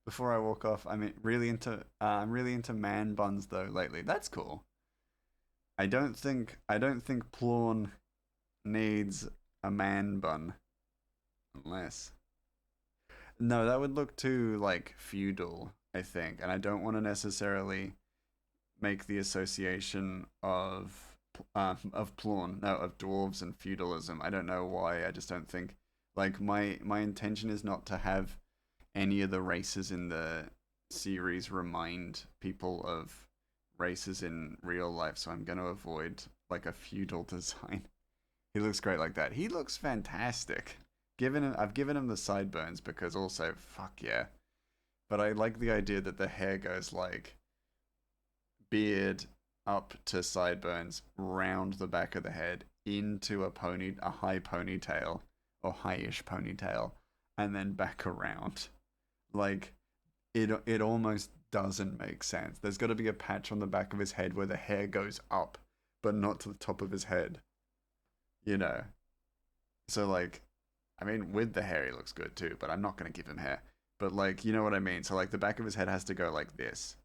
Speaker 1: Before I walk off, I'm really into man buns though lately. That's cool. I don't think Plawn needs a man bun unless no, that would look too like feudal, I think, and I don't want to necessarily make the association of Plawn, no, of dwarves and feudalism. I don't know why. I just don't think like my intention is not to have any of the races in the series remind people of races in real life, so I'm going to avoid like a feudal design. He looks great like that. He looks fantastic. I've given him the sideburns because also fuck yeah. But I like the idea that the hair goes like beard up to sideburns, round the back of the head into a high ponytail or highish ponytail, and then back around. Like it almost doesn't make sense. There's got to be a patch on the back of his head where the hair goes up, but not to the top of his head. You know. So like, I mean, with the hair he looks good too, but I'm not gonna give him hair. But like, you know what I mean. So like, the back of his head has to go like this.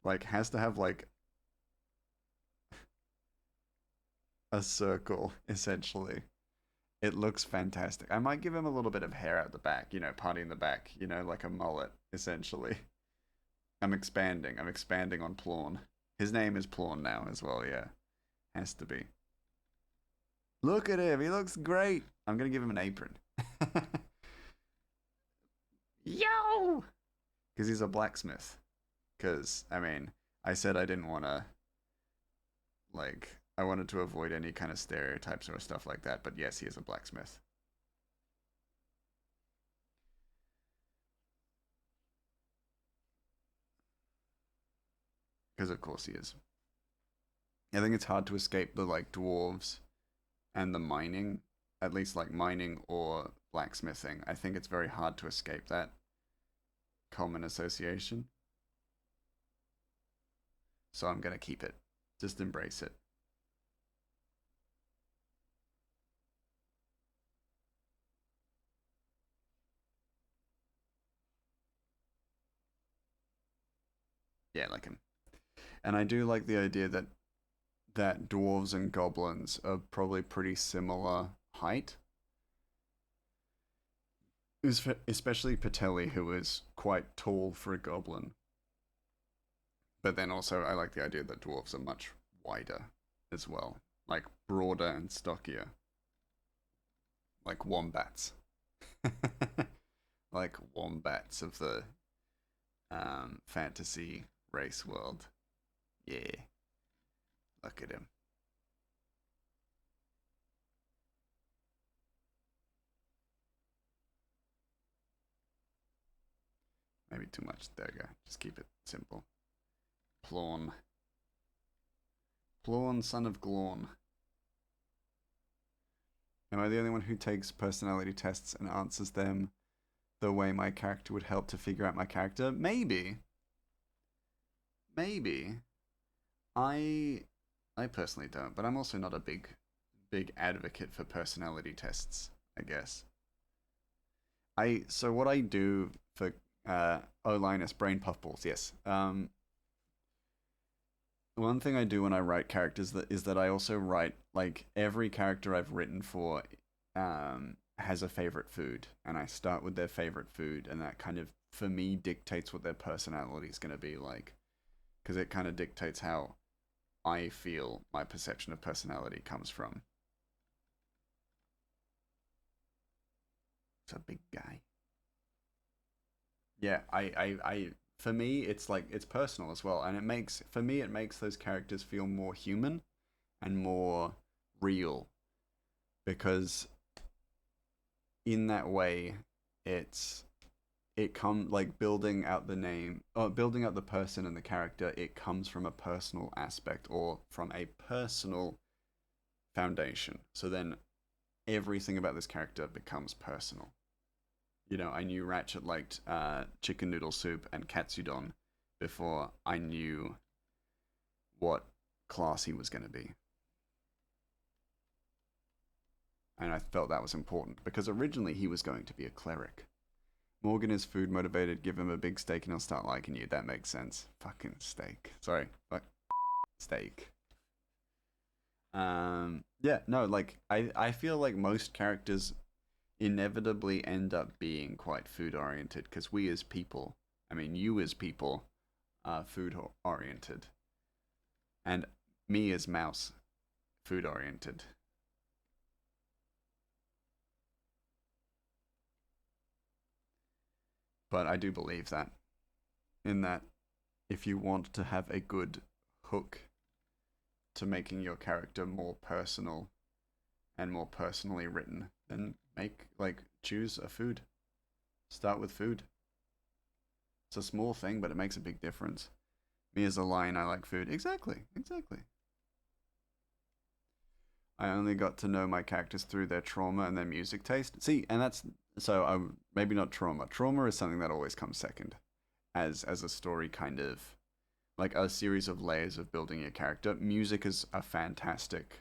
Speaker 1: Like, has to have like a circle essentially. It looks fantastic. I might give him a little bit of hair out the back, you know, parting the back, you know, like a mullet, essentially. I'm expanding. I'm expanding on Plawn. His name is Plawn now as well, yeah. Has to be. Look at him. He looks great. I'm going to give him an apron. Yo! Because he's a blacksmith. Because, I mean, I said I didn't want to, like, I wanted to avoid any kind of stereotypes or stuff like that. But yes, he is a blacksmith. Because of course he is. I think it's hard to escape the, like, dwarves and the mining. At least, like, mining or blacksmithing. I think it's very hard to escape that common association. So I'm going to keep it. Just embrace it. Yeah, like him. And I do like the idea that dwarves and goblins are probably pretty similar height. Especially Patelli, who is quite tall for a goblin. But then also, I like the idea that dwarves are much wider as well, like broader and stockier, like wombats, like wombats of the fantasy race world. Yeah, look at him. Maybe too much. There we go. Just keep it simple. Plawn. Plawn, son of Glawn. Am I the only one who takes personality tests and answers them the way my character would help to figure out my character? Maybe. Maybe. I I personally don't, but I'm also not a big advocate for personality tests, I guess. I so what I do for Oh, Linus, brain puffballs, yes. One thing I do when I write characters is that I also write, like, every character I've written for has a favorite food, and I start with their favorite food, and that kind of, for me, dictates what their personality is going to be like, because it kind of dictates how I feel my perception of personality comes from. It's a big guy. Yeah, for me, it's like, it's personal as well, and for me, it makes those characters feel more human and more real, because in that way, it's it come like building out the name, or building out the person and the character. It comes from a personal aspect or from a personal foundation. So then everything about this character becomes personal. You know, I knew Ratchet liked chicken noodle soup and katsudon before I knew what class he was going to be. And I felt that was important because originally he was going to be a cleric. Morgan is food motivated. Give him a big steak and he'll start liking you. That makes sense. Fucking steak. Sorry. Fuck. Steak. Yeah, no, like, I feel like most characters inevitably end up being quite food oriented because we as people, I mean, you as people, are food oriented. And me as Mouse, food oriented. But I do believe that, in that, if you want to have a good hook to making your character more personal and more personally written, then choose a food. Start with food. It's a small thing, but it makes a big difference. Me as a lion, I like food. Exactly, exactly. I only got to know my characters through their trauma and their music taste. See, and that's so I'm maybe not trauma. Trauma is something that always comes second, as a story kind of like a series of layers of building your character. Music is a fantastic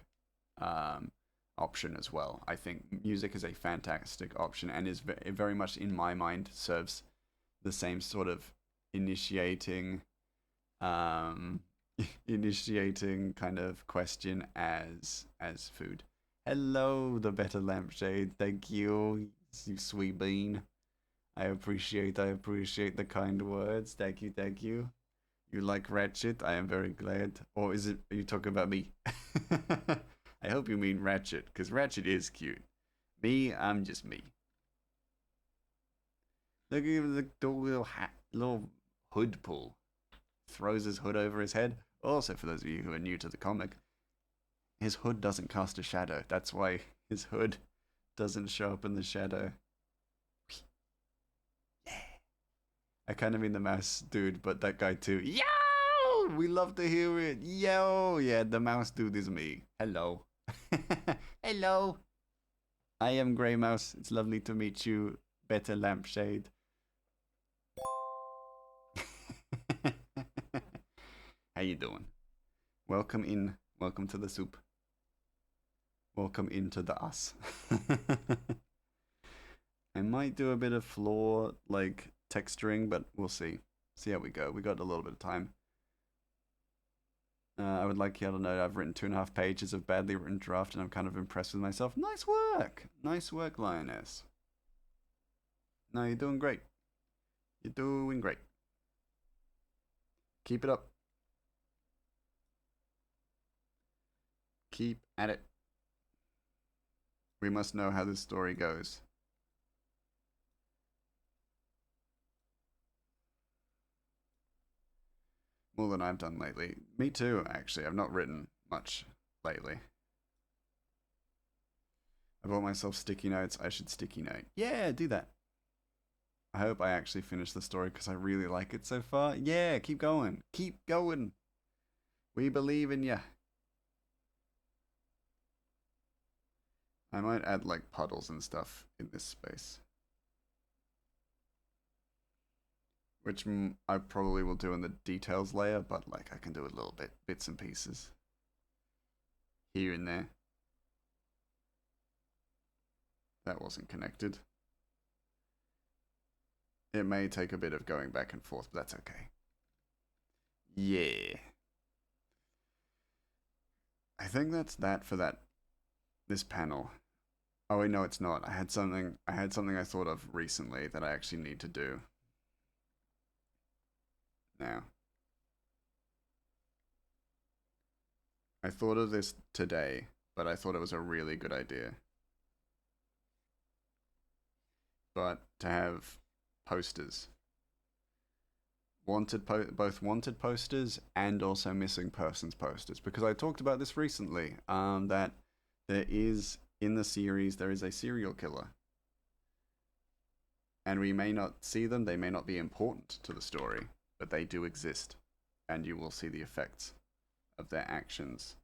Speaker 1: um, option as well. I think music is a fantastic option and is very much in my mind serves the same sort of initiating um, initiating kind of question as food. Hello, the better lampshade. Thank you, you sweet bean. I appreciate the kind words. Thank you, thank you. You like Ratchet? I am very glad. Or are you talking about me? I hope you mean Ratchet, because Ratchet is cute. Me, I'm just me. Look at the little hat, little hood pull. Throws his hood over his head. Also, for those of you who are new to the comic, his hood doesn't cast a shadow. That's why his hood doesn't show up in the shadow. Yeah. I kind of mean the mouse dude, but that guy too. Yo! We love to hear it. Yo! Yeah, the mouse dude is me. Hello. Hello. I am Grey Mouse. It's lovely to meet you, better lampshade. How you doing? Welcome in. Welcome to the soup. Welcome into the us. I might do a bit of floor, like, texturing, but we'll see. See how we go. We got a little bit of time. I would like you to know I've written 2.5 pages of badly written draft and I'm kind of impressed with myself. Nice work! Nice work, Lioness. No, you're doing great. You're doing great. Keep it up. Keep at it. We must know how this story goes. More than I've done lately. Me too, actually. I've not written much lately. I bought myself sticky notes. I should sticky note. Yeah, do that. I hope I actually finish the story because I really like it so far. Yeah, keep going. Keep going. We believe in you. I might add like puddles and stuff in this space. Which I probably will do in the details layer, but like I can do a little bit, bits and pieces. Here and there. That wasn't connected. It may take a bit of going back and forth, but that's okay. Yeah. I think that's that for this panel. Oh wait, no, it's not. I had something I thought of recently that I actually need to do now. I thought of this today, but I thought it was a really good idea. But to have posters, both wanted posters and also missing persons posters, because I talked about this recently. That there is in the series there is a serial killer, and we may not see them. They may not be important to the story, but they do exist, and you will see the effects of their actions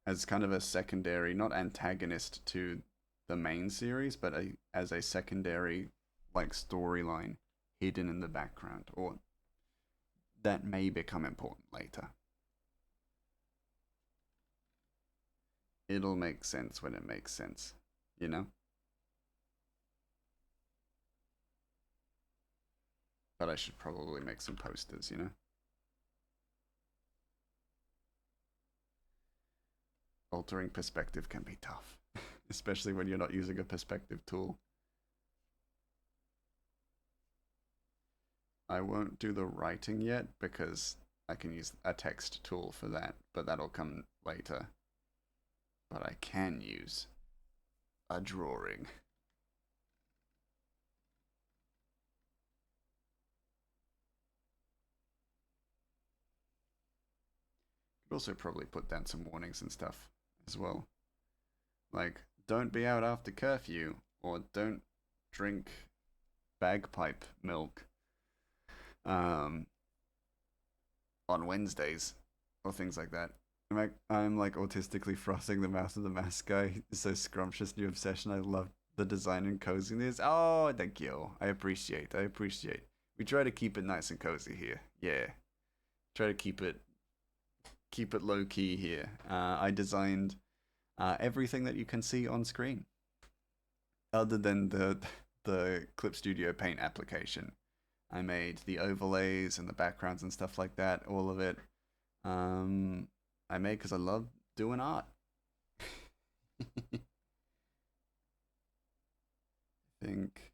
Speaker 1: as kind of a secondary, not antagonist to the main series, but as a secondary like storyline hidden in the background, or that may become important later. It'll make sense when it makes sense, you know? But I should probably make some posters, you know? Altering perspective can be tough, especially when you're not using a perspective tool. I won't do the writing yet because I can use a text tool for that, but that'll come later. But I can use a drawing. Could also probably put down some warnings and stuff as well. Like, don't be out after curfew, or don't drink bagpipe milk um, on Wednesdays, or things like that. I'm like autistically frothing the mouth of the mask guy. So scrumptious new obsession. I love the design and coziness. Oh, thank you. I appreciate. We try to keep it nice and cozy here. Yeah, try to keep it low key here. I designed everything that you can see on screen, other than the Clip Studio Paint application. I made the overlays and the backgrounds and stuff like that. All of it. I made because I love doing art. Think.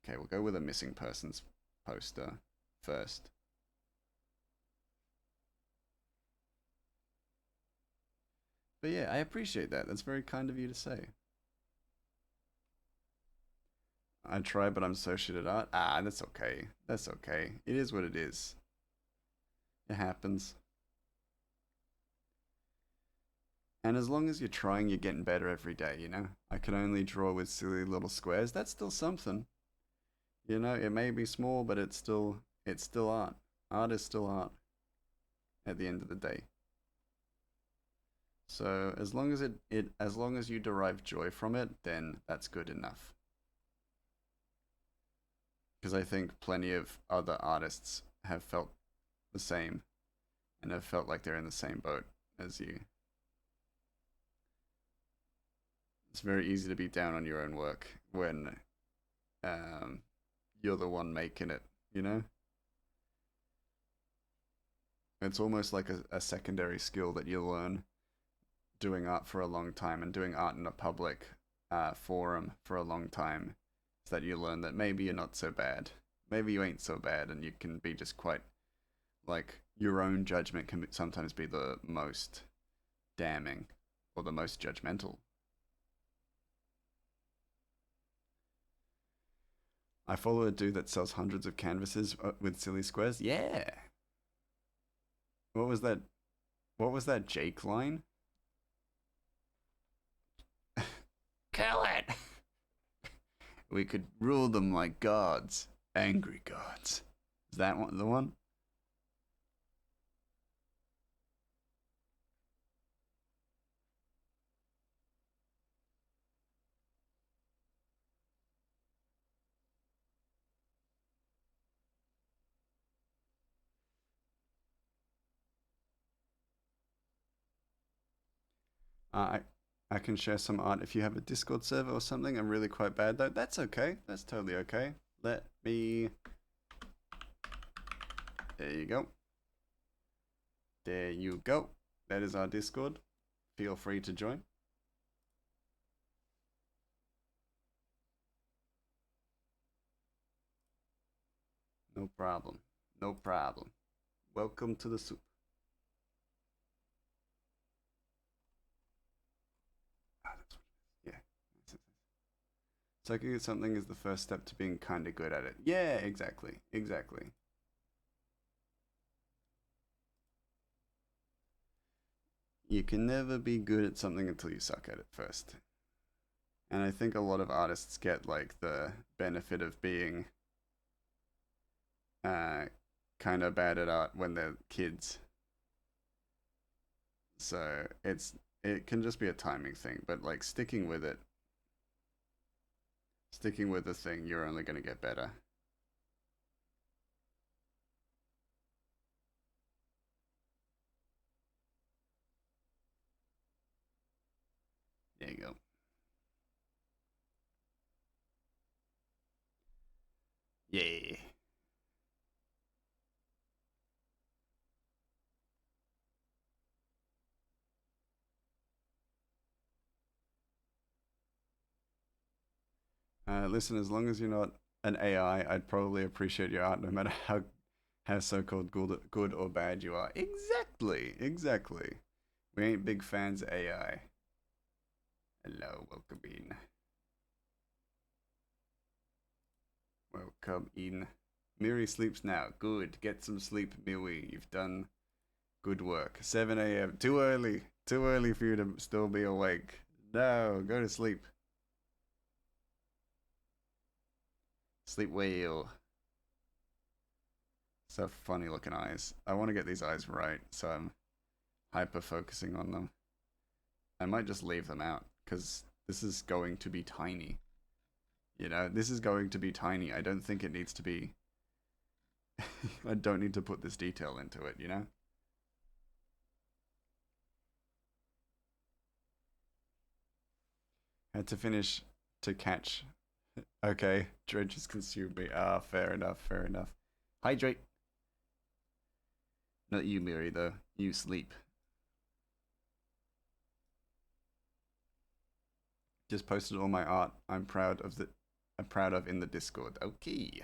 Speaker 1: Okay, we'll go with a missing persons poster first. But yeah, I appreciate that. That's very kind of you to say. I try, but I'm so shit at art. Ah, that's okay. That's okay. It is what it is. It happens. And as long as you're trying, you're getting better every day, you know? I can only draw with silly little squares. That's still something. You know, it may be small, but it's still art. Art is still art at the end of the day. So as long as you derive joy from it, then that's good enough. Because I think plenty of other artists have felt the same and have felt like they're in the same boat as you. It's very easy to be down on your own work when um, you're the one making it, you know? It's almost like a secondary skill that you learn doing art for a long time and doing art in a public forum for a long time. Is that you learn that maybe you're not so bad. Maybe you ain't so bad, and you can be just quite like your own judgment can sometimes be the most damning or the most judgmental. I follow a dude that sells hundreds of canvases with silly squares. Yeah. What was that? What was that Jake line? Kill it. We could rule them like gods, angry gods. Is that one the one? I I can share some art if you have a Discord server or something. I'm really quite bad though. That's okay. That's totally okay. Let me... There you go. There you go. That is our Discord. Feel free to join. No problem. No problem. Welcome to the soup. That's what it is. Yeah. Sucking at something is the first step to being kind of good at it. Yeah, exactly. Exactly. You can never be good at something until you suck at it first. And I think a lot of artists get like the benefit of being kind of bad at art when they're kids. So it can just be a timing thing, but like sticking with it, sticking with the thing, you're only going to get better. There you go. Yeah. Listen, as long as you're not an AI, I'd probably appreciate your art no matter how so-called good or bad you are. Exactly, exactly. We ain't big fans of AI. Hello, welcome in. Welcome in. Miri sleeps now. Good. Get some sleep, Miri. You've done good work. 7 a.m. Too early. Too early for you to still be awake. No, go to sleep. Sleep well. So funny looking eyes. I want to get these eyes right, so I'm hyper focusing on them. I might just leave them out because this is going to be tiny. You know, this is going to be tiny. I don't think it needs to be. I don't need to put this detail into it, you know? Had to finish to catch. Okay, dredges consumed me. Ah, fair enough, fair enough. Hydrate. Not you, Miri, though. You sleep. Just posted all my art. I'm proud of in the Discord. Okay.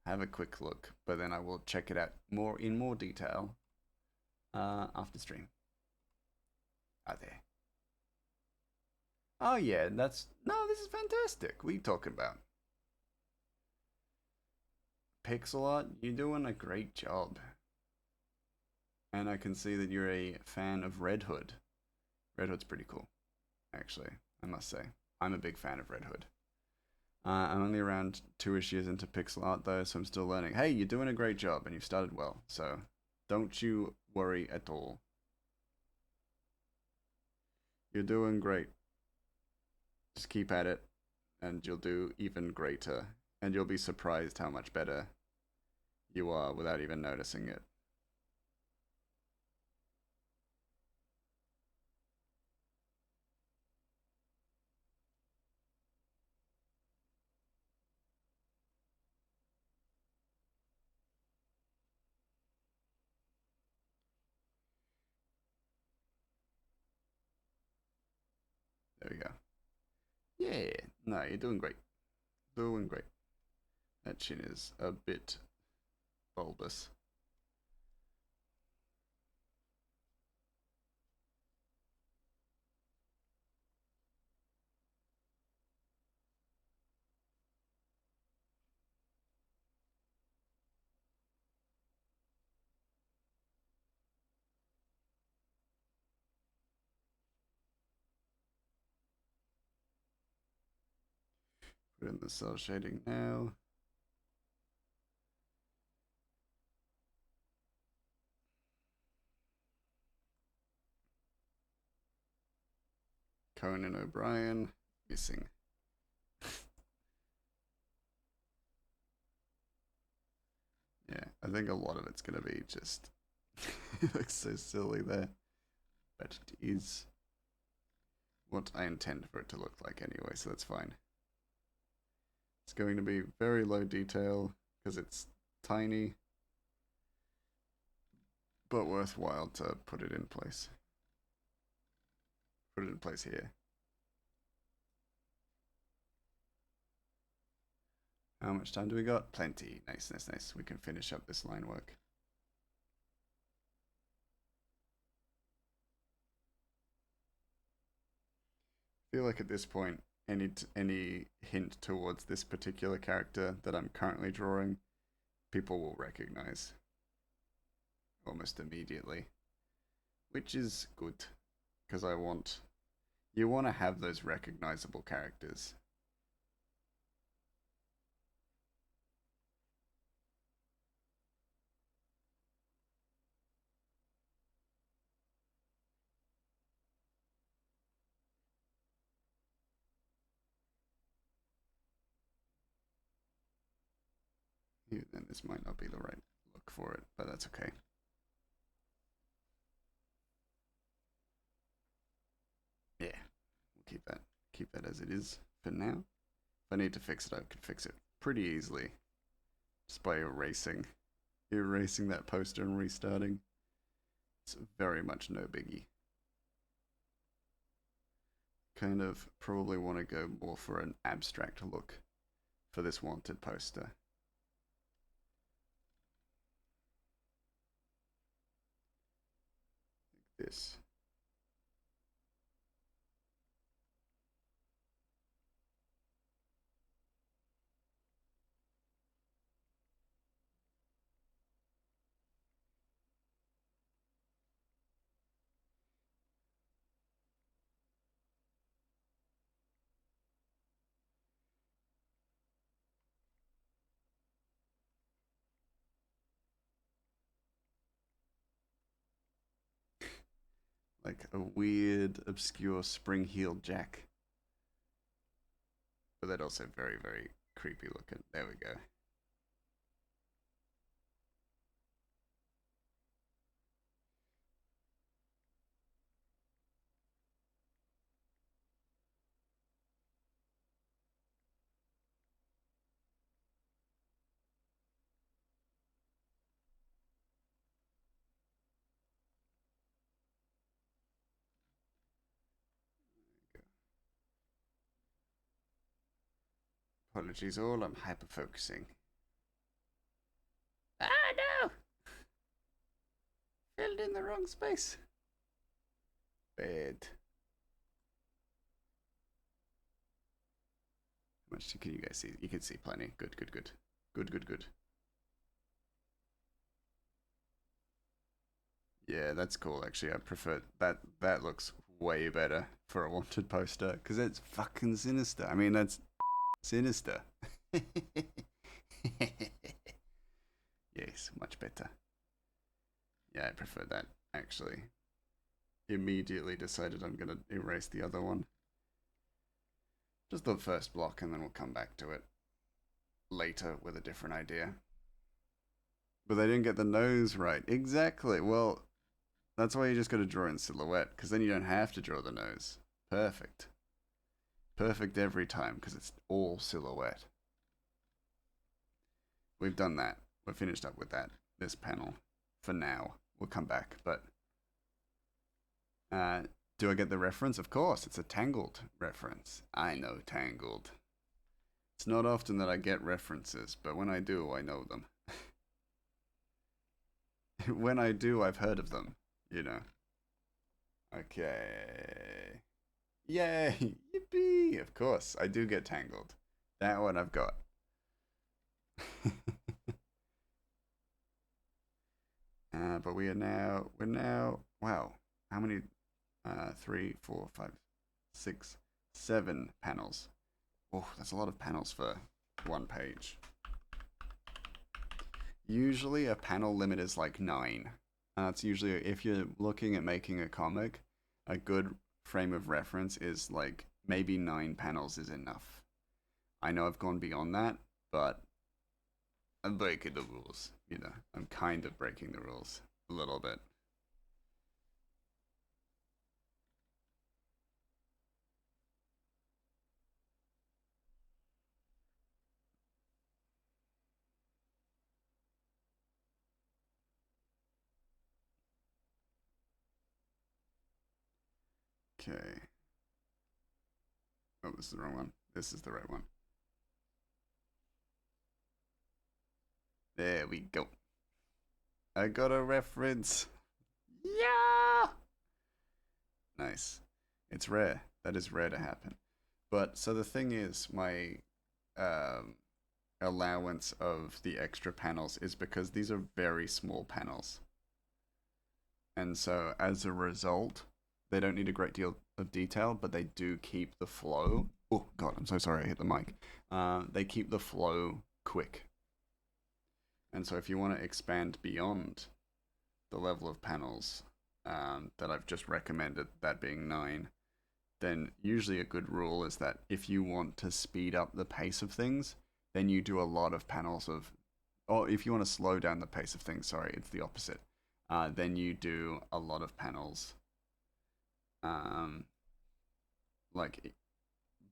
Speaker 1: Have a quick look, but then I will check it out in more detail after stream. Out there. Oh yeah, this is fantastic. What are you talking about? Pixel art, you're doing a great job. And I can see that you're a fan of Red Hood. Red Hood's pretty cool, actually, I must say. I'm a big fan of Red Hood. I'm only around 2-ish years into pixel art though, so I'm still learning. Hey, you're doing a great job and you've started well, so don't you worry at all. You're doing great. Just keep at it and you'll do even greater. And you'll be surprised how much better you are without even noticing it. There we go. Yeah, no, you're doing great. Doing great. That chin is a bit bulbous. Put in the cell shading now. Conan O'Brien, missing. Yeah, I think a lot of it's going to be just. It looks so silly there. But it is what I intend for it to look like anyway, so that's fine. It's going to be very low detail because it's tiny, but worthwhile to put it in place. Put it in place here. How much time do we got? Plenty. Nice, nice, nice. We can finish up this line work. I feel like at this point, any hint towards this particular character that I'm currently drawing, people will recognize almost immediately, which is good because you want to have those recognizable characters. And this might not be the right look for it, but that's okay. Yeah, we'll keep that as it is for now. If I need to fix it, I can fix it pretty easily just by erasing that poster and restarting. It's very much no biggie. Kind of probably want to go more for an abstract look for this wanted poster. This. Like a weird, obscure spring-heeled jack. But that also very, very creepy looking. There we go. Apologies all, I'm hyper-focusing. Ah, no! Filled in the wrong space. Bad. How much can you guys see? You can see plenty. Good, good, good. Good, good, good. Yeah, that's cool actually. I prefer that. That looks way better for a wanted poster because it's fucking sinister. I mean, that's sinister. Yes, much better. Yeah, I prefer that actually. Immediately decided I'm gonna erase the other one. Just the first block and then we'll come back to it later with a different idea. But they didn't get the nose right. Exactly. Well, that's why you just got to draw in silhouette, because then you don't have to draw the nose. Perfect. Perfect every time, because it's all silhouette. We've done that. We're finished up with that, this panel, for now. We'll come back, but... do I get the reference? Of course, it's a Tangled reference. I know Tangled. It's not often that I get references, but when I do, I know them. When I do, I've heard of them, you know. Okay. Yay! Yippee! Of course, I do get Tangled. That one I've got. But we're now, wow. How many? 3, 4, 5, 6, 7 panels. Oh, that's a lot of panels for one page. Usually a panel limit is like 9. It's usually, if you're looking at making a comic, a good frame of reference is like maybe 9 panels is enough. I know I've gone beyond that, but I'm breaking the rules. You know, I'm kind of breaking the rules a little bit. Okay. Oh, this is the wrong one. This is the right one. There we go. I got a reference. Yeah! Nice. It's rare. That is rare to happen. But, so the thing is, my allowance of the extra panels is because these are very small panels. And so, as a result, they don't need a great deal of detail, but they do keep the flow. Oh, God, I'm so sorry I hit the mic. They keep the flow quick. And so, if you want to expand beyond the level of panels that I've just recommended, that being 9, then usually a good rule is that if you want to speed up the pace of things, then you do a lot of panels of, or if you want to slow down the pace of things, sorry, it's the opposite. Then you do a lot of panels, like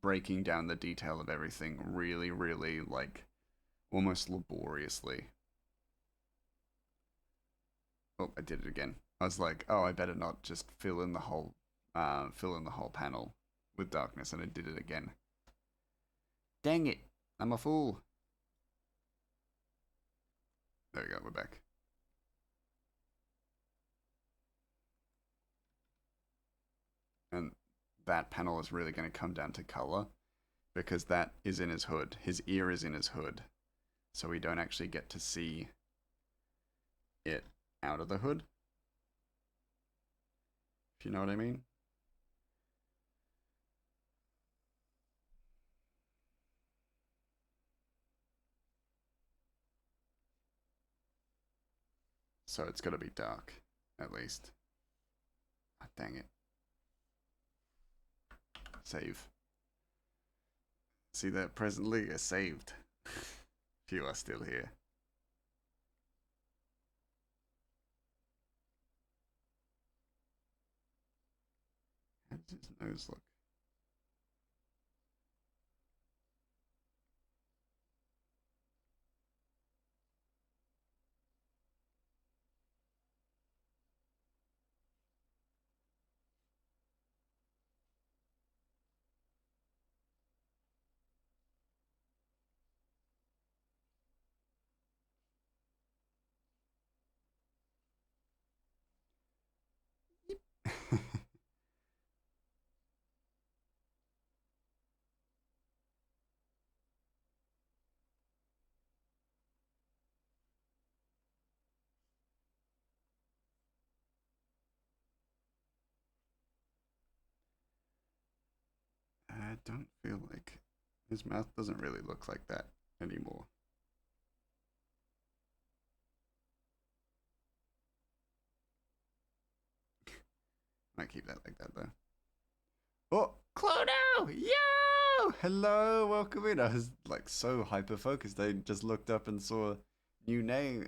Speaker 1: breaking down the detail of everything really, really, like almost laboriously. Oh, I did it again. I was like, oh, I better not just fill in the whole panel with darkness, and I did it again. Dang it! I'm a fool. There we go. We're back. And that panel is really going to come down to color, because that is in his hood. His ear is in his hood, so we don't actually get to see it out of the hood. If you know what I mean. So it's got to be dark, at least. Oh, dang it. Save. See that presently is saved. If you are still here. How does his nose look? I don't feel like his mouth doesn't really look like that anymore. Might keep that like that though. Oh, Clono! Yo! Hello, welcome in. I was like so hyper focused. I just looked up and saw new name.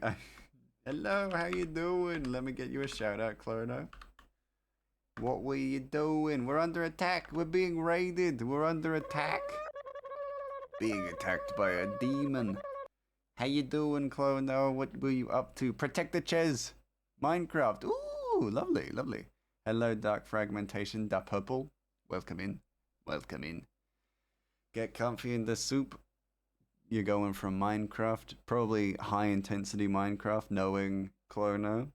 Speaker 1: Hello, how you doing? Let me get you a shout out, Clono. What were you doing? We're under attack. We're being raided. We're under attack. Being attacked by a demon. How you doing, Clono? What were you up to? Protect the Ches. Minecraft. Ooh, lovely, lovely. Hello, Dark Fragmentation, Da Purple. Welcome in. Welcome in. Get comfy in the soup. You're going from Minecraft, probably high intensity Minecraft, knowing Clono,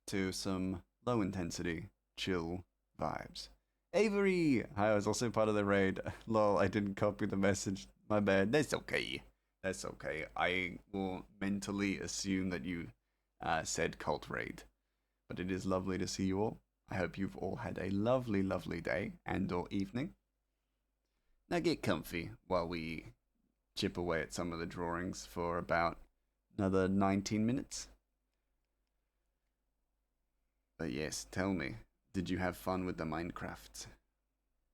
Speaker 1: to some low intensity, chill vibes. Avery! Hi, I was also part of the raid. Lol, I didn't copy the message. My bad. That's okay. That's okay. I will mentally assume that you said cult raid. But it is lovely to see you all. I hope you've all had a lovely, lovely day and or evening. Now get comfy while we chip away at some of the drawings for about another 19 minutes. But yes, tell me, did you have fun with the Minecraft?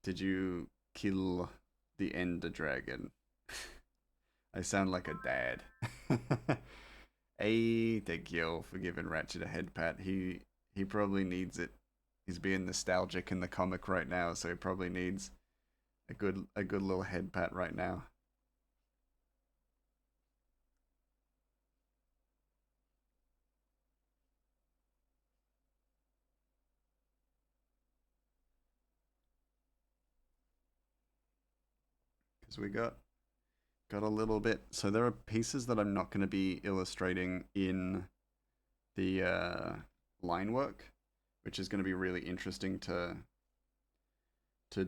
Speaker 1: Did you kill the Ender Dragon? I sound like a dad. Hey, thank you for giving Ratchet a head pat. He probably needs it. He's being nostalgic in the comic right now, so he probably needs a good little head pat right now. Because we got a little bit. So there are pieces that I'm not going to be illustrating in the line work, which is going to be really interesting to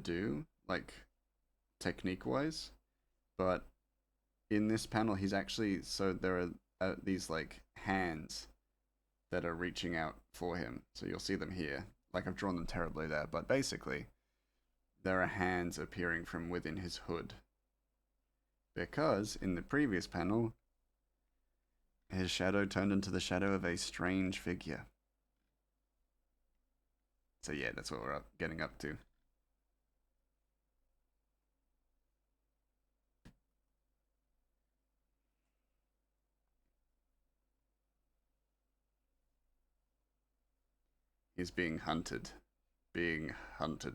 Speaker 1: do, like technique wise. But in this panel, he's actually, so there are these like hands that are reaching out for him. So you'll see them here. Like I've drawn them terribly there, but basically there are hands appearing from within his hood. Because in the previous panel, his shadow turned into the shadow of a strange figure. So yeah, that's what we're getting up to. He's being hunted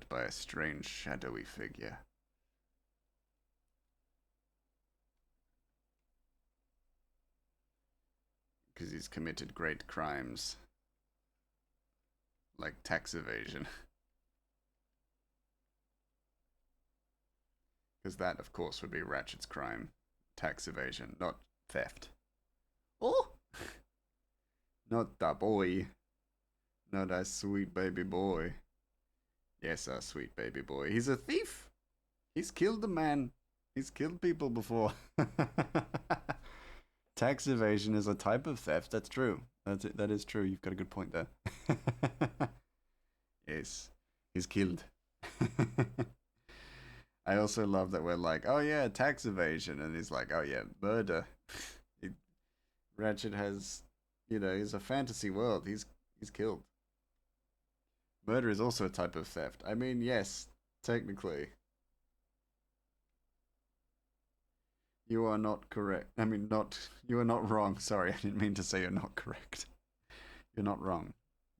Speaker 1: by a strange shadowy figure. Because he's committed great crimes, like tax evasion. Because that, of course, would be Ratchet's crime. Tax evasion, not theft. Oh! Not the boy. Not our sweet baby boy. Yes, our sweet baby boy. He's a thief! He's killed a man. He's killed people before. Tax evasion is a type of theft. That's true. That is true. You've got a good point there. Yes, he's killed. I also love that we're like, oh yeah, tax evasion, and he's like, oh yeah, murder. Ratchet has, he's a fantasy world. He's killed. Murder is also a type of theft. I mean, yes, technically. You are not correct. I mean, you are not wrong. Sorry, I didn't mean to say you're not correct. You're not wrong.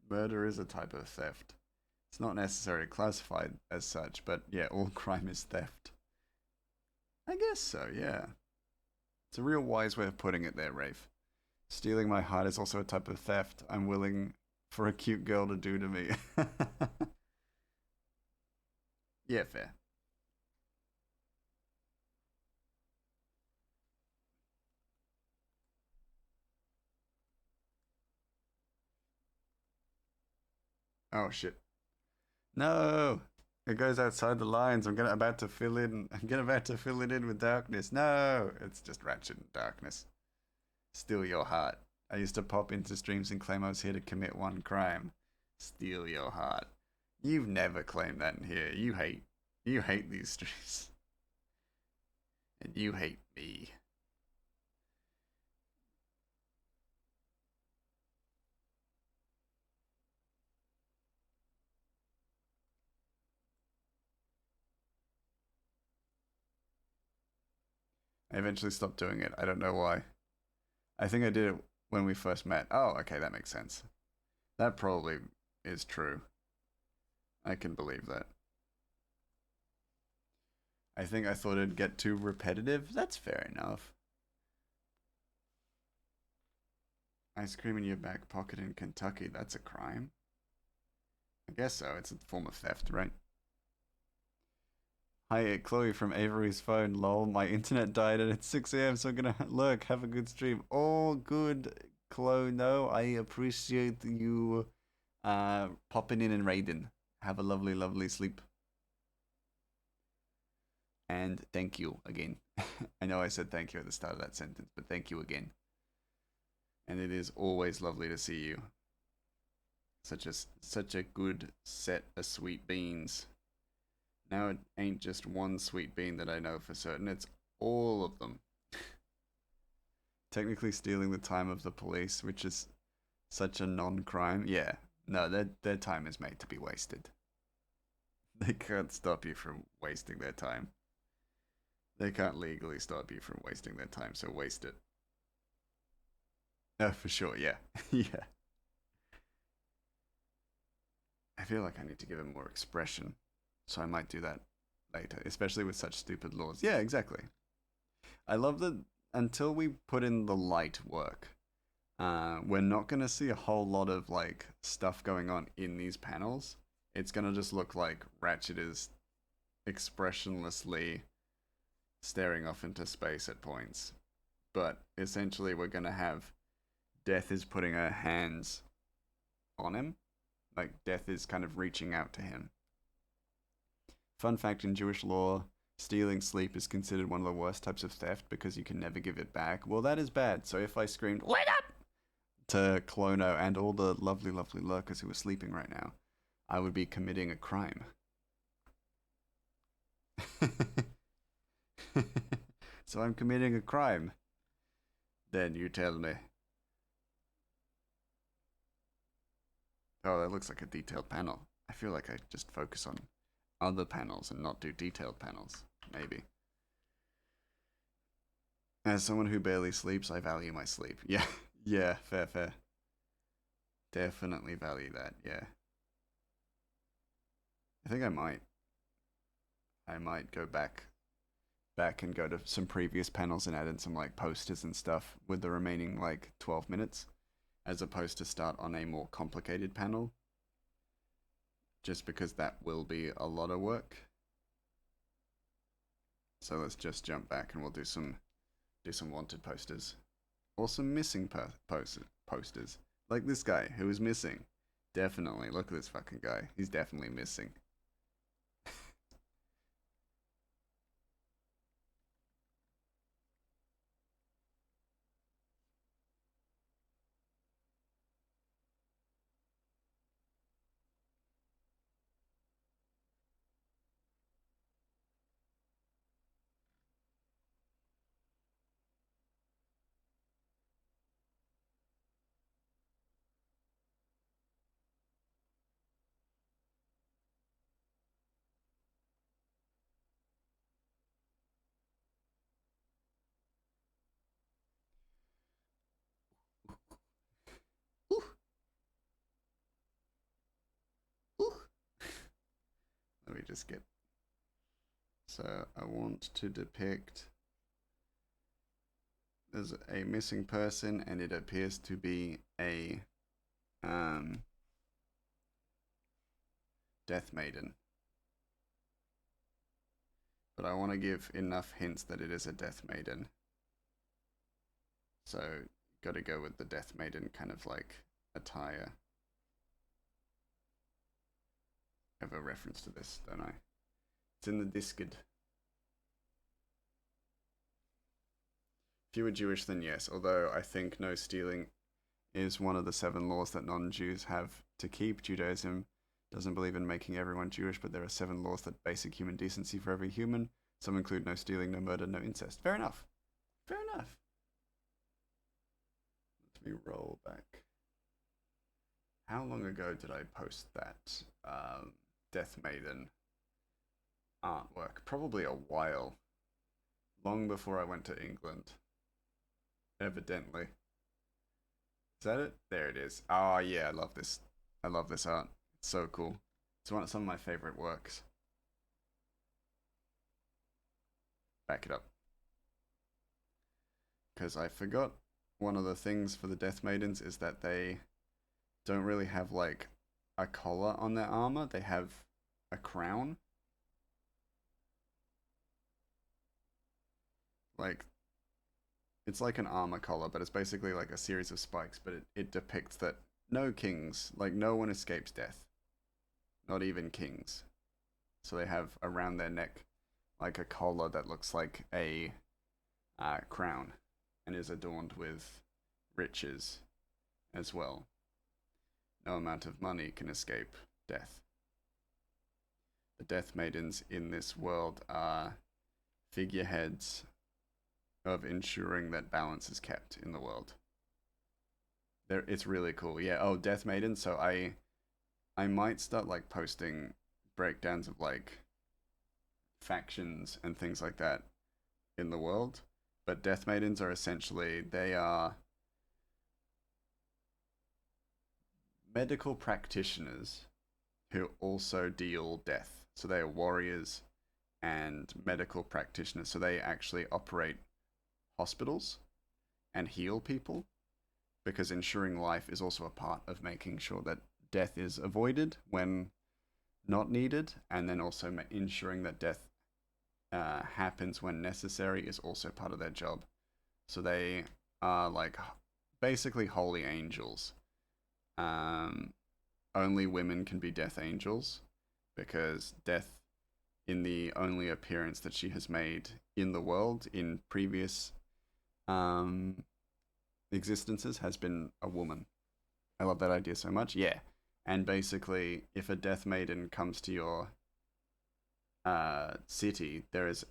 Speaker 1: Murder is a type of theft. It's not necessarily classified as such, but yeah, all crime is theft. I guess so, yeah. It's a real wise way of putting it there, Rafe. Stealing my heart is also a type of theft I'm willing for a cute girl to do to me. Yeah, fair. Oh shit. No! It goes outside the lines. I'm about to fill in. About to fill it in with darkness. No! It's just Ratchet and darkness. Steal your heart. I used to pop into streams and claim I was here to commit one crime. Steal your heart. You've never claimed that in here. You hate these streams. And you hate me. I eventually stopped doing it. I don't know why. I think I did it when we first met. Oh, okay, that makes sense. That probably is true. I can believe that. I think I thought it'd get too repetitive. That's fair enough. Ice cream in your back pocket in Kentucky. That's a crime. I guess so. It's a form of theft, right? Hi, Chloe from Avery's phone. Lol, my internet died and it's 6 a.m., so I'm gonna lurk. Have a good stream. All good, Chloe. No, I appreciate you popping in and raiding. Have a lovely, lovely sleep. And thank you again. I know I said thank you at the start of that sentence, but thank you again. And it is always lovely to see you. Such a good set of sweet beans. Now it ain't just one sweet bean that I know for certain, it's all of them. Technically stealing the time of the police, which is such a non-crime. Yeah, no, their time is made to be wasted. They can't stop you from wasting their time. They can't legally stop you from wasting their time, so waste it. For sure, yeah. Yeah. I feel like I need to give it more expression, so I might do that later, especially with such stupid laws. Yeah, exactly. I love that until we put in the light work, we're not going to see a whole lot of like stuff going on in these panels. It's going to just look like Ratchet is expressionlessly staring off into space at points. But essentially, we're going to have Death is putting her hands on him. Like, Death is kind of reaching out to him. Fun fact, in Jewish law, stealing sleep is considered one of the worst types of theft because you can never give it back. Well, that is bad. So if I screamed, "Wake up!" to Clono and all the lovely, lovely lurkers who are sleeping right now, I would be committing a crime. So I'm committing a crime. Then you tell me. Oh, that looks like a detailed panel. I feel like I just focus on other panels and not do detailed panels. Maybe. As someone who barely sleeps, I value my sleep. Yeah, yeah, fair. Definitely value that, yeah. I think I might. I might go back and go to some previous panels and add in some like posters and stuff with the remaining like 12 minutes, as opposed to start on a more complicated panel. Just because that will be a lot of work. So let's just jump back and we'll do some wanted posters. Or some missing posters. Like this guy who is missing. Definitely. Look at this fucking guy. He's definitely missing. Ooh. Ooh. Let me just get... So I want to depict... There's a missing person and it appears to be a Death Maiden. But I want to give enough hints that it is a Death Maiden. So, gotta go with the Death Maiden kind of like attire. I have a reference to this, don't I? It's in the Discord. If you were Jewish, then yes, although I think no stealing is one of the 7 laws that non-Jews have to keep. Judaism doesn't believe in making everyone Jewish, but there are 7 laws that basic human decency for every human. Some include no stealing, no murder, no incest. Fair enough. Fair enough. Let me roll back. How long ago did I post that Death Maiden artwork? Probably a while. Long before I went to England. Evidently. Is that it? There it is. Oh yeah, I love this. I love this art. It's so cool. It's some of my favorite works. Back it up. Because I forgot one of the things for the Death Maidens is that they don't really have like a collar on their armor. They have a crown. Like, it's like an armor collar, but it's basically like a series of spikes, but it depicts that no kings, like no one escapes death. Not even kings. So they have around their neck like a collar that looks like a crown and is adorned with riches as well. No amount of money can escape death. The Death Maidens in this world are figureheads of ensuring that balance is kept in the world. It's really cool. Yeah. Oh, Death Maiden. So I might start like posting breakdowns of like factions and things like that in the world. But Death Maidens are essentially, they are medical practitioners who also deal death. So they are warriors and medical practitioners. So they actually operate hospitals and heal people, because ensuring life is also a part of making sure that death is avoided when not needed, and then also ensuring that death happens when necessary is also part of their job. So they are like basically holy angels. Um, Only women can be death angels because death, in the only appearance that she has made in the world in previous um, existences, has been a woman. I love that idea so much. Yeah. And basically, if a death maiden comes to your city, there is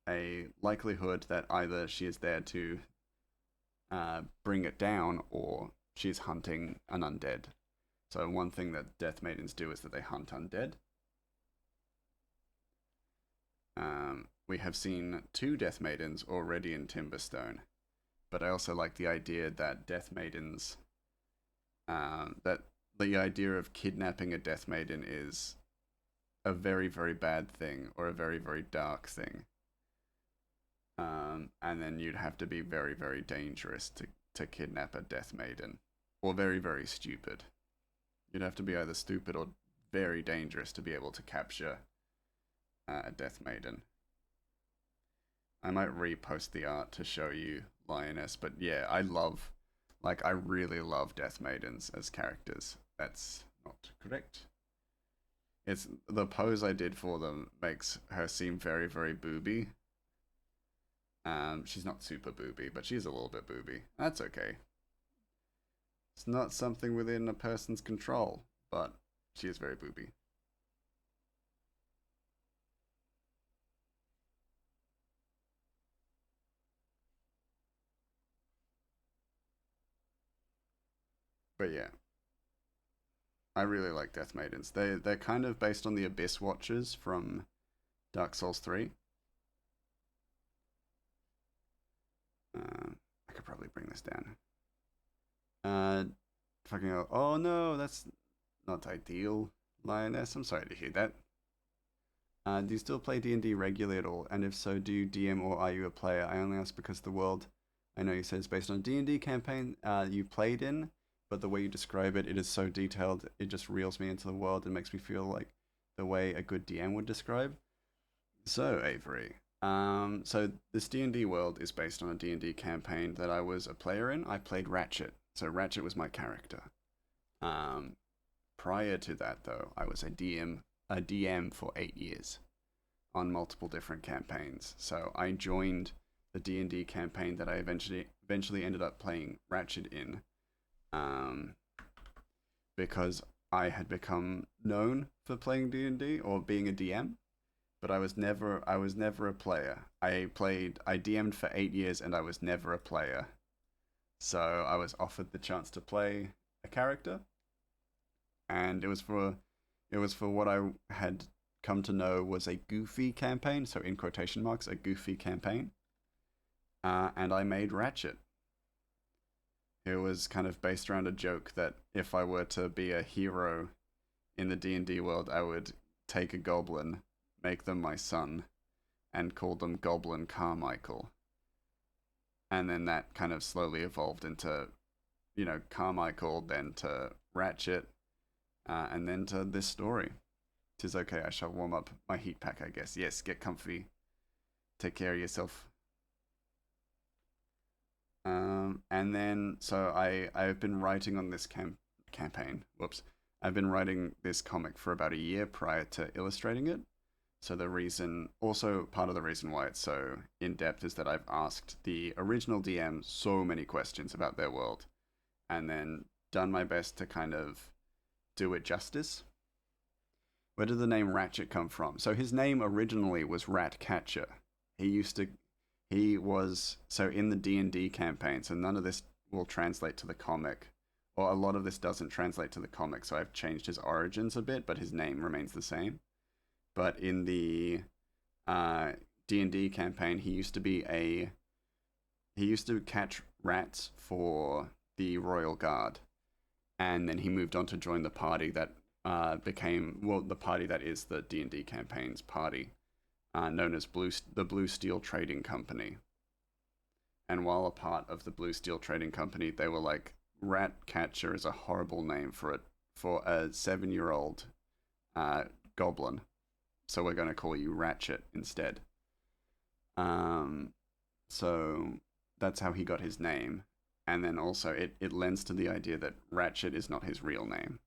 Speaker 1: a likelihood that either she is there to bring it down or she's hunting an undead. So one thing that death maidens do is that they hunt undead. We have seen two death maidens already in Timberstone, but I also like the idea that death maidens, that the idea of kidnapping a death maiden is a very, very bad thing or a very, very dark thing. And then you'd have to be very, very dangerous to kidnap a death maiden, or very, very stupid. You'd have to be either stupid or very dangerous to be able to capture a death maiden. I might repost the art to show you Lioness, but yeah, I really love death maidens as characters. That's not correct. It's the pose I did for them makes her seem very, very booby. She's not super booby, but she's a little bit booby. That's okay. It's not something within a person's control, but she is very booby. But yeah, I really like Death Maidens. They're kind of based on the Abyss Watchers from Dark Souls 3. I could probably bring this down. Fucking hell. Oh no, that's not ideal, Lioness. I'm sorry to hear that. Do you still play D&D regularly at all? And if so, do you DM or are you a player? I only ask because the world, I know you said it's based on a D&D campaign you played in, but the way you describe it, it is so detailed, it just reels me into the world and makes me feel like the way a good DM would describe. So, Avery, so this D&D world is based on a D&D campaign that I was a player in. I played Ratchet, so Ratchet was my character. Um, Prior to that, though, I was a DM for 8 years on multiple different campaigns. So I joined the D&D campaign that I eventually ended up playing Ratchet in, um, because I had become known for playing D&D or being a DM, but I was never a player. I DM'd for 8 years and I was never a player. So I was offered the chance to play a character, and it was for what I had come to know was a goofy campaign. So in quotation marks, a goofy campaign. And I made Ratchet. It was kind of based around a joke that if I were to be a hero in the D&D world, I would take a goblin, make them my son, and call them Goblin Carmichael. And then that kind of slowly evolved into, Carmichael, then to Ratchet, and then to this story. "'Tis okay, I shall warm up my heat pack, I guess. Yes, get comfy. Take care of yourself." And then, so I've been writing on this campaign. Whoops. I've been writing this comic for about a year prior to illustrating it. So also part of the reason why it's so in depth is that I've asked the original DM so many questions about their world, and then done my best to kind of do it justice. Where did the name Ratchet come from? So his name originally was Ratcatcher. So in the D&D campaign, so none of this will translate to the comic, or a lot of this doesn't translate to the comic, so I've changed his origins a bit, but his name remains the same. But in the D&D campaign, he used to catch rats for the Royal Guard, and then he moved on to join the party that the party that is the D&D campaign's party, known as the Blue Steel Trading Company. And while a part of the Blue Steel Trading Company, they were like, Ratcatcher is a horrible name for a 7-year-old goblin, so we're going to call you Ratchet instead. So that's how he got his name. And then also it lends to the idea that Ratchet is not his real name.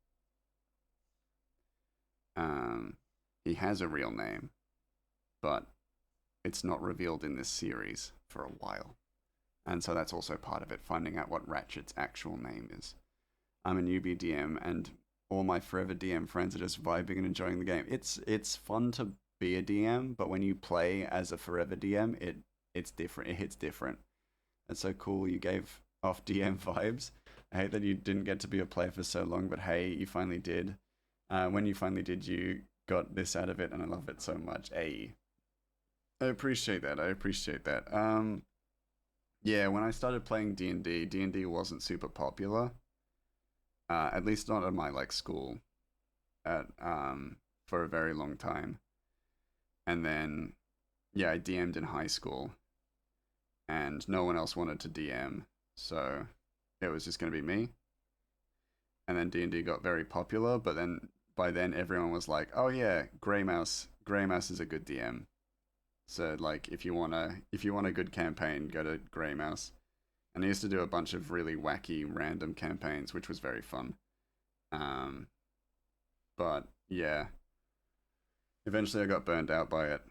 Speaker 1: He has a real name, but it's not revealed in this series for a while. And so that's also part of it, finding out what Ratchet's actual name is. I'm a newbie DM, and all my forever DM friends are just vibing and enjoying the game. It's fun to be a DM, but when you play as a forever DM, it's different. It hits different. It's so cool. You gave off DM vibes. I hate that you didn't get to be a player for so long, but hey, you finally did. When you finally did, you got this out of it, and I love it so much. Hey, I appreciate that. I appreciate that. Yeah, when I started playing D&D wasn't super popular. At least not at my like school. At For a very long time. And then yeah, I DM'd in high school, and no one else wanted to DM, so it was just gonna be me. And then D&D got very popular, but then by then everyone was like, "Oh yeah, Grey Mouse is a good DM." So like, if you want a good campaign, go to Grey Mouse. And I used to do a bunch of really wacky, random campaigns, which was very fun. Um, but yeah, eventually I got burned out by it,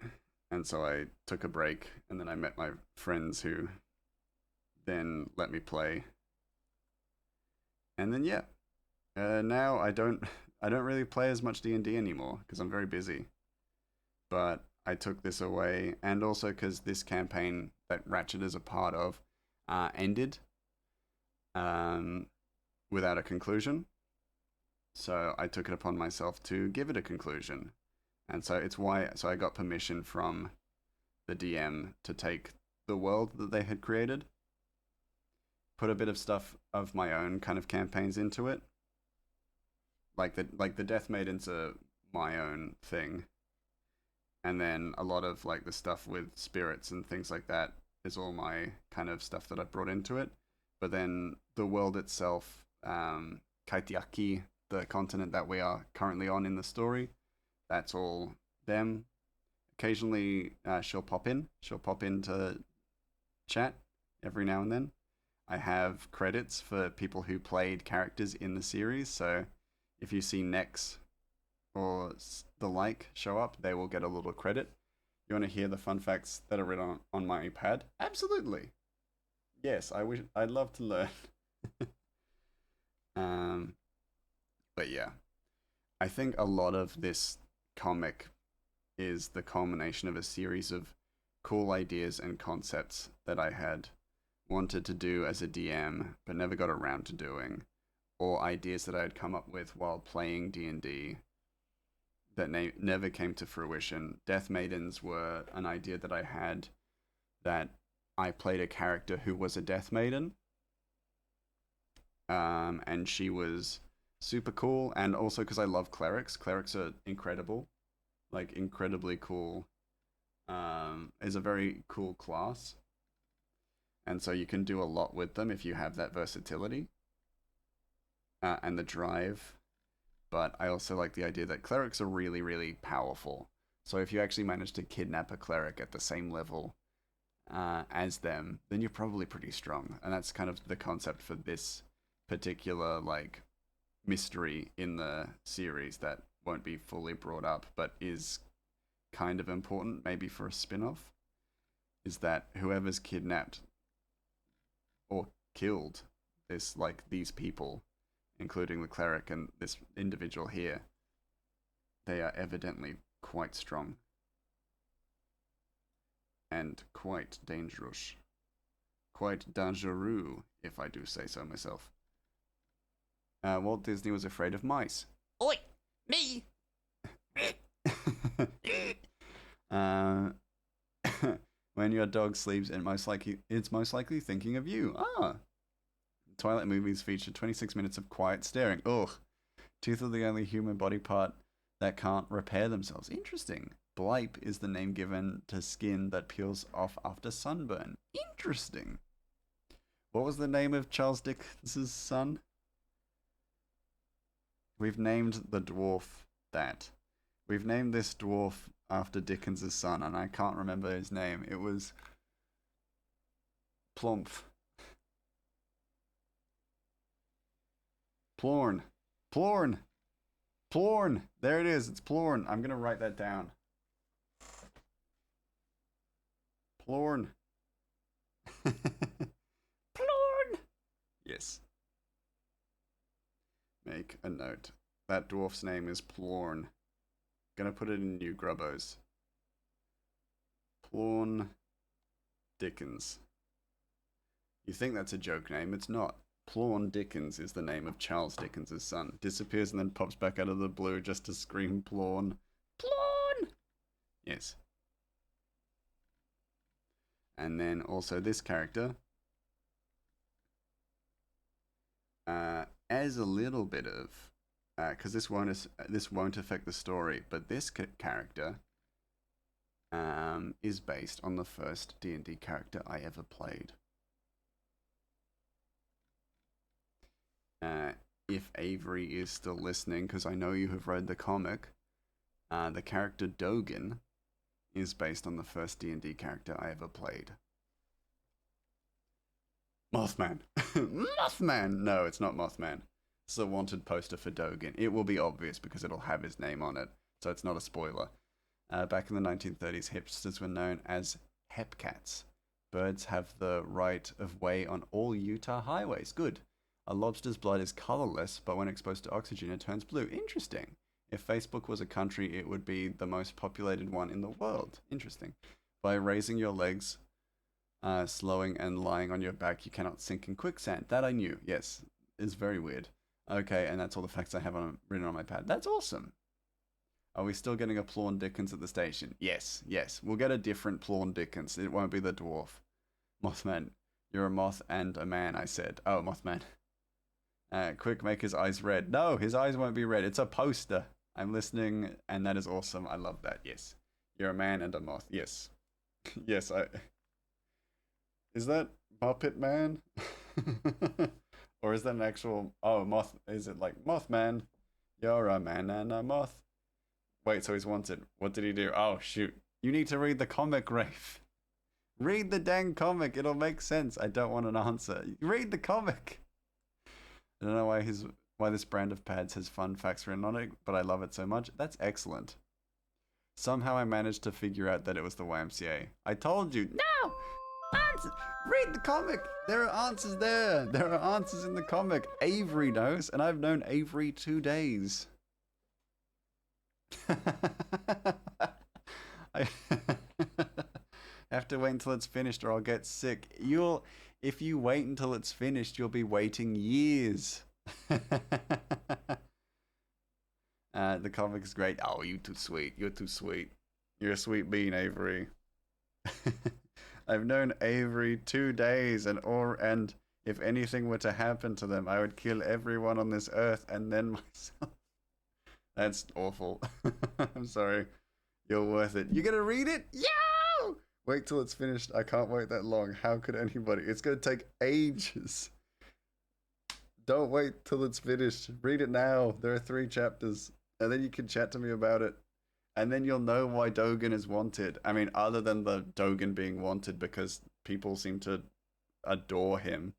Speaker 1: and so I took a break, and then I met my friends who then let me play, and then yeah, now I don't really play as much D&D anymore because I'm very busy. But I took this away, and also because this campaign that Ratchet is a part of ended um, without a conclusion. So I took it upon myself to give it a conclusion, and so it's why. So I got permission from the DM to take the world that they had created, put a bit of stuff of my own kind of campaigns into it, like the Death Maidens are my own thing, and then a lot of like the stuff with spirits and things like that is all my kind of stuff that I brought into it. But then the world itself, Kaitiaki, the continent that we are currently on in the story, that's all them. Occasionally, she'll pop in. She'll pop into chat every now and then. I have credits for people who played characters in the series, so if you see Nex or the like show up, they will get a little credit. You want to hear the fun facts that are written on my pad? Absolutely. Yes, I'd love to learn. um, but yeah, I think a lot of this comic is the culmination of a series of cool ideas and concepts that I had wanted to do as a DM but never got around to doing, or ideas that I had come up with while playing D&D that never came to fruition. Death Maidens were an idea that I had, that I played a character who was a Death Maiden, and she was super cool, and also because I love clerics. Clerics are incredible, like incredibly cool. Is a very cool class, and so you can do a lot with them if you have that versatility and the drive. But I also like the idea that clerics are really, really powerful. So if you actually manage to kidnap a cleric at the same level as them, then you're probably pretty strong. And that's kind of the concept for this particular like mystery in the series that won't be fully brought up, but is kind of important, maybe for a spin-off, is that whoever's kidnapped or killed these people, including the cleric and this individual here, they are evidently quite strong and quite dangerous. Quite dangereux, if I do say so myself. Walt Disney was afraid of mice.
Speaker 3: Oi, me.
Speaker 1: uh, when your dog sleeps, it's most likely thinking of you. Ah, Twilight movies feature 26 minutes of quiet staring. Ugh. Teeth are the only human body part that can't repair themselves. Interesting. Blipe is the name given to skin that peels off after sunburn. Interesting. What was the name of Charles Dickens's son? We've named the dwarf that. We've named this dwarf after Dickens's son, and I can't remember his name. It was Plump. Plorn. Plorn. Plorn. There it is. It's Plorn. I'm gonna write that down. Plorn. Plorn. Yes. Make a note. That dwarf's name is Plorn. Gonna put it in new grubbos. Plorn Dickens. You think that's a joke name? It's not. Plorn Dickens is the name of Charles Dickens' son. Disappears and then pops back out of the blue just to scream Plorn. Plorn! Yes. And then also this character. As a little bit of... because this won't affect the story, but this character is based on the first D&D character I ever played. If Avery is still listening, because I know you have read the comic, the character Dogen is based on the first D&D character I ever played. Mothman. Mothman! No, it's not Mothman. It's a wanted poster for Dogen. It will be obvious because it'll have his name on it, so it's not a spoiler. Back in the 1930s, hipsters were known as hepcats. Birds have the right of way on all Utah highways. Good. A lobster's blood is colorless, but when exposed to oxygen, it turns blue. Interesting. If Facebook was a country, it would be the most populated one in the world. Interesting. By raising your legs, slowing and lying on your back, you cannot sink in quicksand. That I knew. Yes. It's very weird. Okay, and that's all the facts I have written on my pad. That's awesome. Are we still getting a Plorn Dickens at the station? Yes, yes. We'll get a different Plorn Dickens. It won't be the dwarf. Mothman. You're a moth and a man, I said. Oh, Mothman. Quick, make his eyes red. No, his eyes won't be red. It's a poster. I'm listening, and that is awesome. I love that. Yes. You're a man and a moth. Yes. Yes, Is that Muppet Man? Or is that an actual... Oh, moth... Is it like, Mothman, you're a man and a moth. Wait, so he's wanted. What did he do? Oh, shoot. You need to read the comic, Rafe. Read the dang comic. It'll make sense. I don't want an answer. Read the comic. I don't know why this brand of pads has fun facts written on it, but I love it so much. That's excellent. Somehow I managed to figure out that it was the YMCA. I told you. No! Answer! Read the comic! There are answers there! There are answers in the comic. Avery knows, and I've known Avery 2 days. I have to wait until it's finished or I'll get sick. If you wait until it's finished, you'll be waiting years. The comic is great. Oh, you're too sweet. You're too sweet. You're a sweet bean, Avery. I've known Avery 2 days, and if anything were to happen to them, I would kill everyone on this earth and then myself. That's awful. I'm sorry. You're worth it. You gonna read it? Yo! Wait till it's finished. I can't wait that long. How could anybody? It's gonna take ages. Don't wait till it's finished. Read it now. There are 3 chapters. And then you can chat to me about it. And then you'll know why Dogen is wanted. I mean, other than the Dogen being wanted because people seem to adore him.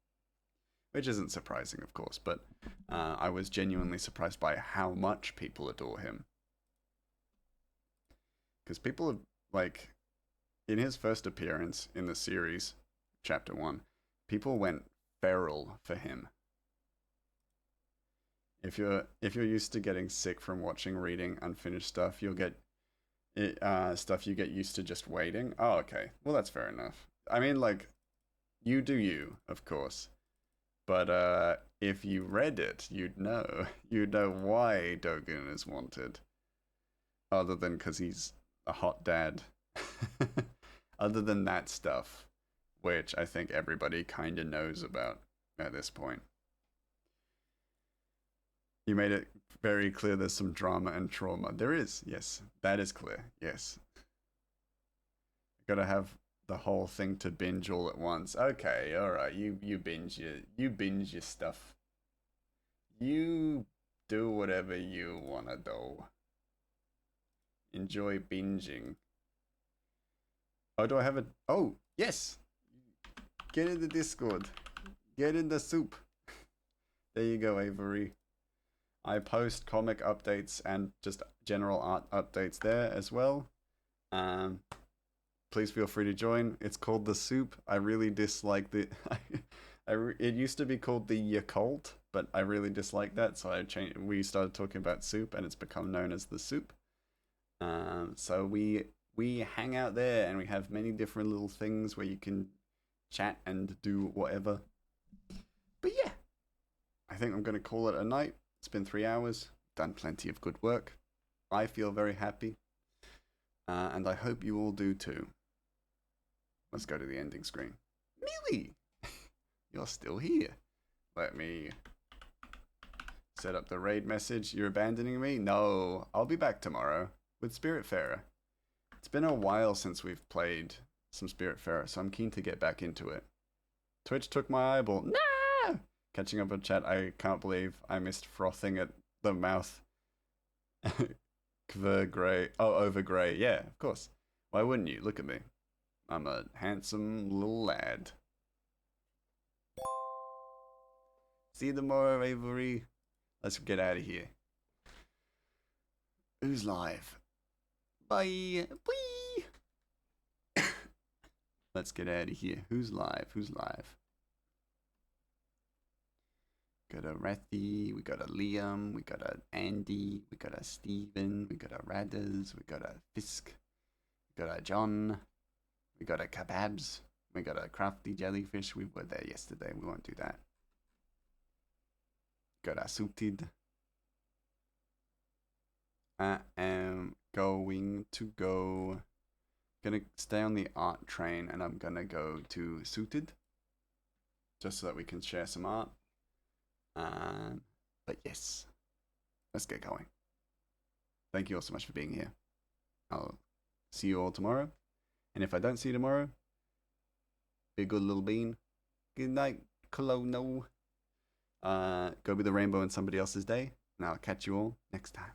Speaker 1: Which isn't surprising, of course, but I was genuinely surprised by how much people adore him. Because people have, like, in his first appearance in the series, Chapter 1, people went feral for him. If you're used to getting sick from reading unfinished stuff, you'll get stuff you get used to just waiting. Oh, okay. Well, that's fair enough. I mean, like, you do you, of course. But if you read it, you'd know why Dogen is wanted. Other than because he's a hot dad. Other than that stuff, which I think everybody kind of knows about at this point. You made it very clear there's some drama and trauma. There is, yes. That is clear, yes. Gotta have the whole thing to binge all at once. Okay, alright, you binge your stuff. You do whatever you wanna do. enjoy binging. Oh, do I have a... Oh, yes! Get in the Discord. Get in the soup. There you go, Avery. I post comic updates and just general art updates there as well. Please feel free to join. It's called The Soup. I really dislike the... it used to be called the Yakult, but I really dislike that, so we started talking about soup, and it's become known as The Soup. So we hang out there, and we have many different little things where you can chat and do whatever. But yeah, I think I'm going to call it a night. It's been 3 hours. Done plenty of good work. I feel very happy. And I hope you all do too. Let's go to the ending screen. Millie! You're still here. Let me set up the raid message. You're abandoning me? No, I'll be back tomorrow with Spiritfarer. It's been a while since we've played some Spiritfarer, so I'm keen to get back into it. Twitch took my eyeball. No! Catching up on chat, I can't believe I missed frothing at the mouth. Kver Grey. Oh, over Grey. Yeah, of course. Why wouldn't you? Look at me. I'm a handsome little lad. See you tomorrow, Avery. Let's get out of here. Who's live? Bye. Bye. Let's get out of here. Who's live? Who's live? Got a Rathy, we got a Liam, we got a Andy, we got a Steven, we got a Radders, we got a Fisk, we got a John, we got a Kebabs, we got a Crafty Jellyfish. We were there yesterday, we won't do that. Got a Suited. I am going to go, gonna stay on the art train, and I'm gonna go to Suited, just so that we can share some art. But yes, let's get going. Thank you all so much for being here. I'll see you all tomorrow. And if I don't see you tomorrow, be a good little bean. Good night, Colono. Go be the rainbow in somebody else's day. And I'll catch you all next time.